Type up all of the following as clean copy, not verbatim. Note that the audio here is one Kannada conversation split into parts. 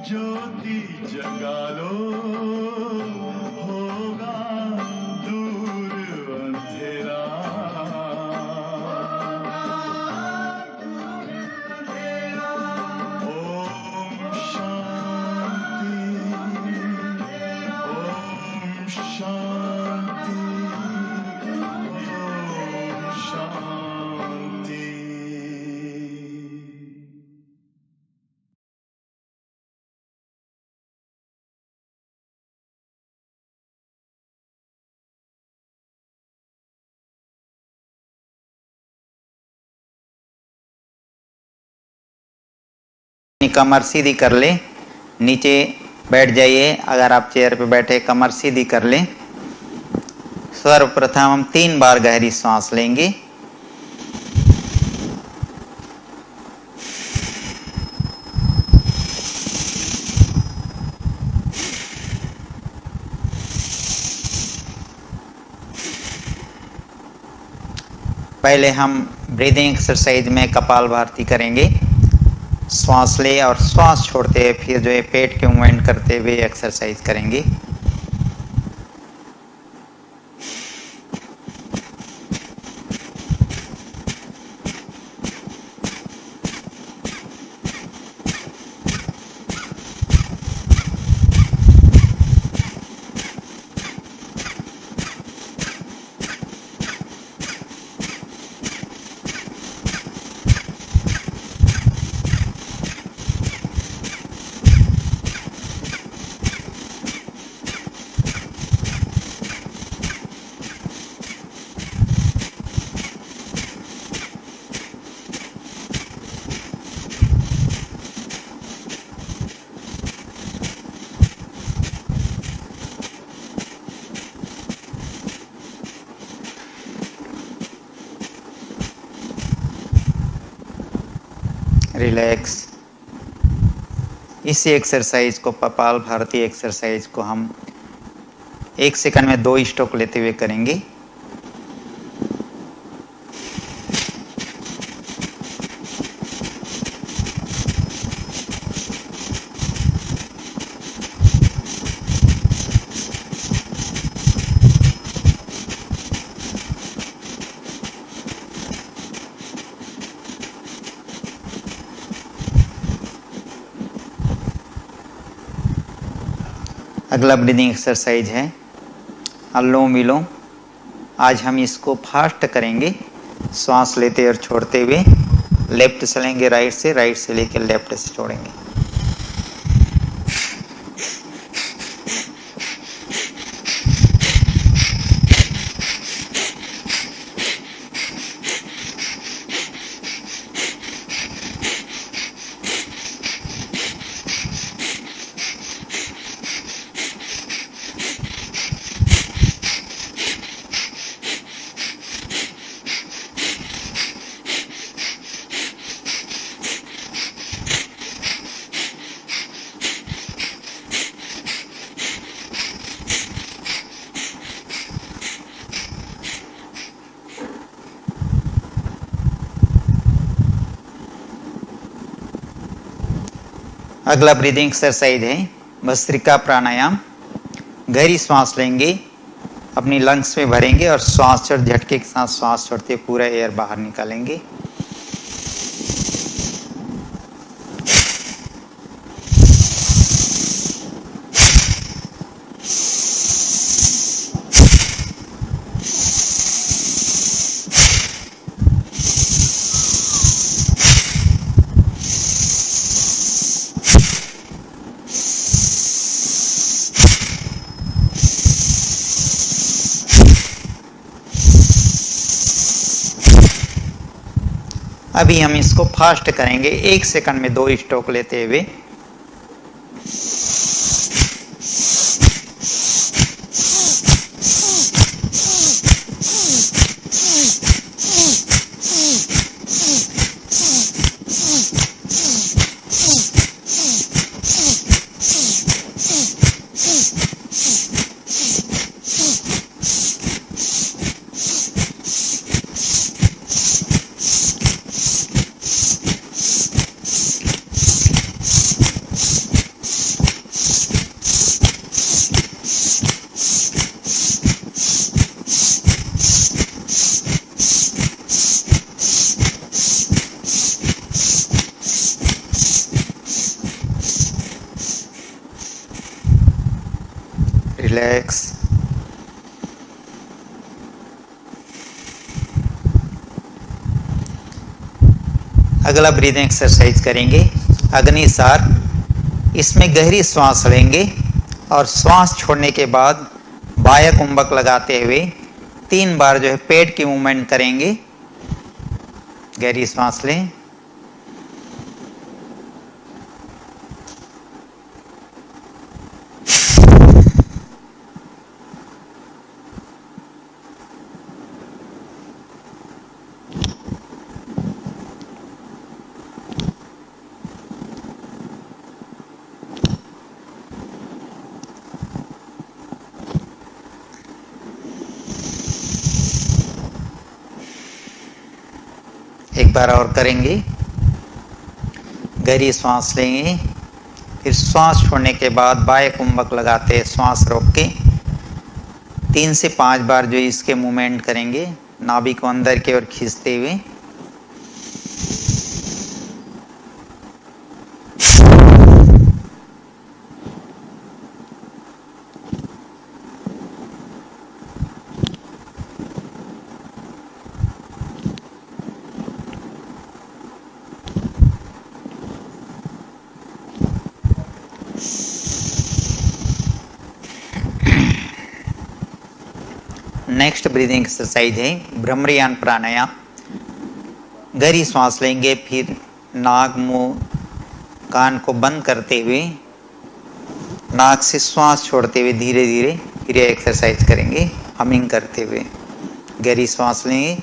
ज्योति जगा लो, होगा दूर अंधेरा। ओम शांति, ओम शांति, ओम शांति। कमर सीधी कर ले, नीचे बैठ जाइए। अगर आप चेयर पे बैठे कमर सीधी कर ले। सर्वप्रथम हम 3 बार गहरी सांस लेंगे। पहले हम ब्रीदिंग एक्सरसाइज में कपालभाति करेंगे। श्वास ले और श्वास छोड़ते हुए फिर जो है पेट के मूवमेंट करते हुए एक्सरसाइज करेंगे। रिलैक्स। इसी एक्सरसाइज को कपालभाति एक्सरसाइज को हम 1 सेकंड में 2 स्ट्रोक लेते हुए करेंगे। अगला ब्रीदिंग एक्सरसाइज है अनुलोम विलोम। आज हम इसको फास्ट करेंगे। श्वास लेते और छोड़ते हुए लेफ्ट से लेंगे राइट से लेकर लेफ्ट से छोड़ेंगे। अगला ब्रीदिंग एक्सरसाइज है भस्त्रिका प्राणायाम। गहरी सांस लेंगे, अपनी लंग्स में भरेंगे और श्वास छोड़ झटके के साथ श्वास छोड़ते पूरा एयर बाहर निकालेंगे। अभी हम इसको फास्ट करेंगे 1 सेकंड में 2 स्ट्रोक लेते हुए। रिलैक्स। अगला ब्रीदिंग एक्सरसाइज करेंगे अग्निसार। इसमें गहरी सांस लेंगे और श्वास छोड़ने के बाद बाह्य कुंभक लगाते हुए 3 बार जो है पेट की मूवमेंट करेंगे। गहरी सांस लें, एक बार और करेंगे। गहरी सांस लेंगे, फिर श्वास छोड़ने के बाद बाह्य कुंभक लगाते श्वास रोक के 3 से 5 बार जो इसके मूवमेंट करेंगे, नाभि को अंदर की ओर खींचते हुए। नेक्स्ट ब्रीदिंग एक्सरसाइज है भ्रमरियान प्राणायाम। गहरी सांस लेंगे, फिर नाक, मुंह, कान को बंद करते हुए नाक से श्वास छोड़ते हुए धीरे धीरे फिर यह एक्सरसाइज करेंगे हमिंग करते हुए। गहरी सांस लेंगे,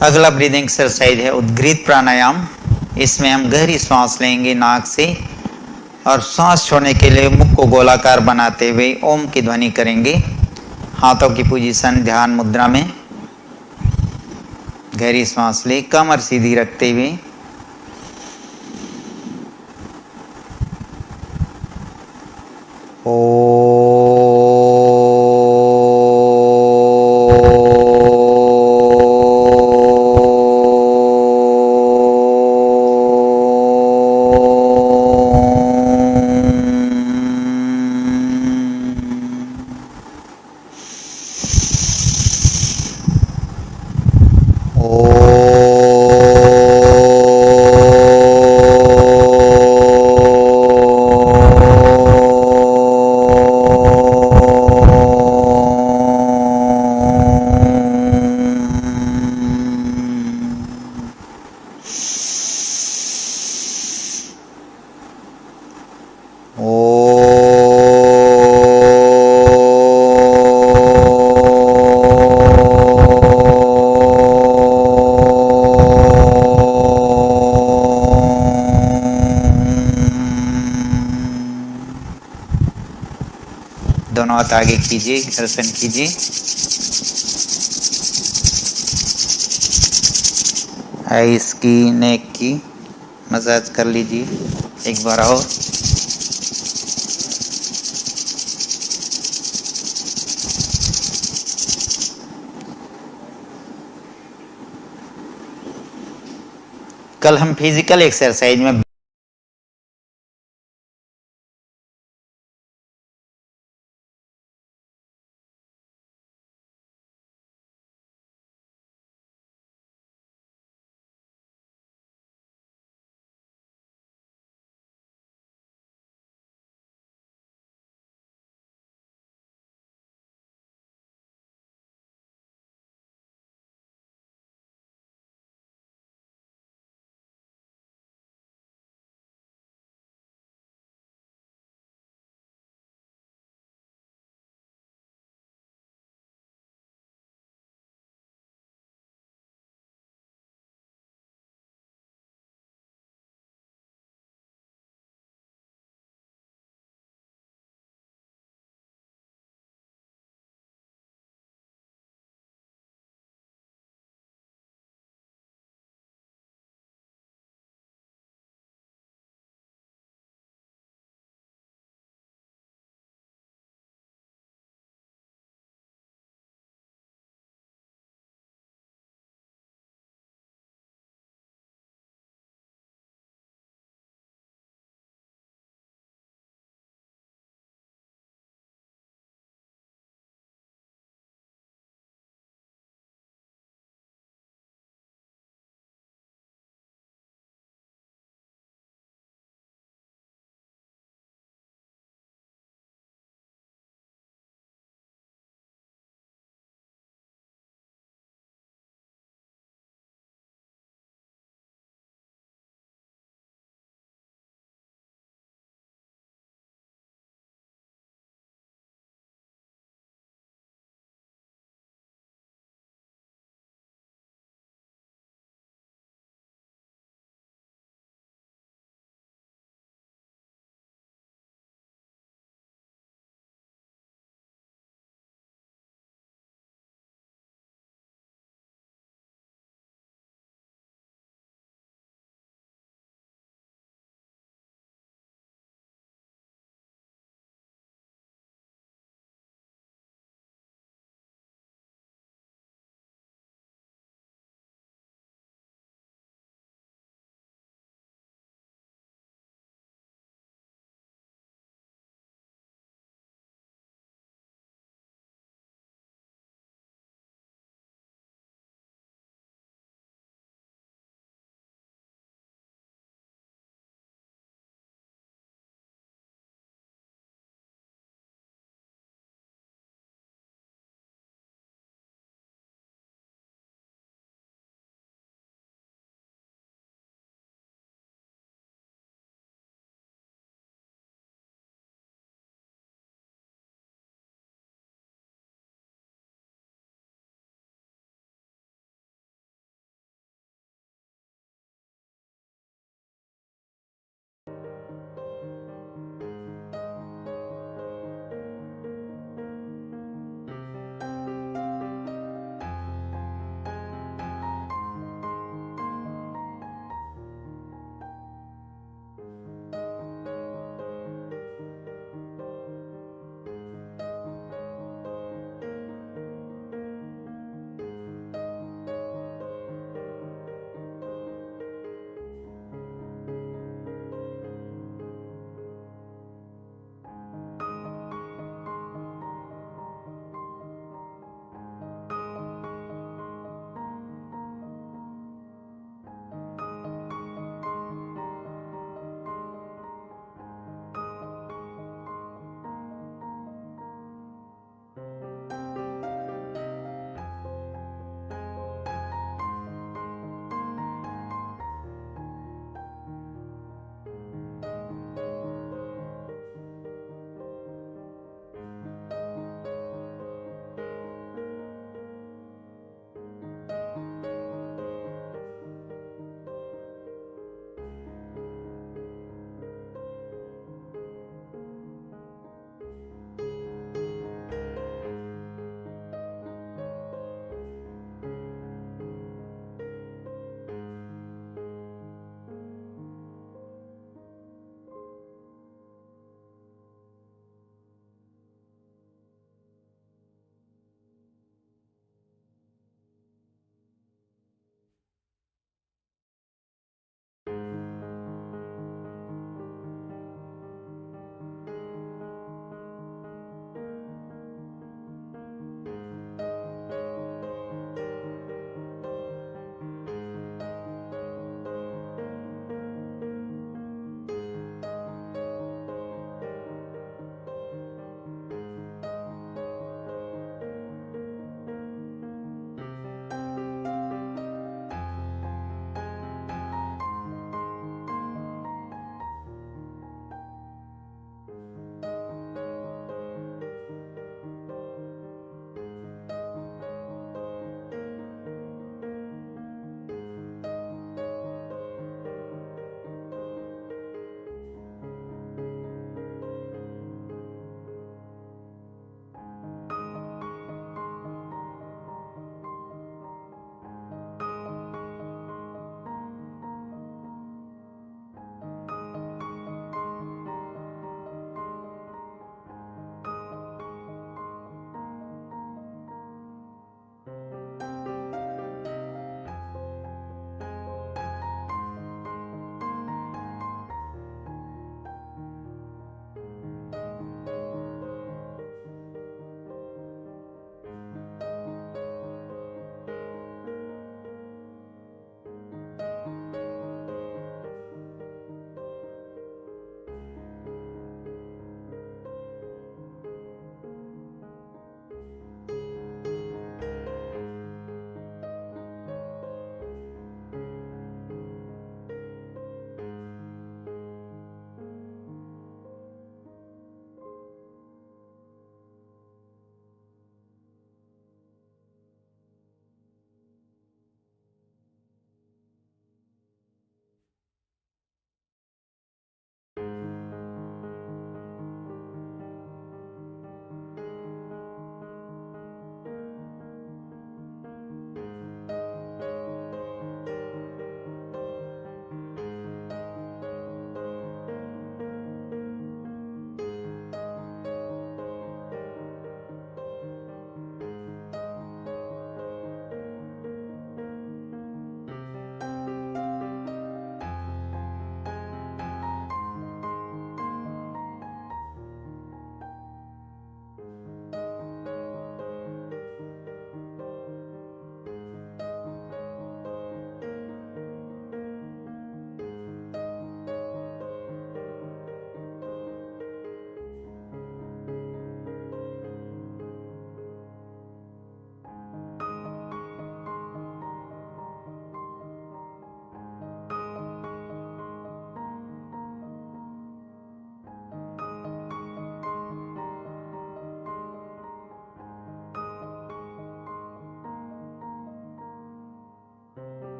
अगला ब्रीदिंग एक्सरसाइज है उद्गीत प्राणायाम। इसमें हम गहरी सांस लेंगे नाक से और सांस छोड़ने के लिए मुख को गोलाकार बनाते हुए ओम की ध्वनि करेंगे। हाथों की पोजीशन ध्यान मुद्रा में। गहरी सांस ले, कमर सीधी रखते हुए। दोनों हाथ आगे कीजिए, घर्षण कीजिए। आइस की, नेक की मसाज कर लीजिए एक बार और। कल हम फिजिकल एक्सरसाइज में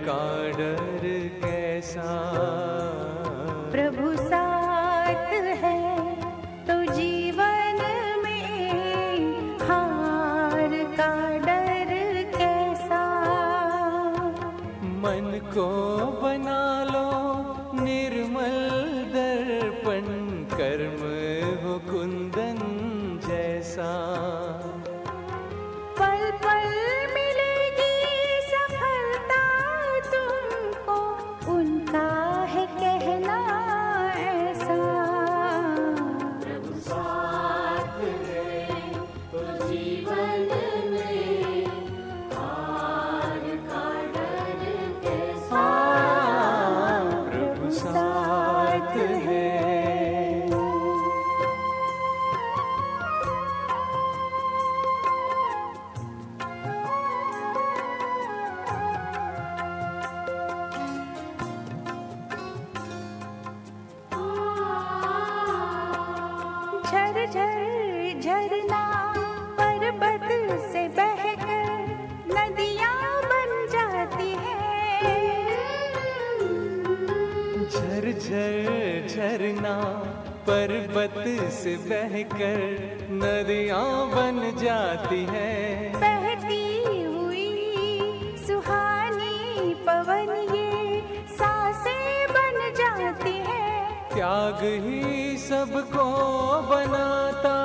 का डर कैसा। प्रभु साथ है तो जीवन में हार का डर कैसा। मन को बना लो निर्मल दर्पण, कर्म हो कुंदन जैसा। पल पल मिलेगी सफलता तुमको, उनका है कहना ऐसा। प्रभु साथ है तो जीवन में हार का डर कैसा। प्रभु साथ है। झर झर झरना पर्वत से बहकर नदियाँ बन जाती हैं। झर झर झरना पर्वत से बहकर नदियाँ बन जाती है। बहती हुई सुहानी पवन ये सांसें बन जाती हैं। त्याग ही सबको बनाता,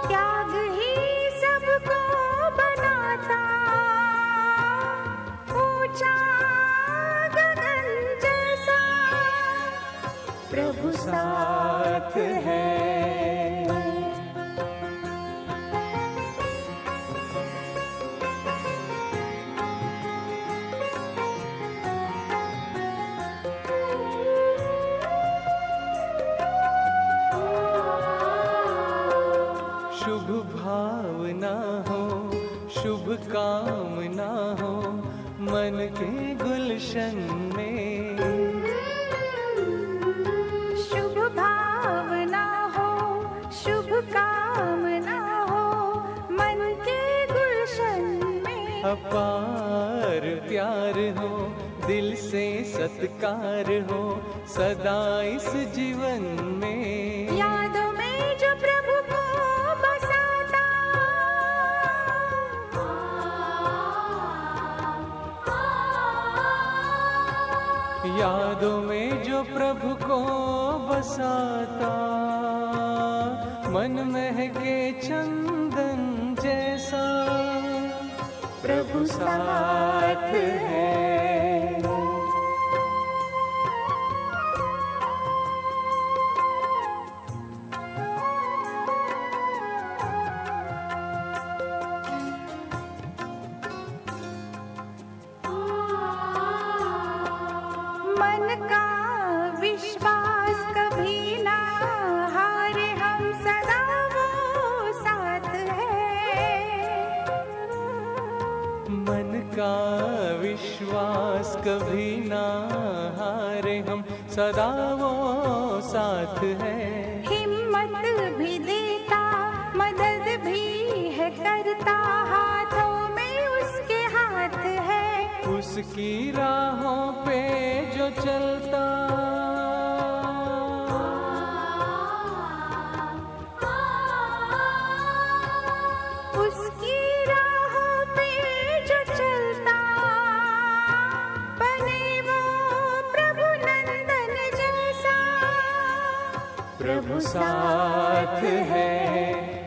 त्याग ही सबको बनाता, ऊंचा गगन जैसा। प्रभु साथ है। शुभ भावना हो, शुभ कामना हो मन के गुलशन में। शुभ भावना हो, शुभ कामना हो मन के गुलशन में। अपार प्यार हो, दिल से सत्कार हो सदा इस जीवन में। यादों में जो प्रभु को बसाता, यादों में जो प्रभु को बसाता, मन महके चंदन जैसा। प्रभु साथ है। मन का विश्वास कभी ना हारे, हम सदा वो साथ है। मन का विश्वास कभी ना हारे, हम सदा वो साथ है। हिम्मत भी देता, मदद भी है करता, हाथों में उसके हाथ है। उसकी राहों पे जो चलता, उसकी राहों पे जो चलता, बने वो प्रभु नंदन जैसा। प्रभु साथ है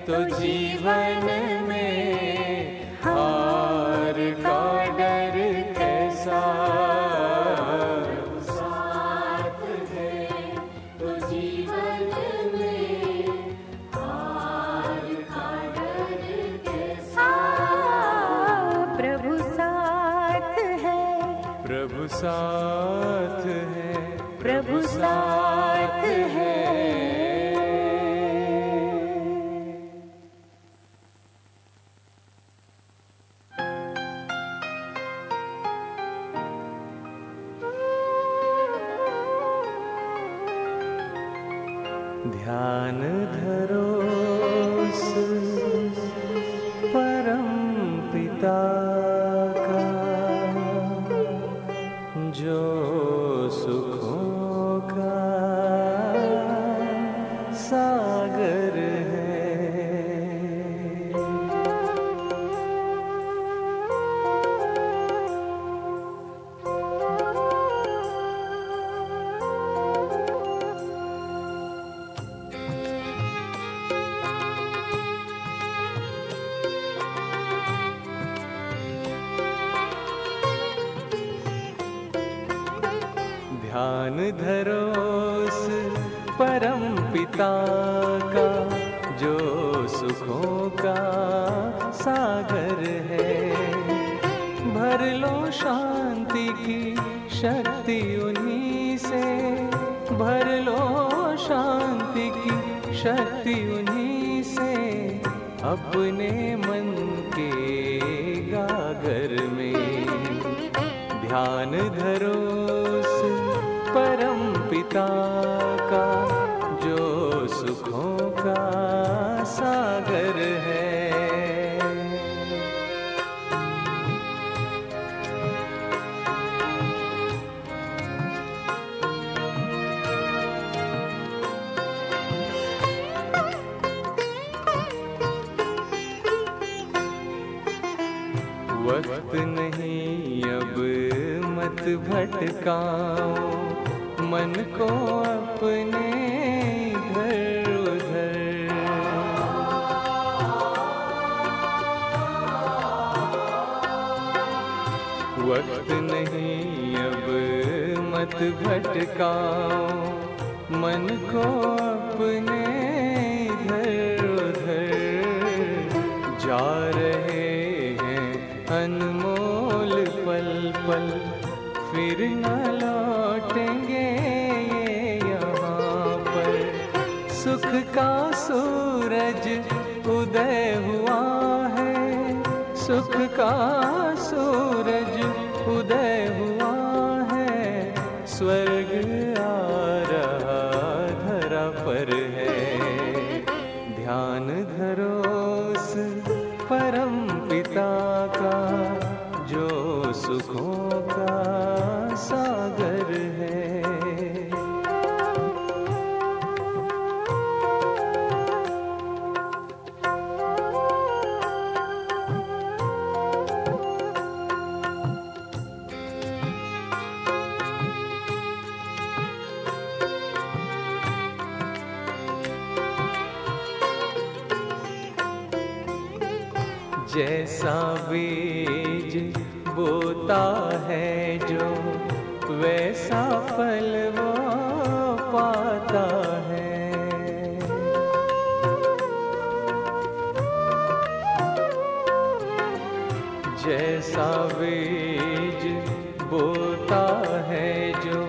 तो जीवन में हार का डर कैसा। प्रभु साथ है तो जीवन में हार का डर कैसा। प्रभु साथ है, प्रभु साथ है, प्रभु साथ है। ध्यान धरो उस सागर है। ध्यान धरो उस परम पिता का जो सुखों का सागर है। भर लो शांति की शक्ति उन्हीं से, भर लो शांति की शक्ति उन्हीं से, अपने मन के गागर में। ध्यान धरो उस परम पिता का जो सुखों का सागर है। वक्त नहीं अब मत भटकाओ मन को अपने घर उधर। वक्त नहीं अब मत भटकाओ मन को अपने घर उधर। जा रहे अनमोल पल पल फिर न लौटेंगे ये यहाँ पर। सुख का सूरज उदय हुआ है, सुख का सूरज उदय हुआ है। स्वर्ग आ रहा धरा पर है। ध्यान धरो उस परम पिता का जो सुखों का सागर है। जैसा बीज बोता है जो वैसा फल वो पाता है। जैसा बीज बोता है जो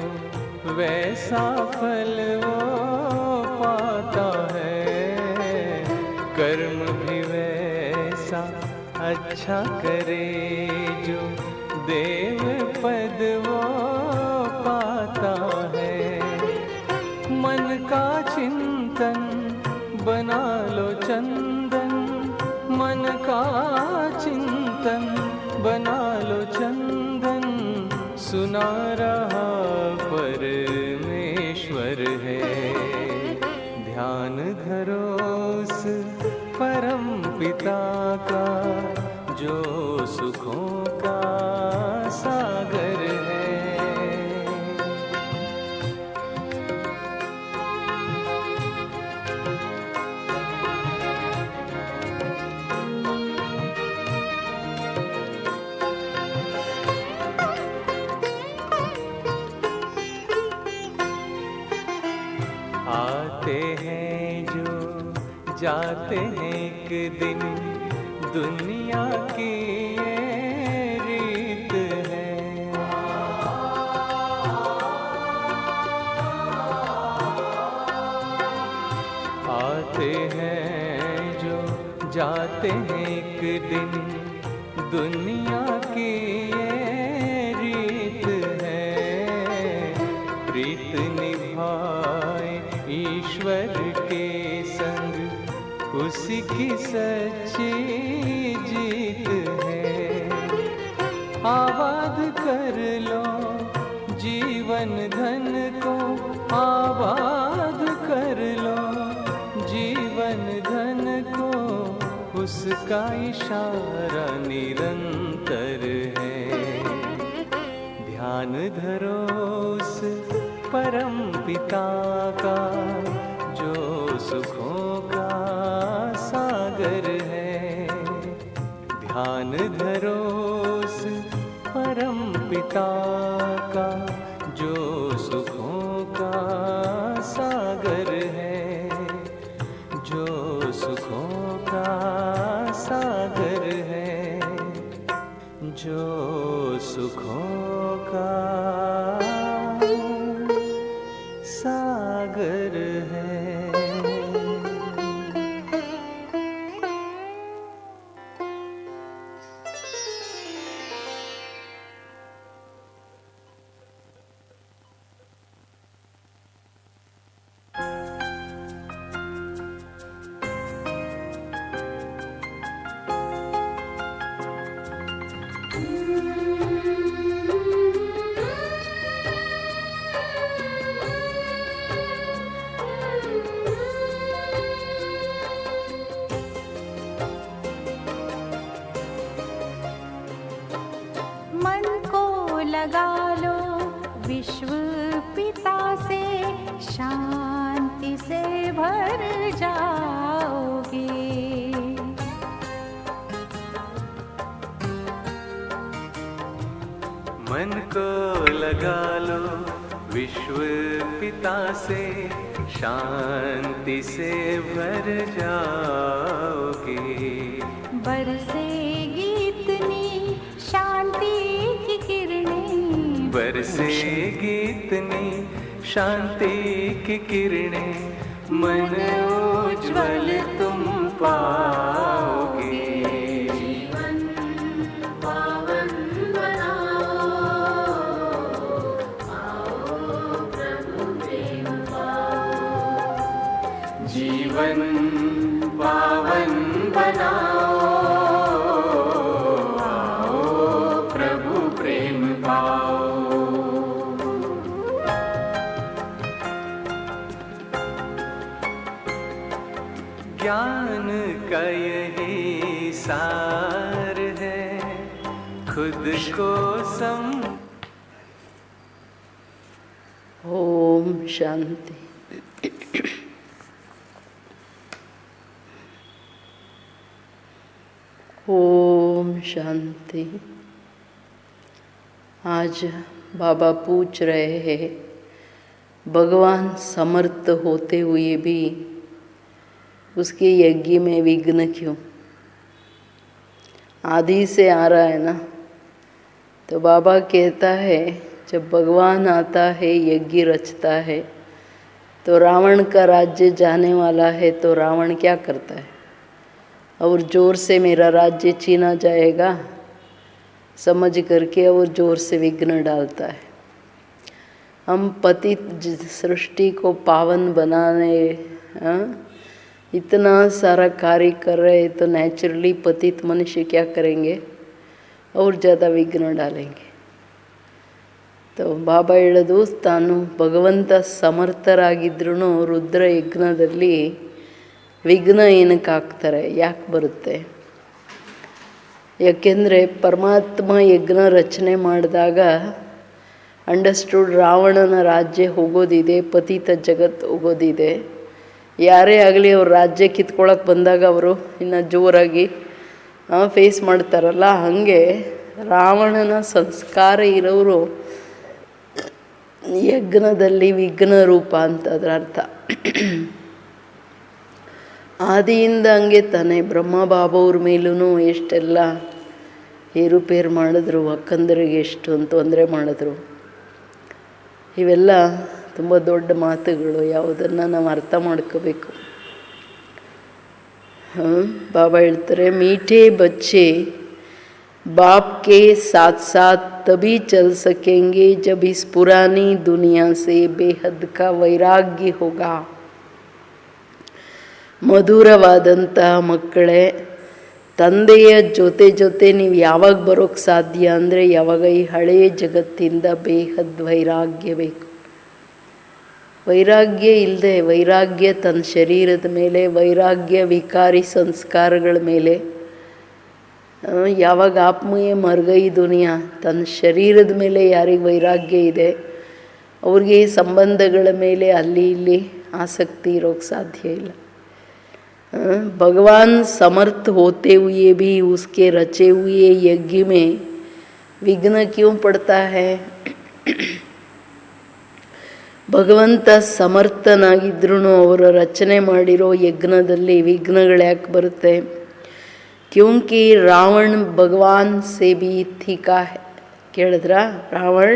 वैसा फल वो पाता है। कर्म भी वैसा अच्छा करे जो देव पद वो पाता है। मन का चिंतन बना लो चंदन, मन का चिंतन बना लो चंदन। सुना रहा परमेश्वर है। ध्यान धरो उस परम पिता का जो सुखों का सागर है। आते हैं जो जाते हैं एक दिन, दुनिया की ये रीत है। आते हैं जो जाते हैं एक दिन, दुनिया की ये रीत है। प्रीत निभाए ईश्वर के संग, उसी की सच्ची जीत है। आबाद कर लो जीवन धन को, आबाद कर लो जीवन जीवन धन को उसका इशारा निरंतर है। ध्यान धरो उस परम पिता का जो सुखों का सागर है। ध्यान धरो उस परम पिता का जो सुखों का सागर है, जो सुखों का सागर है, जो सुखों का सागर है। मन को लगा लो विश्व पिता से, शांति से भर जाओगे। मन को लगा लो विश्व पिता से, शांति से भर जाओगे। बरसेगी इतनी शांति की किरणें, बरसेगी इतनी शांति की किरणें, मन उज्ज्वल तुम पाओगे। जीवन पावन बनाओ, आओ प्रभु प्रेम पाओ। जीवन पावन बनाओ, आओ प्रभु प्रेम पाओ। ज्ञान का यही सार है, खुद को ओम शांति। ओम शांति। आज बाबा पूछ रहे हैं, भगवान समर्थ होते हुए भी उसके यज्ञ में विघ्न क्यों? आदि से आ रहा है ना। तो बाबा कहता है, जब भगवान आता है, यज्ञ रचता है, तो रावण का राज्य जाने वाला है, तो रावण क्या करता है? और ज़ोर से मेरा राज्य छीना जाएगा समझ करके और ज़ोर से विघ्न डालता है। हम पतित सृष्टि को पावन बनाने इतना सारा कार्य कर रहे, तो नेचुरली पतित मनुष्य क्या करेंगे? और ज़्यादा विघ्न डालेंगे। तो ಬಾಬಾ ಹೇಳೋದು, ತಾನು ಭಗವಂತ ಸಮರ್ಥರಾಗಿದ್ರೂ ರುದ್ರ ಯಜ್ಞದಲ್ಲಿ ವಿಘ್ನ ಏನಕ್ಕೆ ಹಾಕ್ತಾರೆ, ಯಾಕೆ ಬರುತ್ತೆ? ಯಾಕೆಂದರೆ ಪರಮಾತ್ಮ ಯಜ್ಞ ರಚನೆ ಮಾಡಿದಾಗ ಅಂಡರ್ಸ್ಟುಡ್ ರಾವಣನ ರಾಜ್ಯ ಹೋಗೋದಿದೆ, ಪತಿತ ಜಗತ್ತು ಹೋಗೋದಿದೆ. ಯಾರೇ ಆಗಲಿ ಅವ್ರ ರಾಜ್ಯ ಕಿತ್ಕೊಳ್ಳೋಕೆ ಬಂದಾಗ ಅವರು ಇನ್ನು ಜೋರಾಗಿ ಫೇಸ್ ಮಾಡ್ತಾರಲ್ಲ, ಹಾಗೆ ರಾವಣನ ಸಂಸ್ಕಾರ ಇರೋರು ಯಜ್ಞದಲ್ಲಿ ವಿಘ್ನ ರೂಪ ಅಂತ ಅದರ ಅರ್ಥ. ಆದಿಯಿಂದ ಹಂಗೆ ತಾನೆ ಬ್ರಹ್ಮ ಬಾಬವ್ರ ಮೇಲೂ ಎಷ್ಟೆಲ್ಲ ಏರುಪೇರು ಮಾಡಿದ್ರು, ಅಕ್ಕಂದರಿಗೆ ಎಷ್ಟು ತೊಂದರೆ ಮಾಡಿದ್ರು. ಇವೆಲ್ಲ ತುಂಬ ದೊಡ್ಡ ಮಾತುಗಳು, ಯಾವುದನ್ನು ನಾವು ಅರ್ಥ ಮಾಡ್ಕೋಬೇಕು. ಬಾಬಾ ಹೇಳ್ತಾರೆ, ಮೀಠೆ ಬಚ್ಚೆ बाप के साथ साथ तभी चल सकेंगे जब इस पुरानी दुनिया से बेहद का वैराग्य होगा. ಮಧುರವಾದಂಥ ಮಕ್ಕಳೇ, ತಂದೆಯ ಜೊತೆ ಜೊತೆ ನೀವು ಯಾವಾಗ ಬರೋಕ್ಕೆ ಸಾಧ್ಯ ಅಂದರೆ, ಯಾವಾಗ ಈ ಹಳೆಯ ಜಗತ್ತಿಂದ ಬೇಹದ್ ವೈರಾಗ್ಯ ಬೇಕು. ವೈರಾಗ್ಯ ಇಲ್ಲದೆ, ವೈರಾಗ್ಯ ತನ್ನ ಶರೀರದ ಮೇಲೆ, ವೈರಾಗ್ಯ ವಿಕಾರಿ ಸಂಸ್ಕಾರಗಳ ಮೇಲೆ. ಯಾವಾಗ ಆತ್ಮೀಯ ಮರ್ಗೈ ದುನಿಯಾ ತನ್ನ ಶರೀರದ ಮೇಲೆ ಯಾರಿಗೆ ವೈರಾಗ್ಯ ಇದೆ ಅವ್ರಿಗೆ ಸಂಬಂಧಗಳ ಮೇಲೆ ಅಲ್ಲಿ ಇಲ್ಲಿ ಆಸಕ್ತಿ ಇರೋಕ್ಕೆ ಸಾಧ್ಯ ಇಲ್ಲ. भगवान समर्थ होते हुए भी उसके रचे हुए यज्ञ में विघ्न क्यों पड़ता है? ಭಗವಂತ ಸಮರ್ಥನಾಗಿದ್ರೂ ಅವರ ರಚನೆ ಮಾಡಿರೋ ಯಜ್ಞದಲ್ಲಿ ವಿಘ್ನಗಳು ಯಾಕೆ ಬರುತ್ತೆ? ಕ್ಯೂಂಕಿ ರಾವಣ ಭಗವಾನ್ ಸೆ ಬಿ ತೀಖಾ ಹೈ. ಕೇಳಿದ್ರ? ರಾವಣ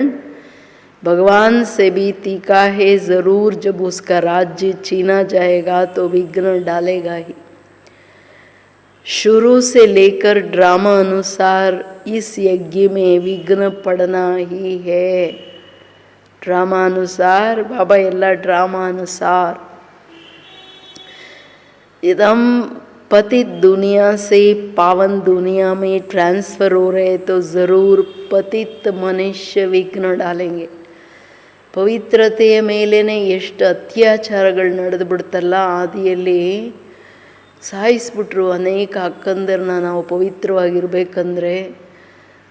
भगवान से भी तीखा है, ज़रूर जब उसका राज्य छीना जाएगा तो विघ्न डालेगा ही. शुरू से लेकर ड्रामा अनुसार इस यज्ञ में विघ्न पड़ना ही है. ड्रामा अनुसार बाबा ಎಲ್ಲ ड्रामा अनुसार. इदम पतित दुनिया से पावन दुनिया में ट्रांसफ़र हो रहे तो ज़रूर पतित मनुष्य विघ्न डालेंगे. ಪವಿತ್ರತೆಯ ಮೇಲೇ ಎಷ್ಟು ಅತ್ಯಾಚಾರಗಳು ನಡೆದು ಬಿಡ್ತಲ್ಲ. ಆದಿಯಲ್ಲಿ ಸಾಯಿಸ್ಬಿಟ್ರು ಅನೇಕ ಅಕ್ಕಂದರನ್ನ. ನಾವು ಪವಿತ್ರವಾಗಿರ್ಬೇಕಂದ್ರೆ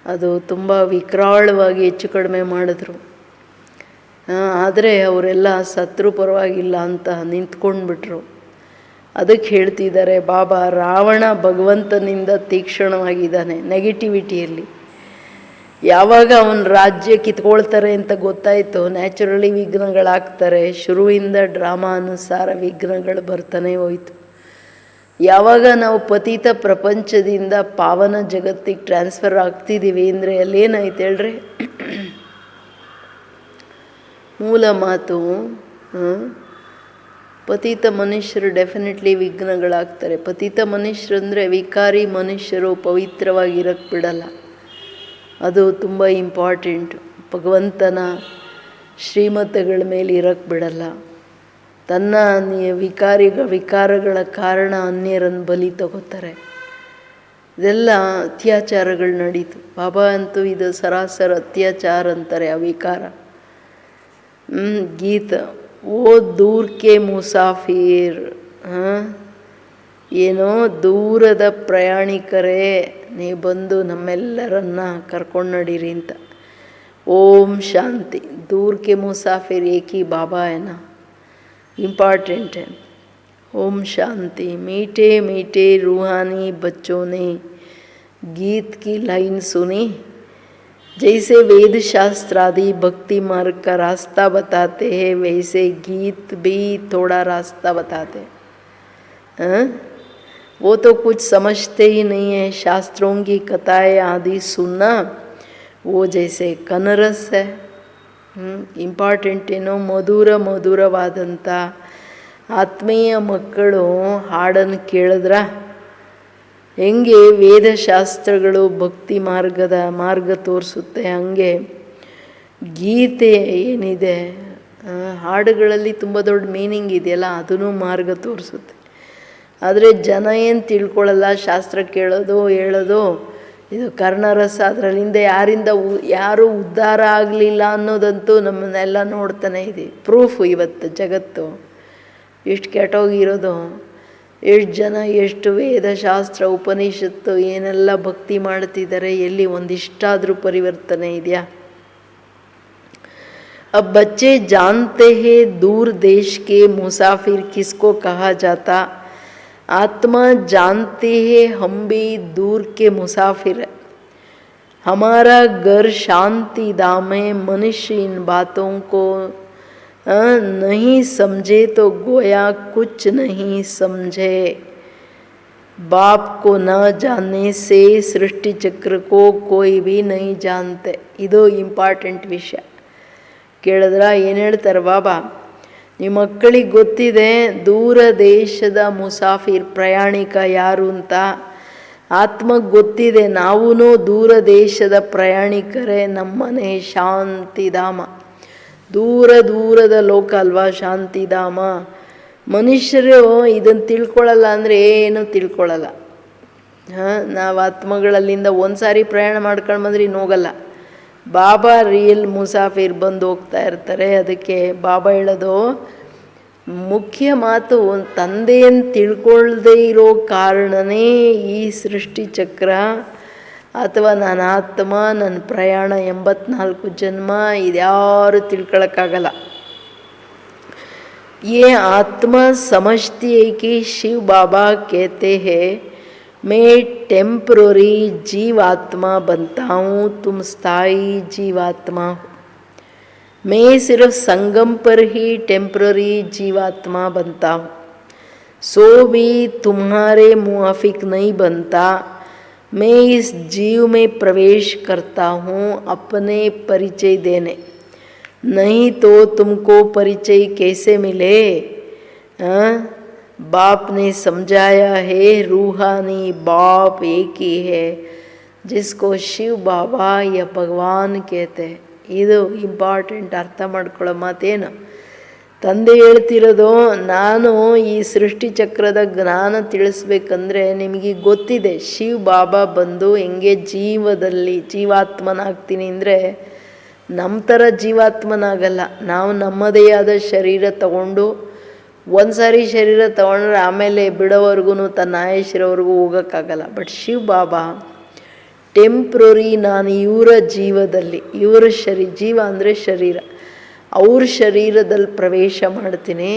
ಅದು ತುಂಬ ವಿಕರಾಳವಾಗಿ ಹೆಚ್ಚು ಕಡಿಮೆ ಮಾಡಿದ್ರು. ಆದರೆ ಅವರೆಲ್ಲ ಸತ್ರು ಪರವಾಗಿಲ್ಲ ಅಂತ ನಿಂತ್ಕೊಂಡ್ಬಿಟ್ರು. ಅದಕ್ಕೆ ಹೇಳ್ತಿದ್ದಾರೆ ಬಾಬಾ, ರಾವಣ ಭಗವಂತನಿಂದ ತೀಕ್ಷ್ಣವಾಗಿದ್ದಾನೆ ನೆಗೆಟಿವಿಟಿಯಲ್ಲಿ. ಯಾವಾಗ ಅವನ ರಾಜ್ಯ ಕಿತ್ಕೊಳ್ತಾರೆ ಅಂತ ಗೊತ್ತಾಯಿತು, ನ್ಯಾಚುರಲಿ ವಿಘ್ನಗಳಾಗ್ತಾರೆ. ಶುರುವಿಂದ ಡ್ರಾಮಾ ಅನುಸಾರ ವಿಘ್ನಗಳು ಬರ್ತಾನೆ ಹೋಯಿತು. ಯಾವಾಗ ನಾವು ಪತಿತ ಪ್ರಪಂಚದಿಂದ ಪಾವನ ಜಗತ್ತಿಗೆ ಟ್ರಾನ್ಸ್ಫರ್ ಆಗ್ತಿದ್ದೀವಿ ಅಂದರೆ ಅಲ್ಲೇನಾಯ್ತು ಹೇಳ್ರಿ? ಮೂಲ ಮಾತು, ಪತಿತ ಮನುಷ್ಯರು ಡೆಫಿನೆಟ್ಲಿ ವಿಘ್ನಗಳಾಗ್ತಾರೆ. ಪತಿತ ಮನುಷ್ಯರು ಅಂದರೆ ವಿಕಾರಿ ಮನುಷ್ಯರು ಪವಿತ್ರವಾಗಿರೋಕ್ಕೆ ಬಿಡಲ್ಲ. ಅದು ತುಂಬ ಇಂಪಾರ್ಟೆಂಟ್. ಭಗವಂತನ ಶ್ರೀಮತಗಳ ಮೇಲೆ ಇರೋಕ್ಕೆ ಬಿಡಲ್ಲ. ತನ್ನ ವಿಕಾರಗಳ ಕಾರಣ ಅನ್ಯರನ್ನು ಬಲಿ ತಗೋತಾರೆ. ಇದೆಲ್ಲ ಅತ್ಯಾಚಾರಗಳು ನಡೀತು. ಬಾಬಾ ಅಂತೂ ಇದು ಸರಾಸರ ಅತ್ಯಾಚಾರ ಅಂತಾರೆ ಆ ವಿಕಾರ. ಗೀತ ಓ ದೂರ್ಕೆ ಮುಸಾಫಿರ್, ಏನೋ ದೂರದ ಪ್ರಯಾಣಿಕರೇ ನೀವು ಬಂದು ನಮ್ಮೆಲ್ಲರನ್ನ ಕರ್ಕೊಂಡು ನಡೀರಿ ಅಂತ. ಓಂ ಶಾಂತಿ. दूर के मुसाफिर एक ही बाबा है ना, इम्पॉर्टेंट है. ओम शांति. मीठे मीठे रूहानी बच्चों ने गीत की लाइन सुनी. जैसे वेद शास्त्र आदि भक्ति मार्ग का रास्ता बताते हैं, वैसे गीत भी थोड़ा रास्ता बताते हैं. वो तो कुछ समझते ही नहीं है. शास्त्रों की कथाएँ आदि सुनना वो जैसे कनरस है. ಇಂಪಾರ್ಟೆಂಟ್ ಏನೋ ಮಧುರವಾದಂಥ ಆತ್ಮೀಯ ಮಕ್ಕಳು ಹಾಡನ್ನು ಕೇಳಿದ್ರ ಹೆಂಗೆ ವೇದಶಾಸ್ತ್ರಗಳು ಭಕ್ತಿ ಮಾರ್ಗ ತೋರಿಸುತ್ತೆ, ಹಾಗೆ ಗೀತೆ ಏನಿದೆ ಹಾಡುಗಳಲ್ಲಿ ತುಂಬ ದೊಡ್ಡ ಮೀನಿಂಗ್ ಇದೆಯಲ್ಲ, ಅದನ್ನು ಮಾರ್ಗ ತೋರಿಸುತ್ತೆ. ಆದರೆ ಜನ ಏನು ತಿಳ್ಕೊಳ್ಳಲ್ಲ. ಶಾಸ್ತ್ರ ಕೇಳೋದು ಹೇಳೋದು ಇದು ಕರ್ಣರಸ. ಅದರಲ್ಲಿಂದ ಯಾರೂ ಉದ್ಧಾರ ಆಗಲಿಲ್ಲ ಅನ್ನೋದಂತೂ ನಮ್ಮನ್ನೆಲ್ಲ ನೋಡ್ತಾನೆ ಇದೆ. ಪ್ರೂಫು ಇವತ್ತು ಜಗತ್ತು ಎಷ್ಟು ಕೆಟ್ಟೋಗಿರೋದು. ಎಷ್ಟು ಜನ ಎಷ್ಟು ವೇದಶಾಸ್ತ್ರ ಉಪನಿಷತ್ತು ಏನೆಲ್ಲ ಭಕ್ತಿ ಮಾಡ್ತಿದ್ದಾರೆ, ಎಲ್ಲಿ ಒಂದಿಷ್ಟಾದರೂ ಪರಿವರ್ತನೆ ಇದೆಯಾ? अब बच्चे जानते हैं दूर देश के मुसाफिर किसको कहा जाता. आत्मा जानते हैं हम भी दूर के मुसाफिर है. हमारा घर शांति धाम है. मनुष्य इन बातों को नहीं समझे तो गोया कुछ नहीं समझे. बाप को न जानने से सृष्टि चक्र को कोई भी नहीं जानते. ಇದು ಇಂಪಾರ್ಟೆಂಟ್ ವಿಷಯ. ಕೇಳಿದ್ರ ಏನು ಹೇಳ್ತಾರೆ ಬಾಬಾ? ನಿಮ್ಮ ಮಕ್ಕಳಿಗೆ ಗೊತ್ತಿದೆ ದೂರ ದೇಶದ ಮುಸಾಫಿರ್ ಪ್ರಯಾಣಿಕ ಯಾರು ಅಂತ. ಆತ್ಮಗೆ ಗೊತ್ತಿದೆ ನಾವೂ ದೂರ ದೇಶದ ಪ್ರಯಾಣಿಕರೇ. ನಮ್ಮನೆ ಶಾಂತಿಧಾಮ, ದೂರದ ಲೋಕ ಅಲ್ವಾ ಶಾಂತಿಧಾಮ. ಮನುಷ್ಯರು ಇದನ್ನು ತಿಳ್ಕೊಳ್ಳಲ್ಲ ಅಂದರೆ ಏನೂ ತಿಳ್ಕೊಳ್ಳಲ್ಲ. ನಾವು ಆತ್ಮಗಳಲ್ಲಿಂದ ಒಂದು ಸಾರಿ ಪ್ರಯಾಣ ಮಾಡ್ಕೊಂಡು ಬಂದ್ರೆ ಇನ್ನು ಹೋಗಲ್ಲ. ಬಾಬಾ ರಿಯಲ್ ಮುಸಾಫಿರ್ ಬಂದು ಹೋಗ್ತಾ ಇರ್ತಾರೆ. ಅದಕ್ಕೆ ಬಾಬಾ ಹೇಳೋದು ಮುಖ್ಯ ಮಾತು, ತಂದೆಯನ್ನು ತಿಳ್ಕೊಳ್ಳದೇ ಇರೋ ಕಾರಣನೇ ಈ ಸೃಷ್ಟಿ ಚಕ್ರ ಅಥವಾ ನನ್ನ ಆತ್ಮ, ನನ್ನ ಪ್ರಯಾಣ 84 ಜನ್ಮ ಇದ್ಯಾರು ತಿಳ್ಕೊಳಕ್ಕಾಗಲ್ಲ. ये आत्मा समझती है कि शिव बाबा कहते हैं मैं टेम्पररी जीवात्मा बनता हूँ, तुम स्थायी जीवात्मा हो. मैं सिर्फ संगम पर ही टेम्पररी जीवात्मा बनता हूँ, सो भी तुम्हारे मुआफिक नहीं बनता. मैं इस जीव में प्रवेश करता हूँ अपने परिचय देने, नहीं तो तुमको परिचय कैसे मिले. बाप ने समझाया है रूहानी बाप एक ही है, जिसको शिव बाबा या भगवान कहते हैं. ಇದು ಇಂಪಾರ್ಟೆಂಟ್, ಅರ್ಥ ಮಾಡ್ಕೊಳ್ಳೋ ಮಾತೇನು. ತಂದೆ ಹೇಳ್ತಿರೋದು, ನಾನು ಈ ಸೃಷ್ಟಿ ಚಕ್ರದ ಜ್ಞಾನ ತಿಳಿಸ್ಬೇಕಂದ್ರೆ ನಿಮಗೆ ಗೊತ್ತಿದೆ ಶಿವ್ ಬಾಬಾ ಬಂದು ಹೆಂಗೆ ಜೀವಾತ್ಮನಾಗ್ತೀನಿ ಅಂದರೆ ನಮ್ಮ ಥರ ಜೀವಾತ್ಮನಾಗಲ್ಲ. ನಾವು ನಮ್ಮದೇ ಆದ ಶರೀರ ತಗೊಂಡು ಒಂದು ಸಾರಿ ಶರೀರ ತಗೊಂಡ್ರೆ ಆಮೇಲೆ ಬಿಡೋವರೆಗೂ ತನ್ನ ಆಯುಷ್ಯರವರೆಗೂ ಹೋಗೋಕ್ಕಾಗಲ್ಲ. ಬಟ್ ಶಿವ್ ಬಾಬಾ ಟೆಂಪ್ರರಿ, ನಾನು ಇವರ ಜೀವದಲ್ಲಿ, ಇವರ ಜೀವ ಅಂದರೆ ಶರೀರ, ಅವ್ರ ಶರೀರದಲ್ಲಿ ಪ್ರವೇಶ ಮಾಡ್ತೀನಿ.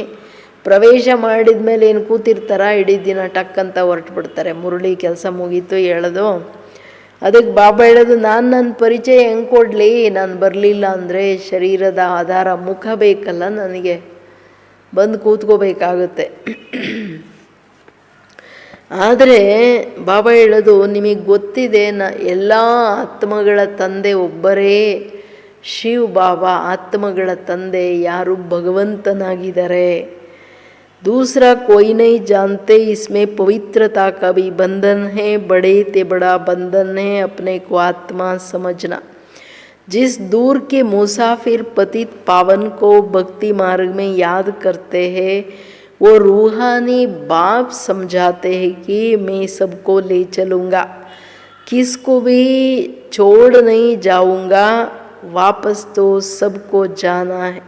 ಪ್ರವೇಶ ಮಾಡಿದ ಮೇಲೆ ಏನು ಕೂತಿರ್ತಾರ, ಇಡೀ ದಿನ ಟಕ್ ಅಂತ ಹೊರಟುಬಿಡ್ತಾರೆ. ಮುರಳಿ ಕೆಲಸ ಮುಗೀತು ಹೇಳೋದು. ಅದಕ್ಕೆ ಬಾಬಾ ಹೇಳೋದು, ನಾನು ನನ್ನ ಪರಿಚಯ ಹೆಂಗೆ ಕೊಡಲಿ, ನಾನು ಬರಲಿಲ್ಲ ಅಂದರೆ ಶರೀರದ ಆಧಾರ ಮುಖ ಬೇಕಲ್ಲ, ನನಗೆ ಬಂದು ಕೂತ್ಕೋಬೇಕಾಗುತ್ತೆ. ಆದರೆ ಬಾಬಾ ಹೇಳೋದು, ನಿಮಗೆ ಗೊತ್ತಿದೆ ಎಲ್ಲ ಆತ್ಮಗಳ ತಂದೆ ಒಬ್ಬರೇ ಶಿವ್ ಬಾಬಾ. ಆತ್ಮಗಳ ತಂದೆ ಯಾರು ಭಗವಂತನಾಗಿದ್ದಾರೆ. दूसरा कोई नहीं जानते, इसमें पवित्रता का भी बंधन है, बड़े ते बड़ा बंधन है अपने को आत्मा समझना. जिस दूर के मुसाफिर पतित पावन को भक्ति मार्ग में याद करते हैं, वो रूहानी बाप समझाते हैं कि मैं सबको ले चलूँगा, किसको भी छोड़ नहीं जाऊँगा, वापस तो सबको जाना है.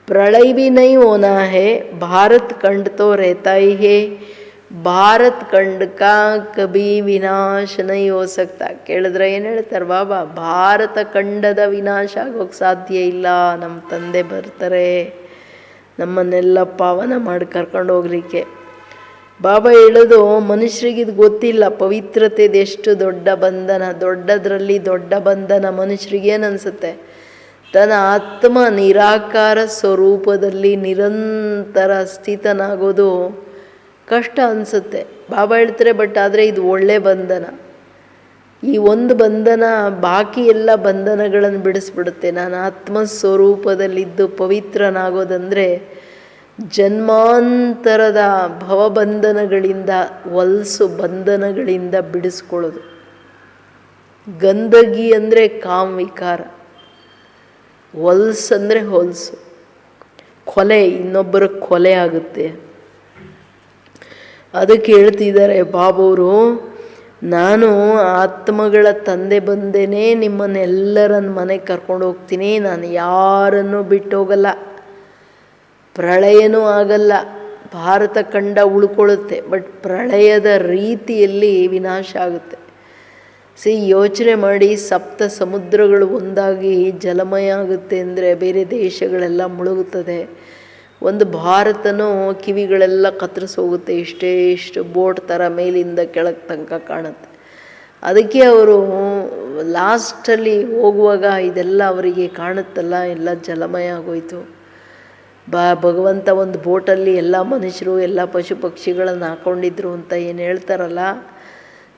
प्रलय भी नहीं होना है, भारत खंड तो रहता ही है, ಭಾರತ್ ಖಂಡ ಕಾ ಕಭಿ ವಿನಾಶ ನೈ ಹೋ ಸಕ್ತಾ. ಕೇಳಿದ್ರೆ ಏನು ಹೇಳ್ತಾರೆ ಬಾಬಾ, ಭಾರತ ಖಂಡದ ವಿನಾಶ ಆಗೋಕ್ಕೆ ಸಾಧ್ಯ ಇಲ್ಲ. ನಮ್ಮ ತಂದೆ ಬರ್ತಾರೆ ನಮ್ಮನ್ನೆಲ್ಲ ಪಾವನ ಮಾಡಿ ಕರ್ಕೊಂಡು ಹೋಗ್ಲಿಕ್ಕೆ. ಬಾಬಾ ಹೇಳೋದು, ಮನುಷ್ಯರಿಗಿದು ಗೊತ್ತಿಲ್ಲ ಪವಿತ್ರತೆದು ಎಷ್ಟು ದೊಡ್ಡ ಬಂಧನ. ದೊಡ್ಡದ್ರಲ್ಲಿ ದೊಡ್ಡ ಬಂಧನ ಮನುಷ್ಯರಿಗೇನು ಅನಿಸುತ್ತೆ, ತನ್ನ ಆತ್ಮ ನಿರಾಕಾರ ಸ್ವರೂಪದಲ್ಲಿ ನಿರಂತರ ಸ್ಥಿತನಾಗೋದು ಕಷ್ಟ ಅನಿಸುತ್ತೆ. ಬಾಬಾ ಹೇಳ್ತಾರೆ, ಬಟ್ ಆದರೆ ಇದು ಒಳ್ಳೆ ಬಂಧನ. ಈ ಒಂದು ಬಂಧನ ಬಾಕಿ ಎಲ್ಲ ಬಂಧನಗಳನ್ನು ಬಿಡಿಸ್ಬಿಡುತ್ತೆ. ನಾನು ಆತ್ಮಸ್ವರೂಪದಲ್ಲಿದ್ದು ಪವಿತ್ರನಾಗೋದಂದರೆ ಜನ್ಮಾಂತರದ ಭವಬಂಧನಗಳಿಂದ, ಹೊಲ್ಸು ಬಂಧನಗಳಿಂದ ಬಿಡಿಸ್ಕೊಳ್ಳೋದು. ಗಂದಗಿ ಅಂದರೆ ಕಾಮ್ ವಿಕಾರ, ಹೊಲ್ಸು ಅಂದರೆ ಹೊಲ್ಸು, ಕೊಲೆ, ಇನ್ನೊಬ್ಬರ ಕೊಲೆ ಆಗುತ್ತೆ. ಅದಕ್ಕೆ ಹೇಳ್ತಿದ್ದಾರೆ ಬಾಬವರು, ನಾನು ಆತ್ಮಗಳ ತಂದೆ ಬಂದೇನೆ ನಿಮ್ಮನ್ನೆಲ್ಲರನ್ನ ಮನೆಗೆ ಕರ್ಕೊಂಡು ಹೋಗ್ತೀನಿ. ನಾನು ಯಾರನ್ನೂ ಬಿಟ್ಟು ಹೋಗಲ್ಲ, ಪ್ರಳಯನೂ ಆಗಲ್ಲ. ಭಾರತ ಖಂಡ ಉಳ್ಕೊಳ್ಳುತ್ತೆ, ಬಟ್ ಪ್ರಳಯದ ರೀತಿಯಲ್ಲಿ ವಿನಾಶ ಆಗುತ್ತೆ. ಯೋಚನೆ ಮಾಡಿ, ಸಪ್ತ ಸಮುದ್ರಗಳು ಒಂದಾಗಿ ಜಲಮಯ ಆಗುತ್ತೆ ಅಂದರೆ ಬೇರೆ ದೇಶಗಳೆಲ್ಲ ಮುಳುಗುತ್ತದೆ. ಒಂದು ಭಾರತನೂ ಕಿವಿಗಳೆಲ್ಲ ಕತ್ತರಿಸಿ ಹೋಗುತ್ತೆ. ಇಷ್ಟು ಬೋಟ್ ಥರ ಮೇಲಿಂದ ಕೆಳಗೆ ತನಕ ಕಾಣುತ್ತೆ. ಅದಕ್ಕೆ ಅವರು ಲಾಸ್ಟಲ್ಲಿ ಹೋಗುವಾಗ ಇದೆಲ್ಲ ಅವರಿಗೆ ಕಾಣುತ್ತಲ್ಲ, ಎಲ್ಲ ಜಲಮಯ ಆಗೋಯ್ತು. ಭಗವಂತ ಒಂದು ಬೋಟಲ್ಲಿ ಎಲ್ಲ ಮನುಷ್ಯರು ಎಲ್ಲ ಪಶು ಪಕ್ಷಿಗಳನ್ನು ಹಾಕ್ಕೊಂಡಿದ್ರು ಅಂತ ಏನು ಹೇಳ್ತಾರಲ್ಲ,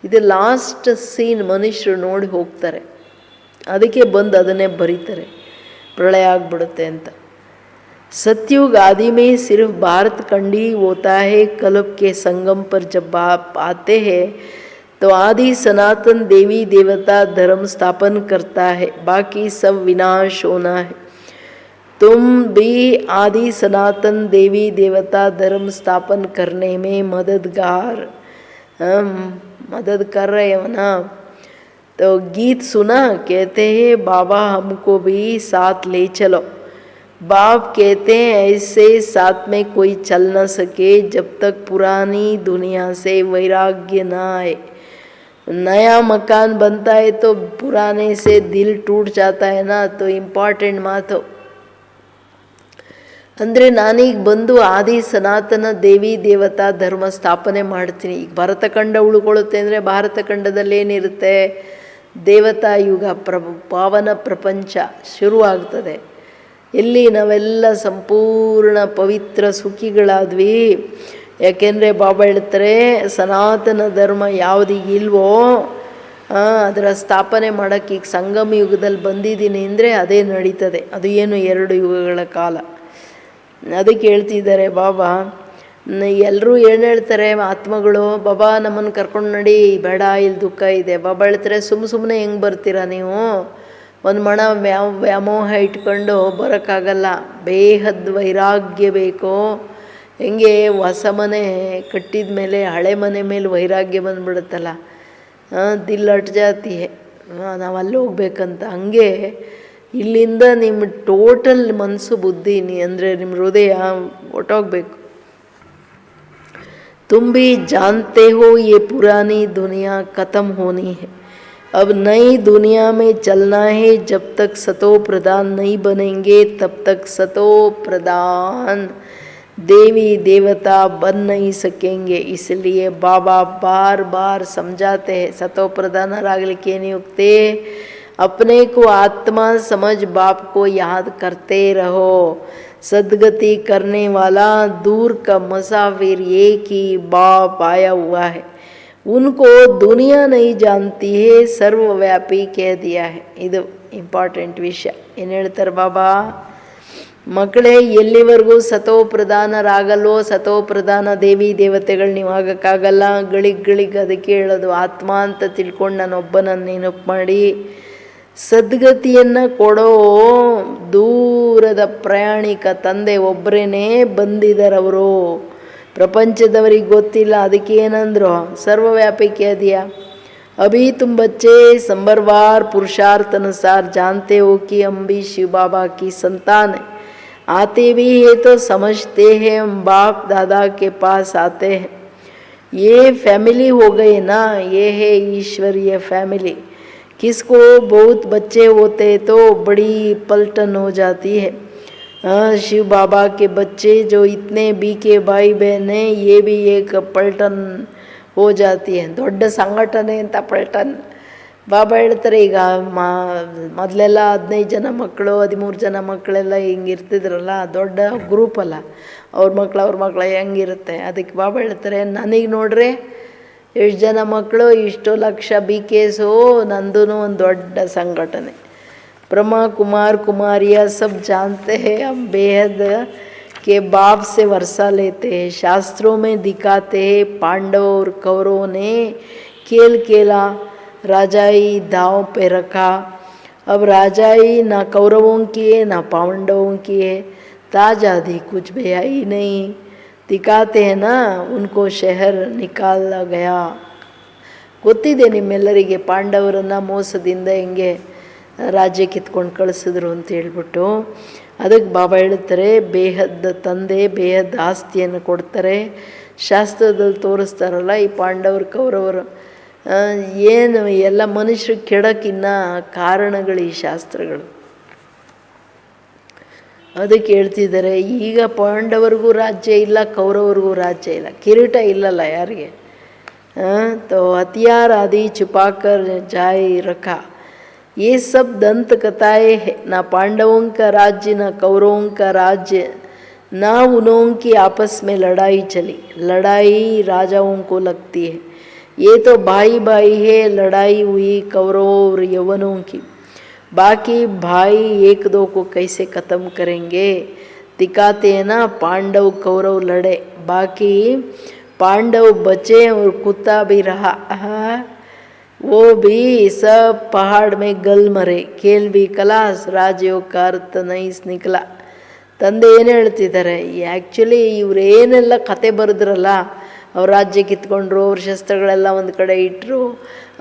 ಇದು ಲಾಸ್ಟ್ ಸೀನ್. ಮನುಷ್ಯರು ನೋಡಿ ಹೋಗ್ತಾರೆ, ಅದಕ್ಕೆ ಬಂದು ಅದನ್ನೇ ಬರೀತಾರೆ, ಪ್ರಳಯ ಆಗಿಬಿಡುತ್ತೆ ಅಂತ. सतयुग आदि में सिर्फ भारत खंड ही होता है. कल्प के संगम पर जब आप आते हैं तो आदि सनातन देवी देवता धर्म स्थापन करता है, बाकी सब विनाश होना है. तुम भी आदि सनातन देवी देवता धर्म स्थापन करने में मदद कर रहे हो ना. तो गीत सुना, कहते हैं बाबा हमको भी साथ ले चलो। बाप कहते हैं ऐसे साथ में कोई चल न सके जब तक पुरानी दुनिया से वैराग्य न आए। नया मकान बनता है तो पुराने से दिल टूट जाता है ना, तो इम्पॉर्टेंट ಮಾತು ಅಂದರೆ ನಾನೀಗ ಬಂದು ಆದಿ ಸನಾತನ ದೇವಿ ದೇವತಾ ಧರ್ಮ ಸ್ಥಾಪನೆ ಮಾಡ್ತೀನಿ. ಈಗ ಭರತಖಂಡ ಉಳ್ಕೊಳ್ಳುತ್ತೆ ಅಂದರೆ ಭಾರತಖಂಡದಲ್ಲಿ ಏನಿರುತ್ತೆ, ದೇವತಾ ಯುಗ ಪಾವನ ಪ್ರಪಂಚ ಶುರುವಾಗ್ತದೆ. ಎಲ್ಲಿ ನಾವೆಲ್ಲ ಸಂಪೂರ್ಣ ಪವಿತ್ರ ಸುಖಿಗಳಾದ್ವಿ. ಯಾಕೆಂದರೆ ಬಾಬಾ ಹೇಳ್ತಾರೆ ಸನಾತನ ಧರ್ಮ ಯಾವುದೀಗ ಇಲ್ವೋ ಅದರ ಸ್ಥಾಪನೆ ಮಾಡೋಕ್ಕೆ ಈಗ ಸಂಗಮ ಯುಗದಲ್ಲಿ ಬಂದಿದ್ದೀನಿ ಅಂದರೆ ಅದೇ ನಡೀತದೆ. ಅದು ಏನು 2 ಯುಗಗಳ ಕಾಲ. ಅದಕ್ಕೆ ಹೇಳ್ತಿದ್ದಾರೆ ಬಾಬಾ. ಎಲ್ಲರೂ ಏನು ಹೇಳ್ತಾರೆ ಆತ್ಮಗಳು, ಬಾಬಾ ನಮ್ಮನ್ನು ಕರ್ಕೊಂಡು ನಡಿ, ಬೇಡ ಇಲ್ಲಿ ದುಃಖ ಇದೆ. ಬಾಬಾ ಹೇಳ್ತಾರೆ ಸುಮ್ಮನೆ ಹೆಂಗೆ ಬರ್ತೀರಾ ನೀವು, ಒಂದು ಮಣ ವ್ಯಾಮೋಹ ಇಟ್ಕೊಂಡು ಬರೋಕ್ಕಾಗಲ್ಲ. ಬೇಹದ್ ವೈರಾಗ್ಯ ಬೇಕು. ಹೆಂಗೆ ಹೊಸ ಮನೆ ಕಟ್ಟಿದ ಮೇಲೆ ಹಳೆ ಮನೆ ಮೇಲೆ ವೈರಾಗ್ಯ ಬಂದುಬಿಡುತ್ತಲ್ಲ, ದಿಲ್ ಅಟ್ ಜಾತಿ ನಾವು ಅಲ್ಲಿ ಹೋಗ್ಬೇಕಂತ. ಹಂಗೆ ಇಲ್ಲಿಂದ ನಿಮ್ಮ ಟೋಟಲ್ ಮನಸ್ಸು ಬುದ್ಧಿ ಅಂದರೆ ನಿಮ್ಮ ಹೃದಯ ಹೊಟ್ಟೋಗ್ಬೇಕು. तुम भी जानते हो ये पुरानी दुनिया खत्म होनी है, अब नई दुनिया में चलना है. जब तक सतो प्रधान नहीं बनेंगे तब तक सतो प्रधान देवी देवता बन नहीं सकेंगे. इसलिए बाबा बार बार समझाते हैं सतो प्रधानरागलिಕ್ಕೆ ಏನು ಹೋಗ್ತೆ, अपने को आत्मा समझ बाप को याद करते रहो. सदगति करने वाला दूर का मुसाफिर एक ही बाप आया हुआ है. उनको दुनिया नहीं जानती है, सर्वव्यापी कह दिया है. ಇದು ಇಂಪಾರ್ಟೆಂಟ್ ವಿಷಯ. ಏನು ಹೇಳ್ತಾರೆ ಬಾಬಾ, ಮಕ್ಕಳೇ ಎಲ್ಲಿವರೆಗೂ ಸತೋ ಪ್ರಧಾನರಾಗಲ್ವೋ, ಸತೋ ಪ್ರಧಾನ ದೇವಿ ದೇವತೆಗಳು ನೀವು ಆಗೋಕ್ಕಾಗಲ್ಲ. ಗಳಿಗೆ ಅದಕ್ಕೆ ಹೇಳೋದು ಆತ್ಮ ಅಂತ ತಿಳ್ಕೊಂಡು ನಾನೊಬ್ಬನನ್ನು ನೆನಪು ಮಾಡಿ ಸದ್ಗತಿಯನ್ನು ಕೊಡೋ ದೂರದ ಪ್ರಯಾಣಿಕ ತಂದೆ ಒಬ್ಬರೇ ಬಂದಿದ್ದಾರವರು. ಪ್ರಪಂಚದವರಿಗೆ ಗೊತ್ತಿಲ್ಲ. ಅದಕ್ಕೆ ಏನಂದ್ರು ಸರ್ವವ್ಯಾಪಿ ಕह दिया. अभी तुम बच्चे संबरवार पुरुषार्थ अनुसार जानते हो कि हम भी शिव बाबा की संतान है. आते भी है तो समझते हैं हम बाप दादा के पास आते हैं. ये फैमिली हो गई ना, ये है ईश्वरीय फैमिली. किसको बहुत बच्चे होते तो बड़ी पलटन हो जाती है. शिव बाबा के बच्चे जो इतने बीके भाई बहन हैं, ये भी एक पलटन हो जाती है. ದೊಡ್ಡ ಸಂಘಟನೆ ಅಂತ ಪಲ್ಟನ್. ಬಾಬಾ ಹೇಳ್ತಾರೆ ಈಗ ಮೊದಲೆಲ್ಲ 15 ಜನ ಮಕ್ಕಳು 13 ಜನ ಮಕ್ಕಳೆಲ್ಲ ಹಿಂಗಿರ್ತಿದ್ರಲ್ಲ, ದೊಡ್ಡ ಗ್ರೂಪ್ ಅಲ್ಲ, ಅವ್ರ ಮಕ್ಕಳು ಹೆಂಗಿರುತ್ತೆ. ಅದಕ್ಕೆ ಬಾಬಾ ಹೇಳ್ತಾರೆ ನನಗೆ ನೋಡ್ರೆ ಎಷ್ಟು ಜನ ಮಕ್ಕಳು, ಇಷ್ಟು ಲಕ್ಷ ಬಿ ಕೇಸು, ನಂದೂ ಒಂದು ದೊಡ್ಡ ಸಂಘಟನೆ. ब्रह्मा कुमार कुमारिया सब जानते हैं हम बेहद के बाप से वर्षा लेते हैं. शास्त्रों में दिखाते हैं पांडव और कौरवों ने खेल खेला, राजाई दांव पे रखा. अब राजाई ना कौरवों की है ना पांडवों की है, ताजादी कुछ भी आई नहीं. दिखाते हैं ना उनको शहर निकाला गया. ಗೊತ್ತಿದೆ ನಿಮ್ಮೆಲ್ಲರಿಗೆ ಪಾಂಡವರನ್ನು ಮೋಸದಿಂದ ಹೆಂಗೆ ರಾಜ್ಯ ಕಿತ್ಕೊಂಡು ಕಳಿಸಿದ್ರು ಅಂತ ಹೇಳ್ಬಿಟ್ಟು. ಅದಕ್ಕೆ ಬಾಬಾ ಹೇಳ್ತಾರೆ ಬೇಹದ್ದ ತಂದೆ ಬೇಹದ್ದ ಆಸ್ತಿಯನ್ನು ಕೊಡ್ತಾರೆ. ಶಾಸ್ತ್ರದಲ್ಲಿ ತೋರಿಸ್ತಾರಲ್ಲ ಈ ಪಾಂಡವರು ಕೌರವರು ಏನು ಎಲ್ಲ ಮನುಷ್ಯರು ಕೆಡಕ್ಕಿನ್ನ ಕಾರಣಗಳು ಈ ಶಾಸ್ತ್ರಗಳು. ಅದಕ್ಕೆ ಹೇಳ್ತಿದ್ದಾರೆ ಈಗ ಪಾಂಡವರಿಗೂ ರಾಜ್ಯ ಇಲ್ಲ, ಕೌರವರಿಗೂ ರಾಜ್ಯ ಇಲ್ಲ, ಕಿರೀಟ ಇಲ್ಲಲ್ಲ ಯಾರಿಗೆ. तो हथियार आदि छुपाकर जाए रखा. ये सब दंत कथाएँ हैं. ना पांडवों का राज्य ना कौरवों का राज्य, ना उन्हों की आपस में लड़ाई चली. लड़ाई राजाओं को लगती है. ये तो भाई भाई है, लड़ाई हुई कौरवों और यवनों की. बाकी भाई एक दो को कैसे ख़त्म करेंगे. दिखाते हैं ना पांडव कौरव लड़े, बाकी पांडव बचे और कुत्ता भी रहा. वो भी सब पहाड़ में गल मरे. खेल भी कलास, राजयोग का अर्थ नहीं निकला. ತಂದೆ ಏನು ಹೇಳ್ತಿದ್ದಾರೆ, ಆ್ಯಕ್ಚುಲಿ ಇವರೇನೆಲ್ಲ ಕತೆ ಬರೆದ್ರಲ್ಲ ಅವ್ರ ರಾಜ್ಯ ಕಿತ್ಕೊಂಡ್ರು, ಅವ್ರ ಶಸ್ತ್ರಗಳೆಲ್ಲ ಒಂದು ಕಡೆ ಇಟ್ಟರು,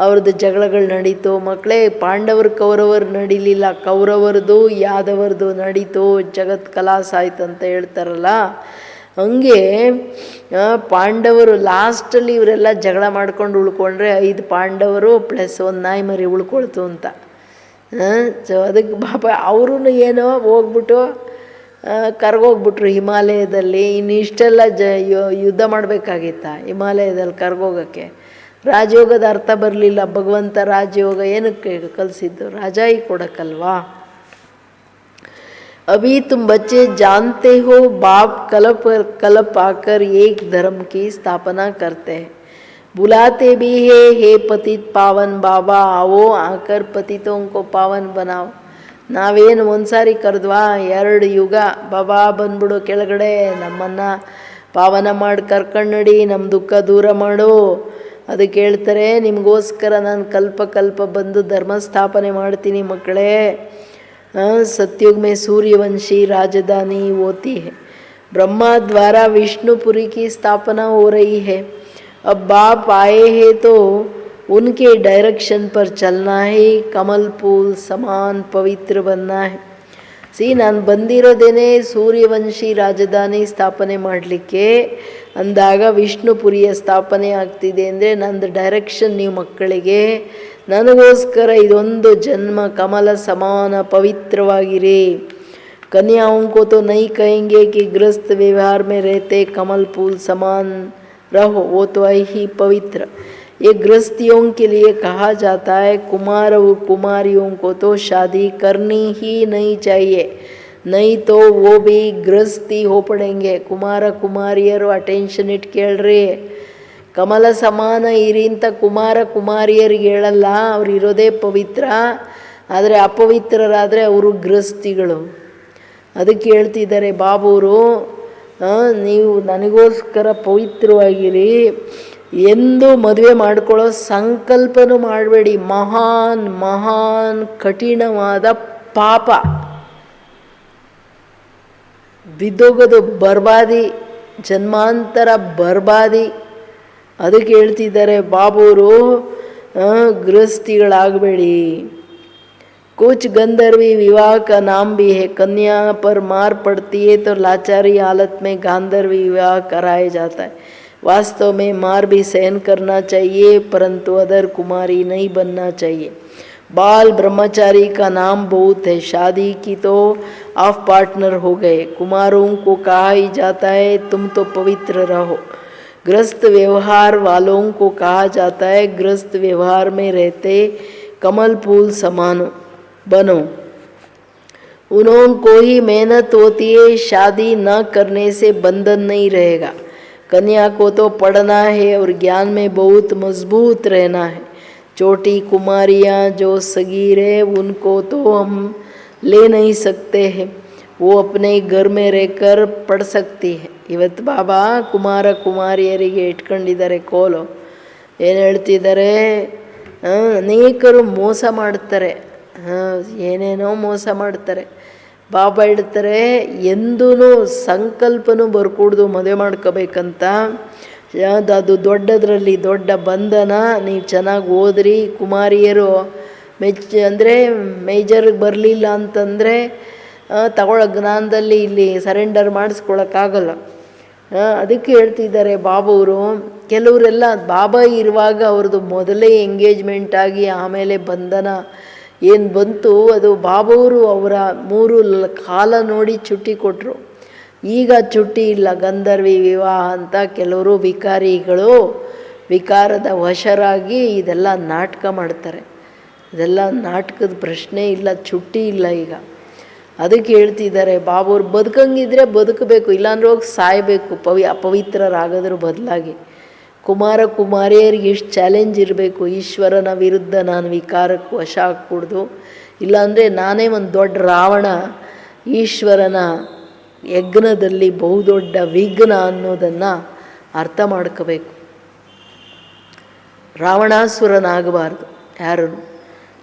ಅವ್ರದ್ದು ಜಗಳಗಳು ನಡೀತು. ಮಕ್ಕಳೇ, ಪಾಂಡವರು ಕೌರವರು ನಡೀಲಿಲ್ಲ, ಕೌರವರದು ಯಾದವರದು ನಡೀತು, ಜಗತ್ ಕಲಾಸ ಆಯ್ತು ಅಂತ ಹೇಳ್ತಾರಲ್ಲ. ಹಂಗೆ ಪಾಂಡವರು ಲಾಸ್ಟಲ್ಲಿ ಇವರೆಲ್ಲ ಜಗಳ ಮಾಡ್ಕೊಂಡು ಉಳ್ಕೊಂಡ್ರೆ 5 ಪಾಂಡವರು ಪ್ಲಸ್ ಒಂದು ನಾಯಿ ಮರಿ ಉಳ್ಕೊಳ್ತು ಅಂತ. ಸೊ ಅದಕ್ಕೆ ಪಾಪ ಅವರು ಏನೋ ಹೋಗ್ಬಿಟ್ಟು ಕರ್ಗೋಗ್ಬಿಟ್ರು ಹಿಮಾಲಯದಲ್ಲಿ. ಇನ್ನು ಇಷ್ಟೆಲ್ಲ ಯುದ್ಧ ಮಾಡಬೇಕಾಗಿತ್ತ ಹಿಮಾಲಯದಲ್ಲಿ ಕರ್ಗೋಗೋಕ್ಕೆ? ರಾಜಯೋಗದ ಅರ್ಥ ಬರಲಿಲ್ಲ. ಭಗವಂತ ರಾಜಯೋಗ ಏನಕ್ಕೆ ಕಲಿಸಿದ್ದು? ರಾಜಾಯಿ ಕೊಡೋಕ್ಕಲ್ವಾ? अभी तुम बच्चे जानते हो बाप कलप आकर एक धर्म की स्थापना करते हैं, बुलाते भी है, हे पतित पावन बाबा आओ आकर पतितों को पावन बनाओ. ನಾವೇನು ಒಂದು ಸಾರಿ ಕರೆದ್ವಾ? 2 ಯುಗ ಬಾಬಾ ಬಂದ್ಬಿಡು ಕೆಳಗಡೆ, ನಮ್ಮನ್ನು ಪಾವನ ಮಾಡಿ ಕರ್ಕೊಂಡು ನಡಿ, ನಮ್ಮ ದುಃಖ ದೂರ ಮಾಡು. ಅದಕ್ಕೆ ಹೇಳ್ತಾರೆ, ನಿಮಗೋಸ್ಕರ ನಾನು ಕಲ್ಪ ಬಂದು ಧರ್ಮ ಸ್ಥಾಪನೆ ಮಾಡ್ತೀನಿ ಮಕ್ಕಳೇ. सतयुग में सूर्यवंशी राजधानी होती है, ब्रह्मा द्वारा विष्णुपुरी की स्थापना हो रही है. अब बाप आए हैं तो उनके डायरेक्शन पर चलना है, कमल फूल समान पवित्र बनना है. ನಾನು ಬಂದಿರೋದೇನೆ ಸೂರ್ಯವಂಶಿ ರಾಜಧಾನಿ ಸ್ಥಾಪನೆ ಮಾಡಲಿಕ್ಕೆ. ಅಂದಾಗ ವಿಷ್ಣುಪುರಿಯ ಸ್ಥಾಪನೆ ಆಗ್ತಿದೆ ಅಂದರೆ ನಂದು ಡೈರೆಕ್ಷನ್ ನೀವು ಮಕ್ಕಳಿಗೆ. ನನಗೋಸ್ಕರ ಇದೊಂದು ಜನ್ಮ ಕಮಲ ಸಮಾನ ಪವಿತ್ರವಾಗಿರಿ. कन्याओं को तो नहीं कहेंगे कि गृहस्थ व्यवहार में रहते कमल फूल समान रहो, वो तो ही पवित्र. ये गृहस्थियों के लिए कहा जाता है. कुमार और कुमारियों को तो शादी करनी ही नहीं चाहिए, नहीं तो वो भी गृहस्थी हो पड़ेंगे. कुमार कुमारियರು ಅಟೆನ್ಷನ್ ಇಟ್ಟು ಕೇಳ್ರಿ. ಕಮಲ ಸಮಾನ ಇರಿ ಅಂತ ಕುಮಾರ ಕುಮಾರಿಯರಿಗೆ ಹೇಳಲ್ಲ, ಅವ್ರು ಇರೋದೇ ಪವಿತ್ರ. ಆದರೆ ಅಪವಿತ್ರರಾದರೆ ಅವರು ಗೃಹಸ್ಥಿಗಳು. ಅದಕ್ಕೆ ಹೇಳ್ತಿದ್ದಾರೆ ಬಾಬೂರು, ನೀವು ನನಗೋಸ್ಕರ ಪವಿತ್ರವಾಗಿರಿ, ಎಂದು ಮದುವೆ ಮಾಡ್ಕೊಳ್ಳೋ ಸಂಕಲ್ಪನೂ ಮಾಡಬೇಡಿ. ಮಹಾನ್ ಕಠಿಣವಾದ ಪಾಪ, ಬಿದ್ದೋಗೋದು ಬರ್ಬಾದಿ, ಜನ್ಮಾಂತರ ಬರ್ಬಾದಿ. ಅದಕ್ಕೆ ಹೇಳ್ತಿದ್ದಾರೆ ಬಾಬೂರು, ಗೃಹಸ್ಥಿಗಳಾಗಬೇಡಿ. कुछ गंधर्वी विवाह का नाम भी है, कन्या पर मार पड़ती है तो लाचारी हालत में गांधर्वी विवाह कराया जाता है. वास्तव में मार भी सहन करना चाहिए, परंतु अदर कुमारी नहीं बनना चाहिए. बाल ब्रह्मचारी का नाम बहुत है, शादी की तो ऑफ पार्टनर हो गए. कुमारों को कहा ही जाता है तुम तो पवित्र रहो. गृहस्थ व्यवहार वालों को कहा जाता है गृहस्थ व्यवहार में रहते कमल फूल समानो बनो. उन्हों को ही मेहनत होती है, शादी न करने से बंधन नहीं रहेगा. कन्या को तो पढ़ना है और ज्ञान में बहुत मजबूत रहना है. छोटी कुमारियाँ जो सगीर है उनको तो हम ले नहीं सकते हैं, वो अपने घर में रहकर पढ़ सकती है. ಇವತ್ತು ಬಾಬಾ ಕುಮಾರ ಕುಮಾರಿಯರಿಗೆ ಇಟ್ಕೊಂಡಿದ್ದಾರೆ ಕೋಲು. ಏನು ಹೇಳ್ತಿದ್ದಾರೆ? ಅನೇಕರು ಮೋಸ ಮಾಡ್ತಾರೆ, ಏನೇನೋ ಮೋಸ ಮಾಡ್ತಾರೆ. ಬಾಬಾ ಹೇಳ್ತಾರೆ ಎಂದೂ ಸಂಕಲ್ಪನೂ ಬರ್ಕೂಡ್ದು ಮದುವೆ ಮಾಡ್ಕೋಬೇಕಂತ. ಅದು ದೊಡ್ಡದರಲ್ಲಿ ದೊಡ್ಡ ಬಂಧನ. ನೀವು ಚೆನ್ನಾಗಿ ಓದ್ರಿ. ಕುಮಾರಿಯರು ಅಂದರೆ ಮೇಜರ್ಗೆ ಬರಲಿಲ್ಲ ಅಂತಂದರೆ ತಗೊಳ್ಳೋ ಜ್ಞಾನದಲ್ಲಿ ಇಲ್ಲಿ ಸರೆಂಡರ್ ಮಾಡಿಸ್ಕೊಳಕ್ಕಾಗಲ್ಲ. ಅದಕ್ಕೆ ಹೇಳ್ತಿದ್ದಾರೆ ಬಾಬವರು. ಕೆಲವರೆಲ್ಲ ಬಾಬಾ ಇರುವಾಗ ಅವ್ರದ್ದು ಮೊದಲೇ ಎಂಗೇಜ್ಮೆಂಟ್ ಆಗಿ ಆಮೇಲೆ ಬಂಧನ ಏನು ಬಂತು, ಅದು ಬಾಬವರು ಅವರ 3 ಕಾಲ ನೋಡಿ ಚುಟ್ಟಿ ಕೊಟ್ಟರು. ಈಗ ಚುಟ್ಟಿ ಇಲ್ಲ, ಗಂಧರ್ವಿ ವಿವಾಹ ಅಂತ ಕೆಲವರು ವಿಕಾರಿಗಳು ವಿಕಾರದ ವಶರಾಗಿ ಇದೆಲ್ಲ ನಾಟಕ ಮಾಡ್ತಾರೆ. ಇದೆಲ್ಲ ನಾಟಕದ ಪ್ರಶ್ನೆ ಇಲ್ಲ, ಚುಟ್ಟಿ ಇಲ್ಲ ಈಗ. ಅದಕ್ಕೆ ಹೇಳ್ತಿದ್ದಾರೆ ಬಾಬೂರು, ಬದುಕಂಗಿದ್ರೆ ಬದುಕಬೇಕು, ಇಲ್ಲಾಂದ್ರೆ ಹೋಗಿ ಸಾಯಬೇಕು ಅಪವಿತ್ರರಾಗೋದ್ರ ಬದಲಾಗಿ. ಕುಮಾರ ಕುಮಾರಿಯರಿಗೆ ಇಷ್ಟು ಚಾಲೆಂಜ್ ಇರಬೇಕು, ಈಶ್ವರನ ವಿರುದ್ಧ ನಾನು ವಿಕಾರಕ್ಕೆ ವಶ ಹಾಕ್ಕೊಡ್ದು, ಇಲ್ಲಾಂದರೆ ನಾನೇ ಒಂದು ದೊಡ್ಡ ರಾವಣ, ಈಶ್ವರನ ಯಜ್ಞದಲ್ಲಿ ಬಹುದೊಡ್ಡ ವಿಘ್ನ ಅನ್ನೋದನ್ನು ಅರ್ಥ ಮಾಡ್ಕೋಬೇಕು. ರಾವಣಾಸುರನಾಗಬಾರ್ದು ಯಾರು.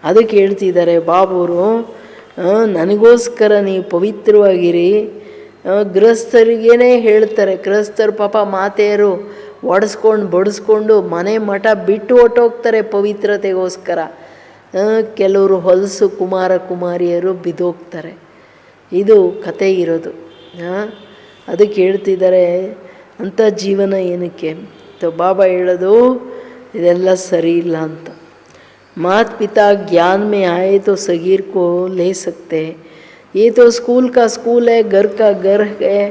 ಅದಕ್ಕೆ ಹೇಳ್ತಿದ್ದಾರೆ ಬಾಬೂರು, ನನಗೋಸ್ಕರ ನೀವು ಪವಿತ್ರವಾಗಿರಿ. ಗೃಹಸ್ಥರಿಗೇನೆ ಹೇಳ್ತಾರೆ, ಗೃಹಸ್ಥರು ಪಾಪ ಮಾತೆಯರು ಒಡಿಸ್ಕೊಂಡು ಬಡಿಸ್ಕೊಂಡು ಮನೆ ಮಠ ಬಿಟ್ಟು ಹೊಟ್ಟೋಗ್ತಾರೆ ಪವಿತ್ರತೆಗೋಸ್ಕರ. ಕೆಲವರು ಹೊಲಸು ಕುಮಾರ ಕುಮಾರಿಯರು ಬಿದ್ದೋಗ್ತಾರೆ. ಇದು ಕತೆ ಇರೋದು. ಅದಕ್ಕೆ ಹೇಳ್ತಿದ್ದಾರೆ ಅಂಥ ಜೀವನ ಏನಕ್ಕೆ. ಬಾಬಾ ಹೇಳೋದು ಇದೆಲ್ಲ ಸರಿ ಇಲ್ಲ ಅಂತ. माता पिता ज्ञान में आए तो सगीर को ले सकते हैं. ये तो स्कूल का स्कूल है, घर का घर है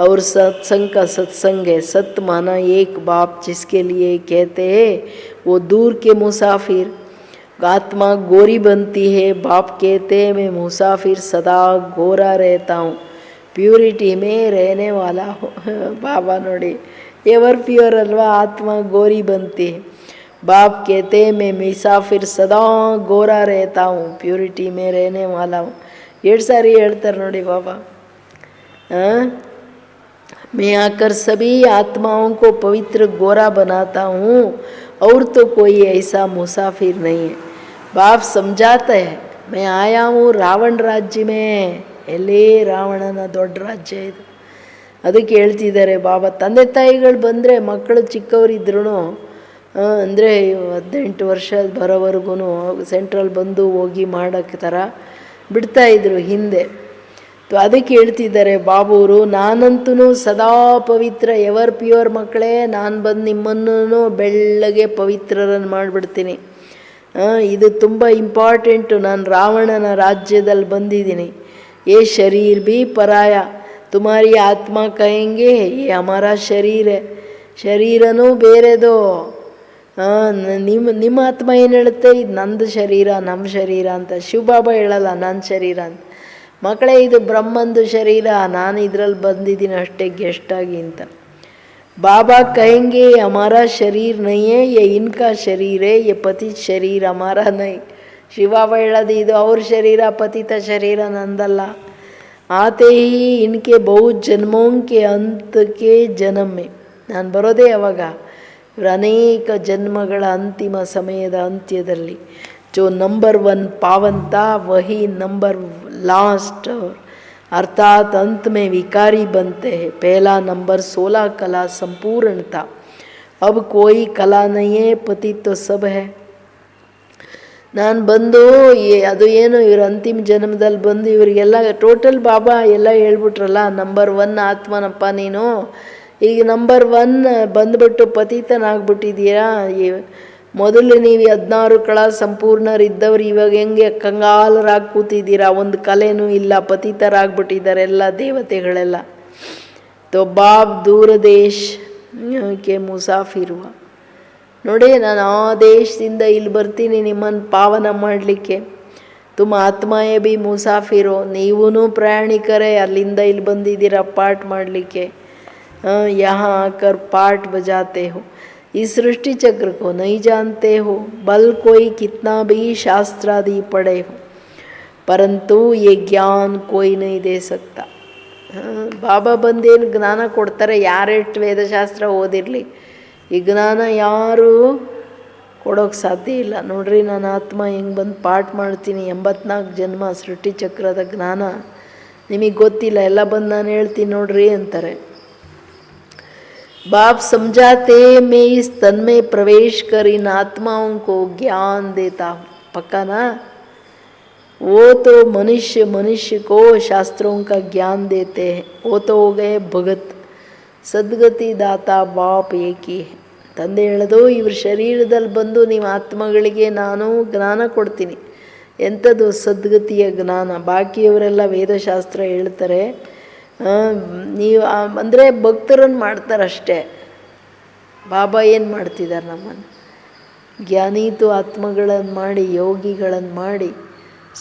और सत्संग का सत्संग है. सत माना एक बाप जिसके लिए कहते हैं वो दूर के मुसाफिर. आत्मा गोरी बनती है, बाप कहते हैं मैं मुसाफिर सदा गोरा रहता हूँ, प्यूरिटी में रहने वाला हूँ. बाबा नोड़ी एवर प्योर अल्वा, आत्मा गोरी बनती है. बाप कहते हैं मैं मुसाफिर सदा गोरा रहता हूँ, प्यूरिटी में रहने वाला हूँ. 2 सारी ಹೇಳ್ತಾರೆ ನೋಡಿ बाबा. मैं आकर सभी आत्माओं को पवित्र गोरा बनाता हूँ और तो कोई ऐसा मुसाफिर नहीं है. बाप समझाता है मैं आया हूँ रावण राज्य में. ಎಲ್ಲೇ ರಾವಣನ ದೊಡ್ಡ ರಾಜ್ಯ ಇದು. ಅದಕ್ಕೆ ಹೇಳ್ತಿದ್ದಾರೆ ಬಾಬಾ, ತಂದೆ ತಾಯಿಗಳು ಬಂದರೆ ಮಕ್ಕಳು ಚಿಕ್ಕವರಿದ್ರೂ ಅಂದರೆ 18 ವರ್ಷ ಬರೋವರೆಗೂ ಸೆಂಟ್ರಲ್ ಬಂದು ಹೋಗಿ ಮಾಡೋಕ್ಕೆ ಥರ ಬಿಡ್ತಾಯಿದ್ರು ಹಿಂದೆ. ಅದಕ್ಕೆ ಹೇಳ್ತಿದ್ದಾರೆ ಬಾಬೂರು, ನಾನಂತೂ ಸದಾ ಪವಿತ್ರ ಎವರ್ ಪ್ಯೂರ್ ಮಕ್ಕಳೇ, ನಾನು ಬಂದು ನಿಮ್ಮನ್ನು ಬೆಳ್ಳಗೆ ಪವಿತ್ರರನ್ನು ಮಾಡಿಬಿಡ್ತೀನಿ. ಇದು ತುಂಬ ಇಂಪಾರ್ಟೆಂಟು. ನಾನು ರಾವಣನ ರಾಜ್ಯದಲ್ಲಿ ಬಂದಿದ್ದೀನಿ. ये शरीर भी पराया, तुम्हारी आत्मा कहेंगे ये हमारा शरीर है. ಶರೀರನೂ ಬೇರೆದು. ನಿಮ್ಮ ಆತ್ಮ ಏನು ಹೇಳುತ್ತೆ, ಇದು ನಂದು ಶರೀರ, ನಮ್ಮ ಶರೀರ ಅಂತ. ಶಿವಬಾಬಾ ಹೇಳಲ್ಲ ನನ್ನ ಶರೀರ ಅಂತ. ಮಕ್ಕಳೇ ಇದು ಬ್ರಹ್ಮಂದು ಶರೀರ, ನಾನು ಇದರಲ್ಲಿ ಬಂದಿದ್ದೀನಿ ಅಷ್ಟೇ ಗೆಸ್ಟಾಗಿ ಅಂತ. ಬಾಬಾ ಕहेंगे हमारा शरीर नहीं है, ये इनका शरीर है, ये पतित शरीर हमारा नहीं. ಶಿವಬಾಬಾ ಹೇಳೋದು ಇದು ಅವ್ರ ಶರೀರ, ಪತಿತ ಶರೀರ ನಂದಲ್ಲ. ಆತೆ ಹಿ ಇನ್ಕೆ ಬಹು ಜನ್ಮೋಂ ಕೆ ಅಂತಕ್ಕೆ ಜನ್ಮೆ. ನಾನು ಬರೋದೇ ಯಾವಾಗ, ಇವರು ಅನೇಕ ಜನ್ಮಗಳ ಅಂತಿಮ ಸಮಯದ ಅಂತ್ಯದಲ್ಲಿ. जो नंबर 1 पावनता वही नंबर लास्ट अर्थात अंत में विकारी बनते हैं. पहला नंबर 16 कला संपूर्णता. अब कोई कला नहीं है, पति तो सब है. ನಾನು ಬಂದು ಅದು ಏನು ಇವರು ಅಂತಿಮ ಜನ್ಮದಲ್ಲಿ ಬಂದು ಇವರಿಗೆಲ್ಲ ಟೋಟಲ್ ಬಾಬಾ ಎಲ್ಲ ಹೇಳ್ಬಿಟ್ರಲ್ಲ, ನಂಬರ್ 1 ಆತ್ಮನಪ್ಪ ನೀನು. ಈಗ ನಂಬರ್ 1 ಬಂದುಬಿಟ್ಟು ಪತಿತನಾಗ್ಬಿಟ್ಟಿದ್ದೀರಾ. ಮೊದಲು ನೀವು 16 ಕಲಾ ಸಂಪೂರ್ಣರಿದ್ದವ್ರು ಇವಾಗ ಹೆಂಗೆ ಕಂಗಾಲರಾಗಿ ಕೂತಿದ್ದೀರಾ, ಒಂದು ಕಲೆನೂ ಇಲ್ಲ, ಪತಿತರಾಗ್ಬಿಟ್ಟಿದ್ದಾರೆ ಎಲ್ಲ ದೇವತೆಗಳೆಲ್ಲ. ತೋ ಬಾಬ್ ದೂರ ದೇಶ ಕೆ ಮುಸಾಫಿರ್ ಹುआ. ನೋಡಿ, ನಾನು ಆ ದೇಶದಿಂದ ಇಲ್ಲಿ ಬರ್ತೀನಿ ನಿಮ್ಮನ್ನು ಪಾವನ ಮಾಡಲಿಕ್ಕೆ. ತುಮ ಆತ್ಮಾಯೇ ಬಿ ಮುಸಾಫಿರೋ, ನೀವೂ ಪ್ರಯಾಣಿಕರೇ, ಅಲ್ಲಿಂದ ಇಲ್ಲಿ ಬಂದಿದ್ದೀರಾ ಪಾಠ ಮಾಡಲಿಕ್ಕೆ. यहाँ आकर पाठ बजाते हो, इस सृष्टि चक्र को नहीं जानते हो. बल कोई कितना भी शास्त्रादि पढ़े हो, परंतु ये ज्ञान कोई नहीं दे सकता. ಬಾಬಾ ಬಂದೇನು ಜ್ಞಾನ ಕೊಡ್ತಾರೆ, ಯಾರೆಷ್ಟು ವೇದಶಾಸ್ತ್ರ ಓದಿರಲಿ, ಈ ಜ್ಞಾನ ಯಾರೂ ಕೊಡೋಕ್ಕೆ ಸಾಧ್ಯ ಇಲ್ಲ. ನೋಡ್ರಿ, ನಾನು ಆತ್ಮ ಹೆಂಗೆ ಬಂದು ಪಾಠ ಮಾಡ್ತೀನಿ, 84 ಜನ್ಮ ಸೃಷ್ಟಿ ಚಕ್ರದ ಜ್ಞಾನ ನಿಮಗೆ ಗೊತ್ತಿಲ್ಲ, ಎಲ್ಲ ಬಂದು ನಾನು ಹೇಳ್ತೀನಿ ನೋಡ್ರಿ ಅಂತಾರೆ. बाप समझाते मैं इस तन में प्रवेश कर इन आत्माओं को ज्ञान देता हूँ. पक्का ना? वो तो मनुष्य को शास्त्रों का ज्ञान देते हैं. वो तो हो गए भगत. सद्गति दाता बाप एक ही है. ತಂದೆ ಹೇಳೋದು, ಇವ್ರ ಶರೀರದಲ್ಲಿ ಬಂದು ನೀವು ಆತ್ಮಗಳಿಗೆ ನಾನು ಜ್ಞಾನ ಕೊಡ್ತೀನಿ. ಎಂಥದ್ದು ಸದ್ಗತಿಯ ಜ್ಞಾನ. ಬಾಕಿಯವರೆಲ್ಲ ವೇದಶಾಸ್ತ್ರ ಹೇಳ್ತಾರೆ, ನೀವು ಅಂದರೆ ಭಕ್ತರನ್ನು ಮಾಡ್ತಾರಷ್ಟೇ. ಬಾಬಾ ಏನು ಮಾಡ್ತಿದ್ದಾರೆ, ನಮ್ಮನ್ನು ಜ್ಞಾನೀತು ಆತ್ಮಗಳನ್ನು ಮಾಡಿ, ಯೋಗಿಗಳನ್ನು ಮಾಡಿ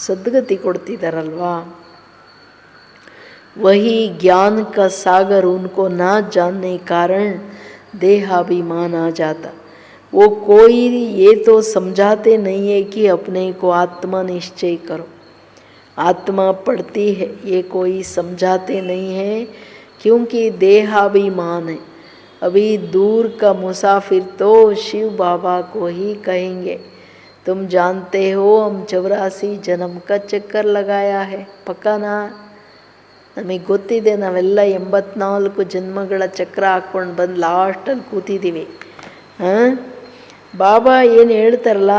ಸದ್ಗತಿ ಕೊಡ್ತಿದ್ದಾರಲ್ವಾ. वही ज्ञान का सागर उनको ना जानने कारण देहाभिमान आ जाता. वो कोई ये तो समझाते नहीं है कि अपने को आत्मा निश्चय करो. आत्मा पढ़ती है, ये कोई समझाते नहीं है, क्योंकि देहाभिमान है. अभी दूर का मुसाफिर तो शिव बाबा को ही कहेंगे, तुम जानते हो हम 84 जन्म का चक्कर लगाया है. पक्का ना? ನಮಗೆ ಗೊತ್ತಿದೆ, ನಾವೆಲ್ಲ 84 ಜನ್ಮಗಳ ಚಕ್ರ ಹಾಕ್ಕೊಂಡು ಬಂದು ಲಾಸ್ಟಲ್ಲಿ ಕೂತಿದ್ದೀವಿ. ಬಾಬಾ ಏನು ಹೇಳ್ತಾರಲ್ಲ,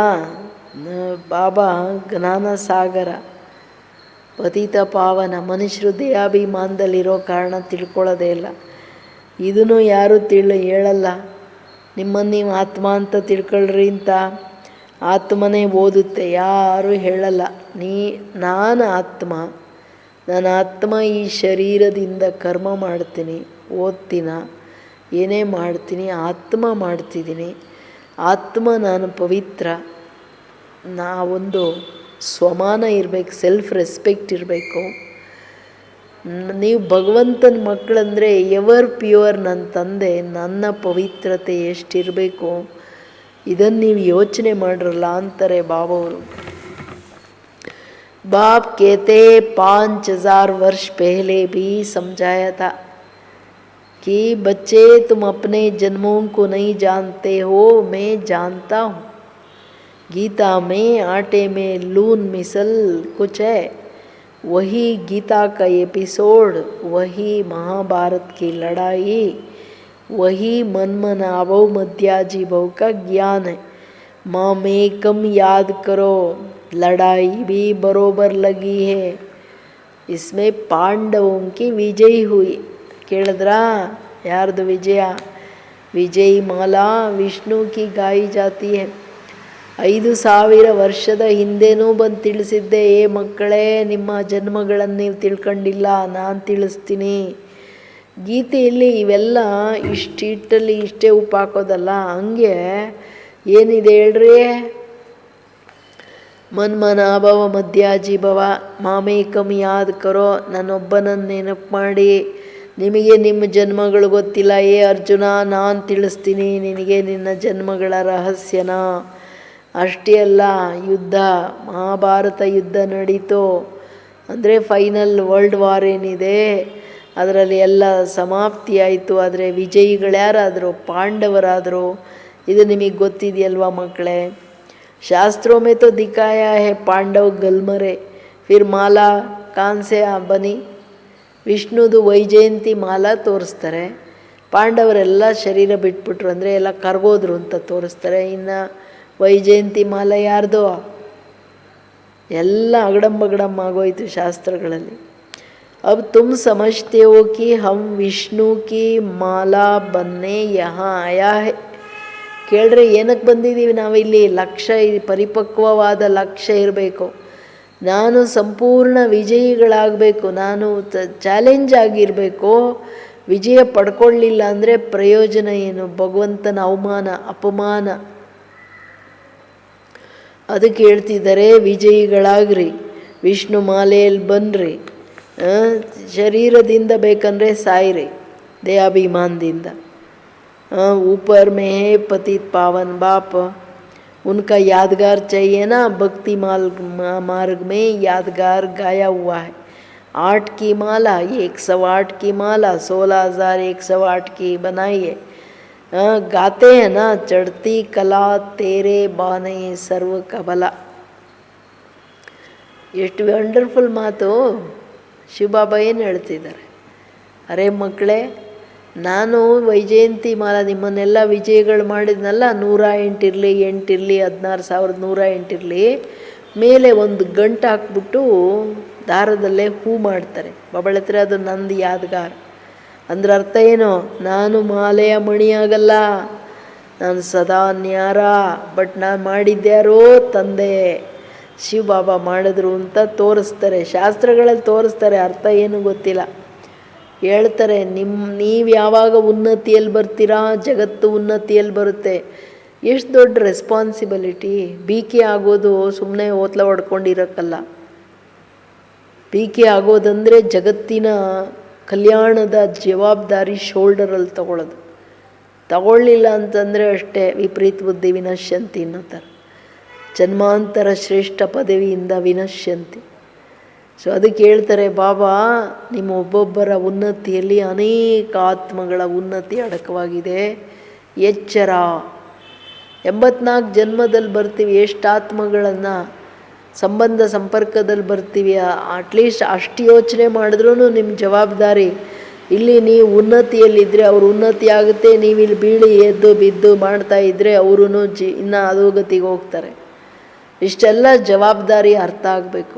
ಬಾಬಾ ಜ್ಞಾನ ಸಾಗರ, ಪತಿತ ಪಾವನ. ಮನುಷ್ಯರು ದೇಹಾಭಿಮಾನದಲ್ಲಿರೋ ಕಾರಣ ತಿಳ್ಕೊಳ್ಳೋದೇ ಇಲ್ಲ. ಇದನ್ನು ಯಾರೂ ಹೇಳಲ್ಲ. ನಿಮ್ಮನ್ನು ನೀವು ಆತ್ಮ ಅಂತ ತಿಳ್ಕೊಳ್ರಿ ಅಂತ ಆತ್ಮನೇ ಓದುತ್ತೆ, ಯಾರೂ ಹೇಳಲ್ಲ. ನಾನು ಆತ್ಮ, ನಾನು ಆತ್ಮ ಈ ಶರೀರದಿಂದ ಕರ್ಮ ಮಾಡ್ತೀನಿ, ಓದ್ತೀನ, ಏನೇ ಮಾಡ್ತೀನಿ ಆತ್ಮ ಮಾಡ್ತಿದ್ದೀನಿ. ಆತ್ಮ ನಾನು ಪವಿತ್ರ. ನಾವೊಂದು ಸ್ವಮಾನ ಇರಬೇಕು, ಸೆಲ್ಫ್ ರೆಸ್ಪೆಕ್ಟ್ ಇರಬೇಕು. ನೀವು ಭಗವಂತನ ಮಕ್ಕಳಂದರೆ ಎವರ್ ಪ್ಯೂರ್. ನನ್ನ ತಂದೆ, ನನ್ನ ಪವಿತ್ರತೆ ಎಷ್ಟಿರಬೇಕು ಇದನ್ನು ನೀವು ಯೋಚನೆ ಮಾಡಿರಲ್ಲ ಅಂತಾರೆ ಬಾಬವರು. बाप कहते 5000 वर्ष पहले भी समझाया था कि बच्चे तुम अपने जन्मों को नहीं जानते हो, मैं जानता हूँ. गीता में आटे में लून मिसल कुछ है, वही गीता का एपिसोड, वही महाभारत की लड़ाई, वही मनमनाभव मध्याजीभव का ज्ञान है. माम एकम याद करो, लड़ाई भी बरोबर लगी है, इसमें पांडवों की विजय हुई. ಕೇಳಿದ್ರಾ ಯಾರ್ದು ವಿಜಯ? ವಿಜಯ್ ಮಾಲಾ ವಿಷ್ಣು ಕಿ ಗಾಯಿ ಜಾತಿ ಹೈ. 5000 ವರ್ಷದ ಹಿಂದೆನೂ ಬಂದು ತಿಳಿಸಿದ್ದೆ, ಏ ಮಕ್ಕಳೇ, ನಿಮ್ಮ ಜನ್ಮಗಳನ್ನು ನೀವು ತಿಳ್ಕೊಂಡಿಲ್ಲ, ನಾನು ತಿಳಿಸ್ತೀನಿ. ಗೀತೆಯಲ್ಲಿ ಇವೆಲ್ಲ ಇಷ್ಟಿಟ್ಟಲ್ಲಿ ಇಷ್ಟೇ ಉಪ್ಪು ಹಾಕೋದಲ್ಲ, ಹಂಗೆ ಏನಿದೆ ಹೇಳ್ರಿ. ಮನ್ಮನಾಭವ ಮಧ್ಯಾಜೀಭವ, ಮಾಮೇಕಂ ಯಾದ್ ಕರೋ, ನನ್ನೊಬ್ಬನನ್ನು ನೆನಪು ಮಾಡಿ. ನಿಮಗೆ ನಿಮ್ಮ ಜನ್ಮಗಳು ಗೊತ್ತಿಲ್ಲ, ಏ ಅರ್ಜುನ, ನಾನು ತಿಳಿಸ್ತೀನಿ ನಿನಗೆ ನಿನ್ನ ಜನ್ಮಗಳ ರಹಸ್ಯನ. ಅಷ್ಟೇ ಅಲ್ಲ, ಯುದ್ಧ, ಮಹಾಭಾರತ ಯುದ್ಧ ನಡೀತು ಅಂದರೆ ಫೈನಲ್ ವರ್ಲ್ಡ್ ವಾರ್ ಏನಿದೆ ಅದರಲ್ಲಿ ಎಲ್ಲ ಸಮಾಪ್ತಿ ಆಯಿತು. ಆದರೆ ವಿಜಯಿಗಳ್ಯಾರಾದರು? ಪಾಂಡವರಾದರು. ಇದು ನಿಮಗೆ ಗೊತ್ತಿದೆಯಲ್ವಾ ಮಕ್ಕಳೇ? शास्त्रों में तो दिखाया है पांडव गलमरे, फिर माला कान से बनी. ವಿಷ್ಣುದು ವೈಜಯಂತಿ ಮಾಲಾ ತೋರಿಸ್ತಾರೆ. ಪಾಂಡವರೆಲ್ಲ ಶರೀರ ಬಿಟ್ಬಿಟ್ರು ಅಂದರೆ ಎಲ್ಲ ಕರ್ಗೋದ್ರು ಅಂತ ತೋರಿಸ್ತಾರೆ. ಇನ್ನು ವೈಜಯಂತಿ ಮಾಲಾ ಯಾರ್ದು? ಎಲ್ಲ ಅಗಡಂಬಗಡಮ್ ಆಗೋಯ್ತು ಶಾಸ್ತ್ರಗಳಲ್ಲಿ. अब तुम समझते हो कि हम विष्णु की माला बनने यहाँ आया है. ಕೇಳ್ರೆ ಏನಕ್ಕೆ ಬಂದಿದ್ದೀವಿ ನಾವಿಲ್ಲಿ? ಲಕ್ಷ್ಯ, ಪರಿಪಕ್ವವಾದ ಲಕ್ಷ್ಯ ಇರಬೇಕು. ನಾನು ಸಂಪೂರ್ಣ ವಿಜಯಿಗಳಾಗಬೇಕು, ನಾನು ಚಾಲೆಂಜ್ ಆಗಿರಬೇಕು. ವಿಜಯ ಪಡ್ಕೊಳ್ಳಿಲ್ಲ ಅಂದರೆ ಪ್ರಯೋಜನ ಏನು? ಭಗವಂತನ ಅವಮಾನ, ಅಪಮಾನ. ಅದಕ್ಕೆ ಹೇಳ್ತಿದ್ದಾರೆ, ವಿಜಯಿಗಳಾಗ್ರಿ, ವಿಷ್ಣು ಮಾಲೆಯಲ್ಲಿ ಬನ್ನಿರಿ. ಶರೀರದಿಂದ ಬೇಕಂದರೆ ಸಾಯಿರಿ, ದೇಹಾಭಿಮಾನದಿಂದ. ऊपर में है पतित पावन बाप, उनका यादगार चाहिए ना. भक्ति मार्ग में यादगार गाया हुआ है. 8 की माला, 108 की माला, 16108 की बनाई है. गाते हैं ना, चढ़ती कला तेरे बाने सर्व कबला. ಎಷ್ಟು ವಂಡರ್ಫುಲ್ ಮಾತು ಶಿವಬಾಬಾ ಏನು ಹೇಳ್ತಿದ್ದಾರೆ. ಅರೆ ಮಕ್ಕಳೇ, ನಾನು ವೈಜಯಂತಿ ಮಾಲಾ ನಿಮ್ಮನ್ನೆಲ್ಲ ವಿಜಯಗಳು ಮಾಡಿದ್ನಲ್ಲ, 108 ಇರಲಿ, 8 ಇರಲಿ, 16108 ಇರಲಿ, ಮೇಲೆ ಒಂದು ಗಂಟು ಹಾಕ್ಬಿಟ್ಟು ದಾರದಲ್ಲೇ ಹೂ ಮಾಡ್ತಾರೆ. ಬಬಳತ್ರೆ ಅದು ನಂದು ಯಾದಗಾರ ಅಂದ್ರೆ ಅರ್ಥ ಏನು? ನಾನು ಮಾಲೆಯ ಮಣಿಯಾಗಲ್ಲ, ನಾನು ಸದಾ ನ್ಯಾರ. ಬಟ್ ನಾನು ಮಾಡಿದ್ದ್ಯಾರೋ ತಂದೆ ಶಿವಬಾಬಾ ಮಾಡಿದ್ರು ಅಂತ ತೋರಿಸ್ತಾರೆ, ಶಾಸ್ತ್ರಗಳಲ್ಲಿ ತೋರಿಸ್ತಾರೆ. ಅರ್ಥ ಏನು ಗೊತ್ತಿಲ್ಲ. ಹೇಳ್ತಾರೆ, ನೀವು ಯಾವಾಗ ಉನ್ನತಿಯಲ್ಲಿ ಬರ್ತೀರಾ, ಜಗತ್ತು ಉನ್ನತಿಯಲ್ಲಿ ಬರುತ್ತೆ. ಎಷ್ಟು ದೊಡ್ಡ ರೆಸ್ಪಾನ್ಸಿಬಿಲಿಟಿ. ಬೀಕೆ ಆಗೋದು ಸುಮ್ಮನೆ ಓತ್ಲ ಹೊಡ್ಕೊಂಡಿರೋಕ್ಕಲ್ಲ. ಬೀಕೆ ಆಗೋದಂದರೆ ಜಗತ್ತಿನ ಕಲ್ಯಾಣದ ಜವಾಬ್ದಾರಿ ಶೋಲ್ಡರಲ್ಲಿ ತಗೊಳ್ಳೋದು. ತಗೊಳ್ಳಿಲ್ಲ ಅಂತಂದರೆ ಅಷ್ಟೇ, ವಿಪರೀತ ಬುದ್ಧಿ ವಿನಶ್ಯಂತಿ ಅನ್ನೋ ಥರ. ಜನ್ಮಾಂತರ ಶ್ರೇಷ್ಠ ಪದವಿಯಿಂದ ವಿನಶ್ಯಂತಿ. ಸೊ ಅದಕ್ಕೆ ಹೇಳ್ತಾರೆ ಬಾಬಾ, ನಿಮ್ಮ ಒಬ್ಬೊಬ್ಬರ ಉನ್ನತಿಯಲ್ಲಿ ಅನೇಕ ಆತ್ಮಗಳ ಉನ್ನತಿ ಅಡಕವಾಗಿದೆ. ಎಚ್ಚರ. 84 ಜನ್ಮದಲ್ಲಿ ಬರ್ತೀವಿ. ಎಷ್ಟು ಆತ್ಮಗಳನ್ನು ಸಂಬಂಧ ಸಂಪರ್ಕದಲ್ಲಿ ಬರ್ತೀವಿ. ಅಟ್ಲೀಸ್ಟ್ ಅಷ್ಟು ಯೋಚನೆ ಮಾಡಿದ್ರೂ ನಿಮ್ಮ ಜವಾಬ್ದಾರಿ. ಇಲ್ಲಿ ನೀವು ಉನ್ನತಿಯಲ್ಲಿದ್ದರೆ ಅವ್ರ ಉನ್ನತಿ ಆಗುತ್ತೆ, ನೀವು ಇಲ್ಲಿ ಬೀಳಿ ಎದ್ದು ಬಿದ್ದು ಮಾಡ್ತಾಯಿದ್ರೆ ಅವರು ಇನ್ನೂ ಅಧೋಗತಿಗೆ ಹೋಗ್ತಾರೆ. ಇಷ್ಟೆಲ್ಲ ಜವಾಬ್ದಾರಿ ಅರ್ಥ ಆಗಬೇಕು.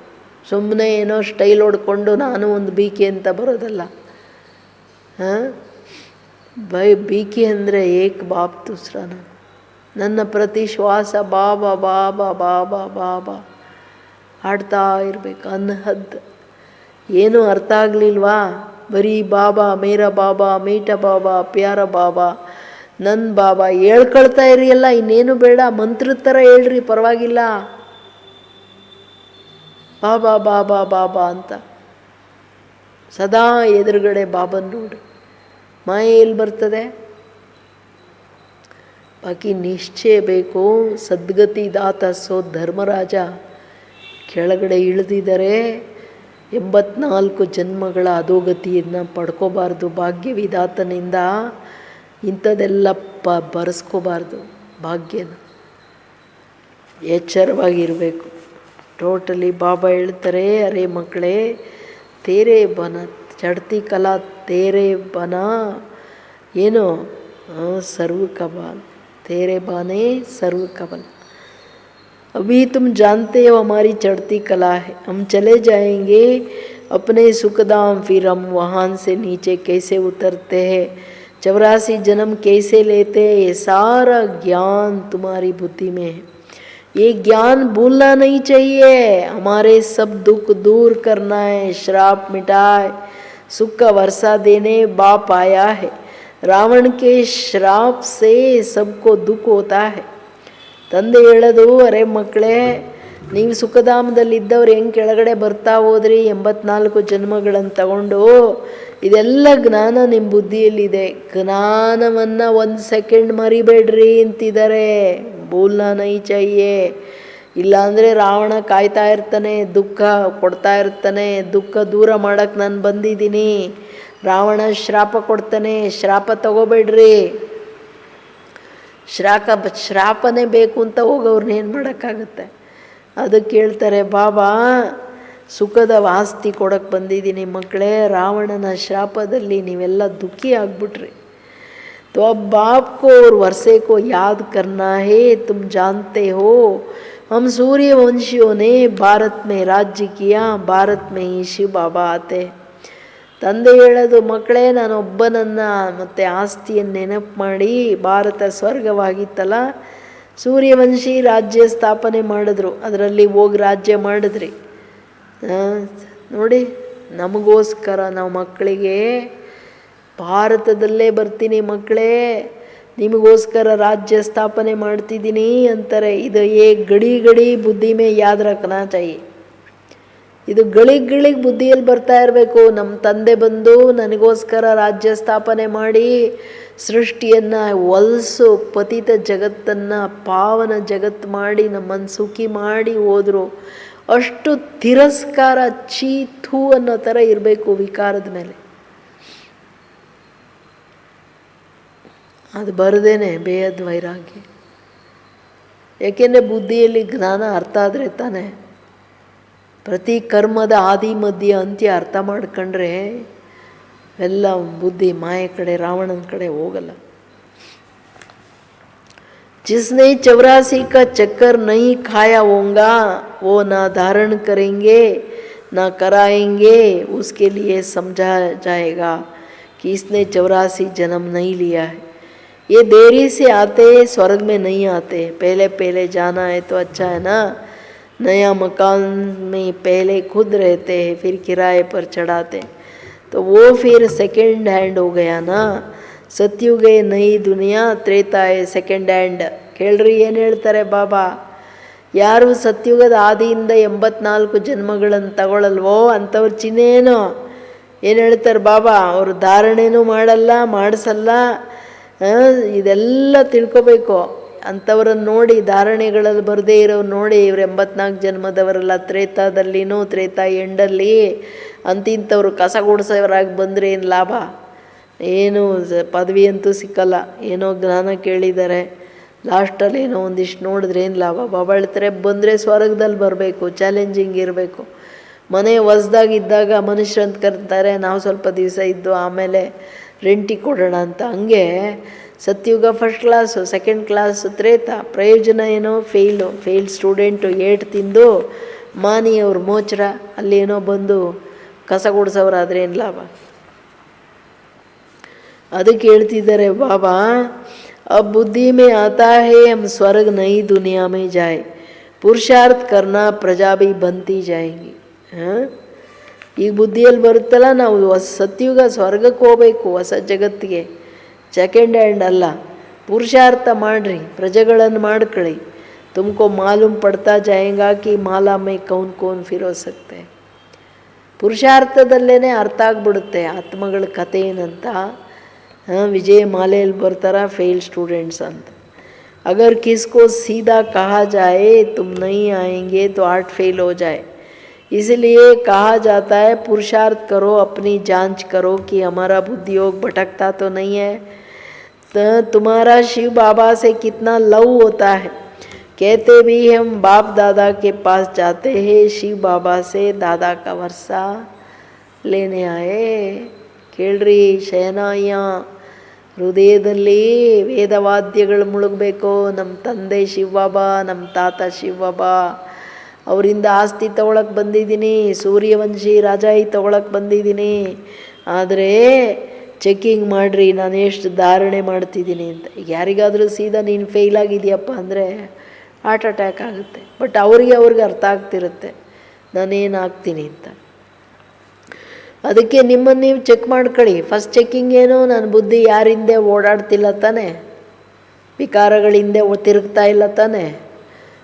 ಸುಮ್ಮನೆ ಏನೋ ಸ್ಟೈಲ್ ಹೊಡ್ಕೊಂಡು ನಾನು ಒಂದು ಬೀಕಿ ಅಂತ ಬರೋದಲ್ಲ. ಹಾಂ, ಬೀಕಿ ಅಂದರೆ ಏಕ್ ಬಾಪ್ ದೂಸ್ರಾನ. ನನ್ನ ಪ್ರತಿ ಶ್ವಾಸ ಬಾಬಾ ಬಾಬಾ ಬಾಬಾ ಬಾಬಾ ಹಾಡ್ತಾ ಇರಬೇಕು. ಅನ್ಹದ್ ಏನೂ ಅರ್ಥ ಆಗಲಿಲ್ವಾ? ಬರೀ ಬಾಬಾ, ಮೇರಾ ಬಾಬಾ, ಮೀಠ ಬಾಬಾ, ಪ್ಯಾರ ಬಾಬಾ, ನನ್ನ ಬಾಬಾ ಹೇಳ್ಕೊಳ್ತಾ ಇರಿ. ಎಲ್ಲ ಇನ್ನೇನು ಬೇಡ, ಮಂತ್ರದ ಥರ ಹೇಳ್ರಿ, ಪರವಾಗಿಲ್ಲ. ಬಾಬಾ ಬಾಬಾ ಬಾಬಾ ಅಂತ ಸದಾ ಎದುರುಗಡೆ ಬಾಬನ್ ನೋಡಿ. ಮಾಯೆ ಎಲ್ಲಿ ಬರ್ತದೆ? ಬಾಕಿ ನಿಶ್ಚಯ ಬೇಕು. ಸದ್ಗತಿ ದಾತ ಸೋ ಧರ್ಮರಾಜ ಕೆಳಗಡೆ ಇಳಿದಿದ್ದಾರೆ. 84 ಜನ್ಮಗಳ ಅಧೋಗತಿಯನ್ನು ಪಡ್ಕೋಬಾರ್ದು. ಭಾಗ್ಯವಿದಾತನಿಂದ ಇಂಥದ್ದೆಲ್ಲ ಬರೆಸ್ಕೋಬಾರ್ದು. ಭಾಗ್ಯನ ಎಚ್ಚರವಾಗಿರಬೇಕು. ಟೋಟಲಿ ಬಾಬಾ ಹೇಳ್ತಾರೆ, ಅರೇ ಮಕ್ಕಳೇ, ತೇರೆ ಬನ ಚಡ್ತಿ ಕಲಾ ತೇರೆ ಬನ ಏನು ಸರ್ವ ಕಬಾಲ್, तेरे बाने सर्व कबल. अभी तुम जानते हो हमारी चढ़ती कला है. हम चले जाएंगे अपने सुखधाम, फिर हम वहाँ से नीचे कैसे उतरते हैं, 84 जन्म कैसे लेते हैं, ये सारा ज्ञान तुम्हारी बुद्धि में है. ये ज्ञान भूलना नहीं चाहिए. हमारे सब दुख दूर करना है, श्राप मिटाए, सुख का वर्षा देने बाप आया है. ರಾವಣ ಕೆ ಶ್ರಾಪ್ ಸೇ ಸಬ್ಕೋ ದುಃಖ ಹೋತಾ ಹೈ. ತಂದೆ ಹೇಳೋದು, ಅರೆ ಮಕ್ಕಳೇ, ನೀವು ಸುಖಧಾಮದಲ್ಲಿದ್ದವ್ರು ಹೆಂಗೆ ಕೆಳಗಡೆ ಬರ್ತಾ ಹೋದ್ರಿ 84 ಜನ್ಮಗಳನ್ನು ತಗೊಂಡು. ಇದೆಲ್ಲ ಜ್ಞಾನ ನಿಮ್ಮ ಬುದ್ಧಿಯಲ್ಲಿದೆ. ಜ್ಞಾನವನ್ನು 1 ಸೆಕೆಂಡ್ ಮರಿಬೇಡ್ರಿ ಅಂತಿದ್ದಾರೆ. ಬೋಲ್ನಾ ನೈ ಚಾಹಿಯೇ. ಇಲ್ಲಾಂದರೆ ರಾವಣ ಕಾಯ್ತಾ ಇರ್ತಾನೆ, ದುಃಖ ಕೊಡ್ತಾ ಇರ್ತಾನೆ. ದುಃಖ ದೂರ ಮಾಡೋಕ್ಕೆ ನಾನು ಬಂದಿದ್ದೀನಿ. ರಾವಣ ಶ್ರಾಪ ಕೊಡ್ತಾನೆ, ಶ್ರಾಪ ತಗೋಬೇಡ್ರಿ. ಶ್ರಾಪನೇ ಬೇಕು ಅಂತ ಹೋಗೋವ್ರನ್ನ ಏನು ಮಾಡೋಕ್ಕಾಗುತ್ತೆ? ಅದಕ್ಕೆ ಹೇಳ್ತಾರೆ ಬಾಬಾ, ಸುಖದ ಆಸ್ತಿ ಕೊಡೋಕ್ಕೆ ಬಂದಿದ್ದೀನಿ ಮಕ್ಕಳೇ. ರಾವಣನ ಶ್ರಾಪದಲ್ಲಿ ನೀವೆಲ್ಲ ದುಃಖಿ ಆಗ್ಬಿಟ್ರಿ. तो अब बाप को और वर्षे को याद करना है. तुम जानते हो हम सूर्यवंशियों ने भारत में राज्य किया, भारत में ही शिव बाबा आते. ತಂದೆ ಹೇಳೋದು, ಮಕ್ಕಳೇ, ನಾನೊಬ್ಬನನ್ನು ಮತ್ತು ಆಸ್ತಿಯನ್ನು ನೆನಪು ಮಾಡಿ, ಭಾರತ ಸ್ವರ್ಗವಾಗಿತ್ತಲ್ಲ, ಸೂರ್ಯವಂಶಿ ರಾಜ್ಯ ಸ್ಥಾಪನೆ ಮಾಡಿದ್ರು. ಅದರಲ್ಲಿ ಹೋಗಿ ರಾಜ್ಯ ಮಾಡಿದ್ರಿ. ನೋಡಿ, ನಮಗೋಸ್ಕರ ನಾವು ಮಕ್ಕಳಿಗೆ ಭಾರತದಲ್ಲೇ ಬರ್ತೀನಿ ಮಕ್ಕಳೇ, ನಿಮಗೋಸ್ಕರ ರಾಜ್ಯ ಸ್ಥಾಪನೆ ಮಾಡ್ತಿದ್ದೀನಿ ಅಂತಾರೆ. ಇದು ಗಡಿ ಗಡಿ ಬುದ್ಧಿ ಮೇ ಯಾದ್ ರಖನಾ ಚಾಹಿಯೆ. ಇದು ಗಳಿಗೆ ಬುದ್ಧಿಯಲ್ಲಿ ಬರ್ತಾ ಇರಬೇಕು. ನಮ್ಮ ತಂದೆ ಬಂದು ನನಗೋಸ್ಕರ ರಾಜ್ಯ ಸ್ಥಾಪನೆ ಮಾಡಿ ಸೃಷ್ಟಿಯನ್ನು ಹೊಲಸು ಪತಿತ ಜಗತ್ತನ್ನು ಪಾವನ ಜಗತ್ತು ಮಾಡಿ ನಮ್ಮನ್ನು ಸುಖಿ ಮಾಡಿ ಹೋದರು. ಅಷ್ಟು ತಿರಸ್ಕಾರ, ಚೀಥು ಅನ್ನೋ ಥರ ಇರಬೇಕು ವಿಕಾರದ ಮೇಲೆ. ಅದು ಬರದೇನೆ ಬೇಯದ್ ವೈರಾಗ್ಯ. ಯಾಕೆಂದರೆ ಬುದ್ಧಿಯಲ್ಲಿ ಜ್ಞಾನ ಅರ್ಥ ಆದರೆ ತಾನೆ. ಪ್ರತಿ ಕರ್ಮದ ಆದಿ ಮಧ್ಯ ಅಂತ್ಯ ಅರ್ಥ ಮಾಡ್ಕೊಂಡ್ರೆ ಎಲ್ಲ ಬುದ್ಧಿ ಮಾಯೆ ಕಡೆ, ರಾವಣನ ಕಡೆ ಹೋಗಲ್ಲ. जिसने 84 का चक्कर नहीं खाया होगा वो ना धारण करेंगे ना कराएंगे. उसके लिए समझा जाएगा कि इसने 84 जन्म नहीं लिया है. ये देरी से आते, स्वर्ग में नहीं आते. पहले पहले जाना है तो अच्छा है ना. नया मकान में पहले खुद रहते हैं, फिर किराए पर चढ़ाते, तो वो फिर सेकंड हैंड हो गया ना. सतयुग है नई दुनिया, त्रेता है सेಕೆಂಡ್ ಹ್ಯಾಂಡ್. ಕೇಳ್ರಿ ಏನು ಹೇಳ್ತಾರೆ ಬಾಬಾ. ಯಾರು ಸತ್ಯುಗದ ಆದಿಯಿಂದ 84 ಜನ್ಮಗಳನ್ನು ತಗೊಳ್ಳಲ್ವೋ ಅಂಥವ್ರು ಚಿನ್ನೇನೋ. ಏನು ಹೇಳ್ತಾರೆ ಬಾಬಾ, ಅವರು ಧಾರಣೆನೂ ಮಾಡಲ್ಲ, ಮಾಡಿಸಲ್ಲ. ಇದೆಲ್ಲ ತಿಳ್ಕೊಬೇಕು. ಅಂಥವ್ರನ್ನ ನೋಡಿ, ಧಾರಣೆಗಳಲ್ಲಿ ಬರದೇ ಇರೋರು ನೋಡಿ, ಇವ್ರು 84 ಜನ್ಮದವರೆಲ್ಲ ತ್ರೇತಾದಲ್ಲಿನೂ, ತ್ರೇತಾ ಎಂಡಲ್ಲಿ ಅಂತಿಂಥವ್ರು ಕಸ ಗುಡಿಸೋರಾಗಿ ಬಂದರೆ ಏನು ಲಾಭ? ಏನು ಪದವಿ ಅಂತೂ ಸಿಕ್ಕಲ್ಲ. ಏನೋ ಜ್ಞಾನ ಕೇಳಿದ್ದಾರೆ, ಲಾಸ್ಟಲ್ಲಿ ಏನೋ ಒಂದಿಷ್ಟು ನೋಡಿದ್ರೆ ಏನು ಲಾಭ? ಬಾಬಾ ಹೇಳ್ತಾರೆ ಬಂದರೆ ಸ್ವರ್ಗದಲ್ಲಿ ಬರಬೇಕು, ಚಾಲೆಂಜಿಂಗ್ ಇರಬೇಕು. ಮನೆ ಹೊಸ್ದಾಗಿದ್ದಾಗ ಮನುಷ್ಯರು ಅಂತ ಕರ್ತಾರೆ, ನಾವು ಸ್ವಲ್ಪ ದಿವಸ ಇದ್ದು ಆಮೇಲೆ ರೆಂಟಿಗೆ ಕೊಡೋಣ ಅಂತ. ಹಂಗೆ Satyuga first class, second class Treta. ಪ್ರಯೋಜನ ಏನೋ ಫೇಲ್ ಸ್ಟೂಡೆಂಟು ಏಟು ತಿಂದು ಮಾನಿಯವ್ರು ಮೋಚರ ಅಲ್ಲೇನೋ ಬಂದು ಕಸ ಗುಡಿಸೋರಾದ್ರೆ ಏನು ಲಾಭ? ಅದಕ್ಕೆ ಹೇಳ್ತಿದ್ದಾರೆ ಬಾಬಾ, अब बुद्धि में आता है हम स्वर्ग नई दुनिया में जाए, पुरुषार्थ करना प्रजा भी बनती जाएंगी. ಈಗ ಬುದ್ಧಿಯಲ್ಲಿ ಬರುತ್ತಲ್ಲ, ನಾವು ಸತ್ಯುಗ ಸ್ವರ್ಗಕ್ಕೆ ಹೋಗಬೇಕು, ಹೊಸ ಜಗತ್ತಿಗೆ, ಸೆಕೆಂಡ್ ಹ್ಯಾಂಡ್ ಅಲ್ಲ. ಪುರುಷಾರ್ಥ ಮಾಡಿರಿ, ಪ್ರಜೆಗಳನ್ನು ಮಾಡ್ಕೊಳ್ಳಿ. ತುಮಕೋ ಮಾಲೂಮ್ ಪಡ್ತಾ ಜಾಯೇಗಾ ಕಿ ಮಾಲಾ ಮೇ ಕೌನ್ ಕೌನ್ ಫಿರೋ ಸಕ್ತೆ. ಪುರುಷಾರ್ಥದಲ್ಲೇ ಅರ್ಥ ಆಗ್ಬಿಡುತ್ತೆ ಆತ್ಮಗಳ ಕಥೆ ಏನಂತ. विजय मालेल बरतारा फेल स्टूडेंट्स अंत. अगर किसको सीधा कहा जाए तुम नहीं आएंगे तो 8 फेल हो जाए. इसलिए कहा जाता है पुरुषार्थ करो, अपनी जांच करो कि हमारा बुद्धि योग भटकता तो नहीं है, तो तुम्हारा शिव बाबा से कितना लव होता है. कहते भी हम बाप दादा के पास जाते हैं, शिव बाबा से दादा का वर्षा लेने आए. ಕೇಳ್ರಿ ಶಯನಾಯ, ಹೃದಯದಲ್ಲಿ ವೇದವಾದ್ಯಗಳು ಮುಳುಗಬೇಕು. ನಮ್ಮ ತಂದೆ ಶಿವಬಾಬಾ, ನಮ್ಮ ತಾತ ಶಿವಬಾಬಾ, ಅವರಿಂದ ಆಸ್ತಿ ತೊಗೊಳಕ್ಕೆ ಬಂದಿದ್ದೀನಿ, ಸೂರ್ಯವಂಶಿ ರಾಜಾಯಿ ತೊಗೊಳಕ್ಕೆ ಬಂದಿದ್ದೀನಿ. ಆದರೆ ಚೆಕ್ಕಿಂಗ್ ಮಾಡಿರಿ ನಾನು ಎಷ್ಟು ಧಾರಣೆ ಮಾಡ್ತಿದ್ದೀನಿ ಅಂತ. ಈಗ ಯಾರಿಗಾದರೂ ಸೀದಾ ನೀನು ಫೇಲ್ ಆಗಿದೆಯಪ್ಪ ಅಂದರೆ ಹಾರ್ಟ್ ಅಟ್ಯಾಕ್ ಆಗುತ್ತೆ. ಬಟ್ ಅವ್ರಿಗೆ ಅರ್ಥ ಆಗ್ತಿರುತ್ತೆ ನಾನೇನು ಆಗ್ತೀನಿ ಅಂತ. ಅದಕ್ಕೆ ನಿಮ್ಮನ್ನು ನೀವು ಚೆಕ್ ಮಾಡ್ಕೊಳ್ಳಿ. ಫಸ್ಟ್ ಚೆಕ್ಕಿಂಗ್ ಏನು? ನನ್ನ ಬುದ್ಧಿ ಯಾರಿಂದೆ ಓಡಾಡ್ತಿಲ್ಲ ತಾನೆ, ವಿಕಾರಗಳಿಂದೆ ತಿರುಗ್ತಾ ಇಲ್ಲ ತಾನೆ.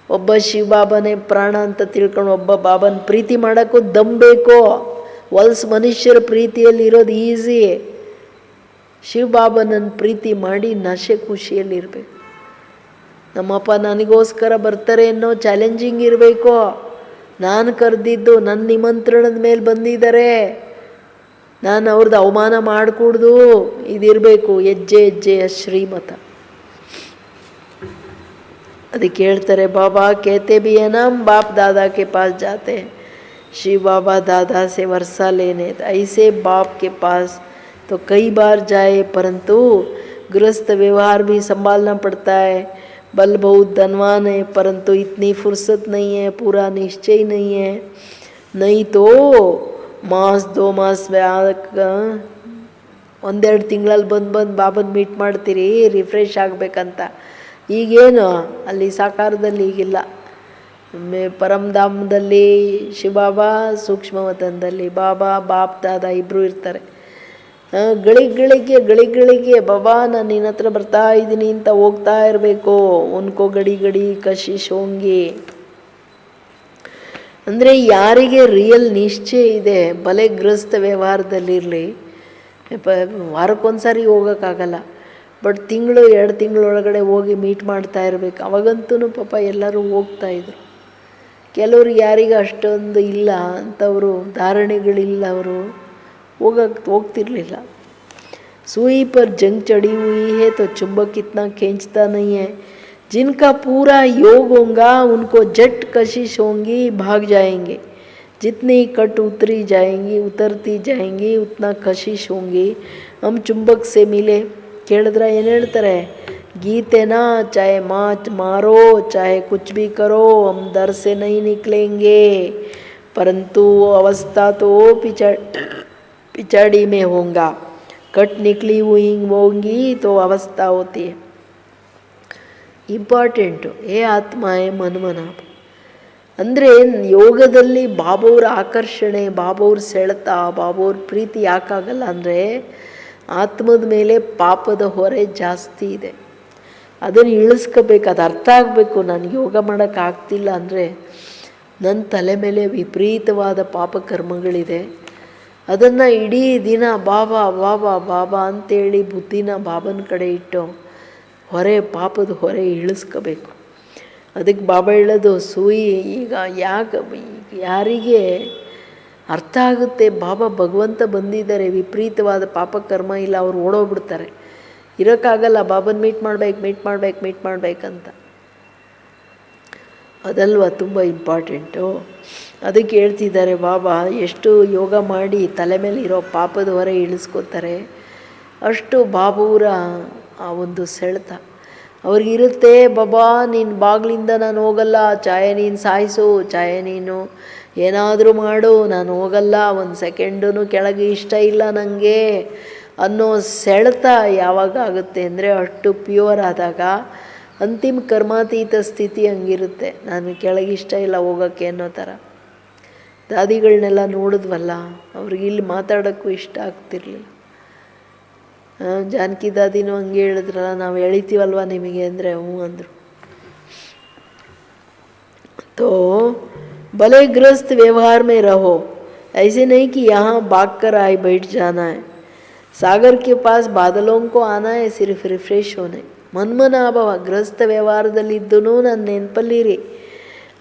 ಒಬ್ಬ ಶಿವಬಾಬನೇ ಪ್ರಾಣ ಅಂತ ತಿಳ್ಕೊಂಡು ಒಬ್ಬ ಬಾಬನ ಪ್ರೀತಿ ಮಾಡೋಕ್ಕೂ ದಮ್ ಬೇಕು. ಹೊಲ್ಸ್ ಮನುಷ್ಯರ ಪ್ರೀತಿಯಲ್ಲಿ ಇರೋದು ಈಸಿ. ಶಿವಬಾಬನನ್ನು ಪ್ರೀತಿ ಮಾಡಿ ನಶೆ ಖುಷಿಯಲ್ಲಿರಬೇಕು. ನಮ್ಮಪ್ಪ ನನಗೋಸ್ಕರ ಬರ್ತಾರೆ ಅನ್ನೋ ಚಾಲೆಂಜಿಂಗ್ ಇರಬೇಕು. ನಾನು ಕರೆದಿದ್ದು ನನ್ನ ನಿಮಂತ್ರಣದ ಮೇಲೆ ಬಂದಿದ್ದಾರೆ, ನಾನು ಅವ್ರದ್ದು ಅವಮಾನ ಮಾಡಿಕೊಡ್ದು ಇದಿರಬೇಕು. ಹೆಜ್ಜೆ ಹೆಜ್ಜೆಯ ಶ್ರೀಮತ. ಅದಕ್ಕೆ ಹೇಳ್ತಾರೆ ಬಾಬಾ कहते भी है ना, बाप दादा के पास जाते हैं, शिव बाबा दादा से वर्षा लेने. ऐसे बाप के पास तो कई बार जाए, परंतु गृहस्थ व्यवहार भी संभालना पड़ता है. बल बहुत धनवान है, परंतु इतनी फुर्सत नहीं है, पूरा निश्चय नहीं है. नहीं तो ಮಾಸ್ 2 ಮಾಸ್ ಒಂದೆರಡು ತಿಂಗಳಲ್ಲಿ ಬಂದು ಬಾಬನ ಮೀಟ್ ಮಾಡ್ತೀರಿ ರಿಫ್ರೆಶ್ ಆಗಬೇಕಂತ. ಈಗೇನು ಅಲ್ಲಿ ಸಾಕಾರದಲ್ಲಿ ಈಗಿಲ್ಲ. ಪರಮಧಾಮದಲ್ಲಿ ಶಿವಬಾಬಾ, ಸೂಕ್ಷ್ಮವತನದಲ್ಲಿ ಬಾಬಾ, ಬಾಪ್ ದಾದಾ ಇಬ್ಬರು ಇರ್ತಾರೆ. ಗಳಿಗೆಗಳಿಗೆ ಬಾಬಾ ನಾನು ನಿನ್ನ ಹತ್ರ ಬರ್ತಾ ಇದ್ದೀನಿ ಅಂತ ಹೋಗ್ತಾ ಇರಬೇಕು. ಉನ್ಕೋ ಗಡಿ ಕಶಿಶ್ ಹೋಂಗಿ. ಅಂದರೆ ಯಾರಿಗೆ ರಿಯಲ್ ನಿಶ್ಚಯ ಇದೆ, ಬಲೆ ಗೃಹಸ್ಥ ವ್ಯವಹಾರದಲ್ಲಿರಲಿ, ವಾರಕ್ಕೊಂದು ಸಾರಿ ಹೋಗೋಕ್ಕಾಗಲ್ಲ, ಬಟ್ 1-2 ತಿಂಗಳೊಳಗಡೆ ಹೋಗಿ ಮೀಟ್ ಮಾಡ್ತಾ ಇರಬೇಕು. ಅವಾಗಂತೂ ಪಾಪ ಎಲ್ಲರೂ ಹೋಗ್ತಾಯಿದ್ರು. ಕೆಲವ್ರಿಗೆ ಯಾರಿಗೆ ಅಷ್ಟೊಂದು ಇಲ್ಲ ಅಂಥವರು, ಧಾರಣೆಗಳಿಲ್ಲ, ಅವರು ಹೋಗ್ತಿರ್ಲಿಲ್ಲ. सुई पर जंग चढ़ी हुई है तो चुंबक इतना खींचता नहीं है. जिनका पूरा योग होगा उनको जट कशिश होंगी, भाग जाएंगे. जितनी कट उतरती जाएंगी उतना कशिश होंगी. हम चुंबक से मिले. ಕೇಳಿದ್ರೆ ಏನು ಹೇಳ್ತಾರೆ? गीतेना चाहे मारो चाहे कुछ भी करो हम दर से नहीं निकलेंगे, परंतु अवस्था तो पिछाड़ी में होगा. कट निकली हुई होंगी तो अवस्था होती है. ಇಂಪಾರ್ಟೆಂಟು ಏ ಆತ್ಮಾಯೇ ಮನ್ಮನ. ಅಂದರೆ ಯೋಗದಲ್ಲಿ ಬಾಬವ್ರ ಆಕರ್ಷಣೆ, ಬಾಬವ್ರ ಸೆಳೆತ, ಬಾಬವ್ರ ಪ್ರೀತಿ ಯಾಕಾಗಲ್ಲ ಅಂದರೆ ಆತ್ಮದ ಮೇಲೆ ಪಾಪದ ಹೊರೆ ಜಾಸ್ತಿ ಇದೆ. ಅದನ್ನು ಇಳಿಸ್ಕೋಬೇಕು, ಅದು ಅರ್ಥ ಆಗಬೇಕು. ನನಗೆ ಯೋಗ ಮಾಡೋಕ್ಕಾಗ್ತಿಲ್ಲ ಅಂದರೆ ನನ್ನ ತಲೆ ಮೇಲೆ ವಿಪರೀತವಾದ ಪಾಪಕರ್ಮಗಳಿದೆ. ಅದನ್ನು ಇಡೀ ದಿನ ಬಾಬಾ ಬಾಬಾ ಬಾಬಾ ಅಂತೇಳಿ ಬುದ್ಧಿನ ಬಾಬನ ಕಡೆ ಇಟ್ಟು ಹೊರೆ, ಪಾಪದ ಹೊರೆ ಇಳಿಸ್ಕೋಬೇಕು. ಅದಕ್ಕೆ ಬಾಬಾ ಹೇಳೋದು ಸೂಯಿ. ಈಗ ಯಾರಿಗೆ ಅರ್ಥ ಆಗುತ್ತೆ ಬಾಬಾ ಭಗವಂತ ಬಂದಿದ್ದಾರೆ, ವಿಪರೀತವಾದ ಪಾಪಕರ್ಮ ಇಲ್ಲ, ಅವ್ರು ಓಡೋಗ್ಬಿಡ್ತಾರೆ. ಇರೋಕ್ಕಾಗಲ್ಲ. ಬಾಬನ್ ಮೀಟ್ ಮಾಡಬೇಕಂತ. ಅದಲ್ವ ತುಂಬ ಇಂಪಾರ್ಟೆಂಟು. ಅದಕ್ಕೆ ಹೇಳ್ತಿದ್ದಾರೆ ಬಾಬಾ, ಎಷ್ಟು ಯೋಗ ಮಾಡಿ ತಲೆ ಮೇಲೆ ಇರೋ ಪಾಪದ ಹೊರೆ ಇಳಿಸ್ಕೋತಾರೆ, ಅಷ್ಟು ಬಾಬೂರ ಆ ಒಂದು ಸೆಳೆತ ಅವ್ರಿಗಿರುತ್ತೆ. ಬಾಬಾ ನಿನ್ನ ಬಾಗಿಲಿಂದ ನಾನು ಹೋಗಲ್ಲ, ಚಾಯೆ ನೀನು ಸಾಯಿಸು, ಚಾಯೆ ನೀನು ಏನಾದರೂ ಮಾಡು, ನಾನು ಹೋಗಲ್ಲ, ಒಂದು ಸೆಕೆಂಡೂ ಕೆಳಗೆ ಇಷ್ಟ ಇಲ್ಲ ನನಗೆ ಅನ್ನೋ ಸೆಳೆತ ಯಾವಾಗ ಆಗುತ್ತೆ ಅಂದರೆ ಅಷ್ಟು ಪ್ಯೂರ್ ಆದಾಗ. ಅಂತಿಮ ಕರ್ಮಾತೀತ ಸ್ಥಿತಿ ಹಂಗಿರುತ್ತೆ. ನಾನು ಕೆಳಗೆ ಇಷ್ಟ ಇಲ್ಲ ಹೋಗೋಕ್ಕೆ ಅನ್ನೋ ಥರ. ದಾದಿಗಳನ್ನೆಲ್ಲ ನೋಡಿದ್ವಲ್ಲ, ಅವ್ರಿಗೆ ಇಲ್ಲಿ ಮಾತಾಡೋಕ್ಕೂ ಇಷ್ಟ ಆಗ್ತಿರ್ಲಿಲ್ಲ. ಜಾನಕಿ ದಾದಿನೂ ಹಂಗೆ ಹೇಳಿದ್ರಲ್ಲ, ನಾವು ಎಳಿತೀವಲ್ವ ನಿಮಗೆ ಅಂದರೆ ಹ್ಞೂ ಅಂದರು. तो भले गृहस्थ व्यवहार में रहो, ऐसे नहीं कि यहाँ भाग कर आए बैठ जाना है. सागर के पास बादलों को आना है सिर्फ रिफ्रेश होने. ಮನ್ಮನಾಭವ ಗೃಹಸ್ಥ ವ್ಯವಹಾರದಲ್ಲಿದ್ದೂ ನನ್ನ ನೆನಪಲ್ಲಿರಿ.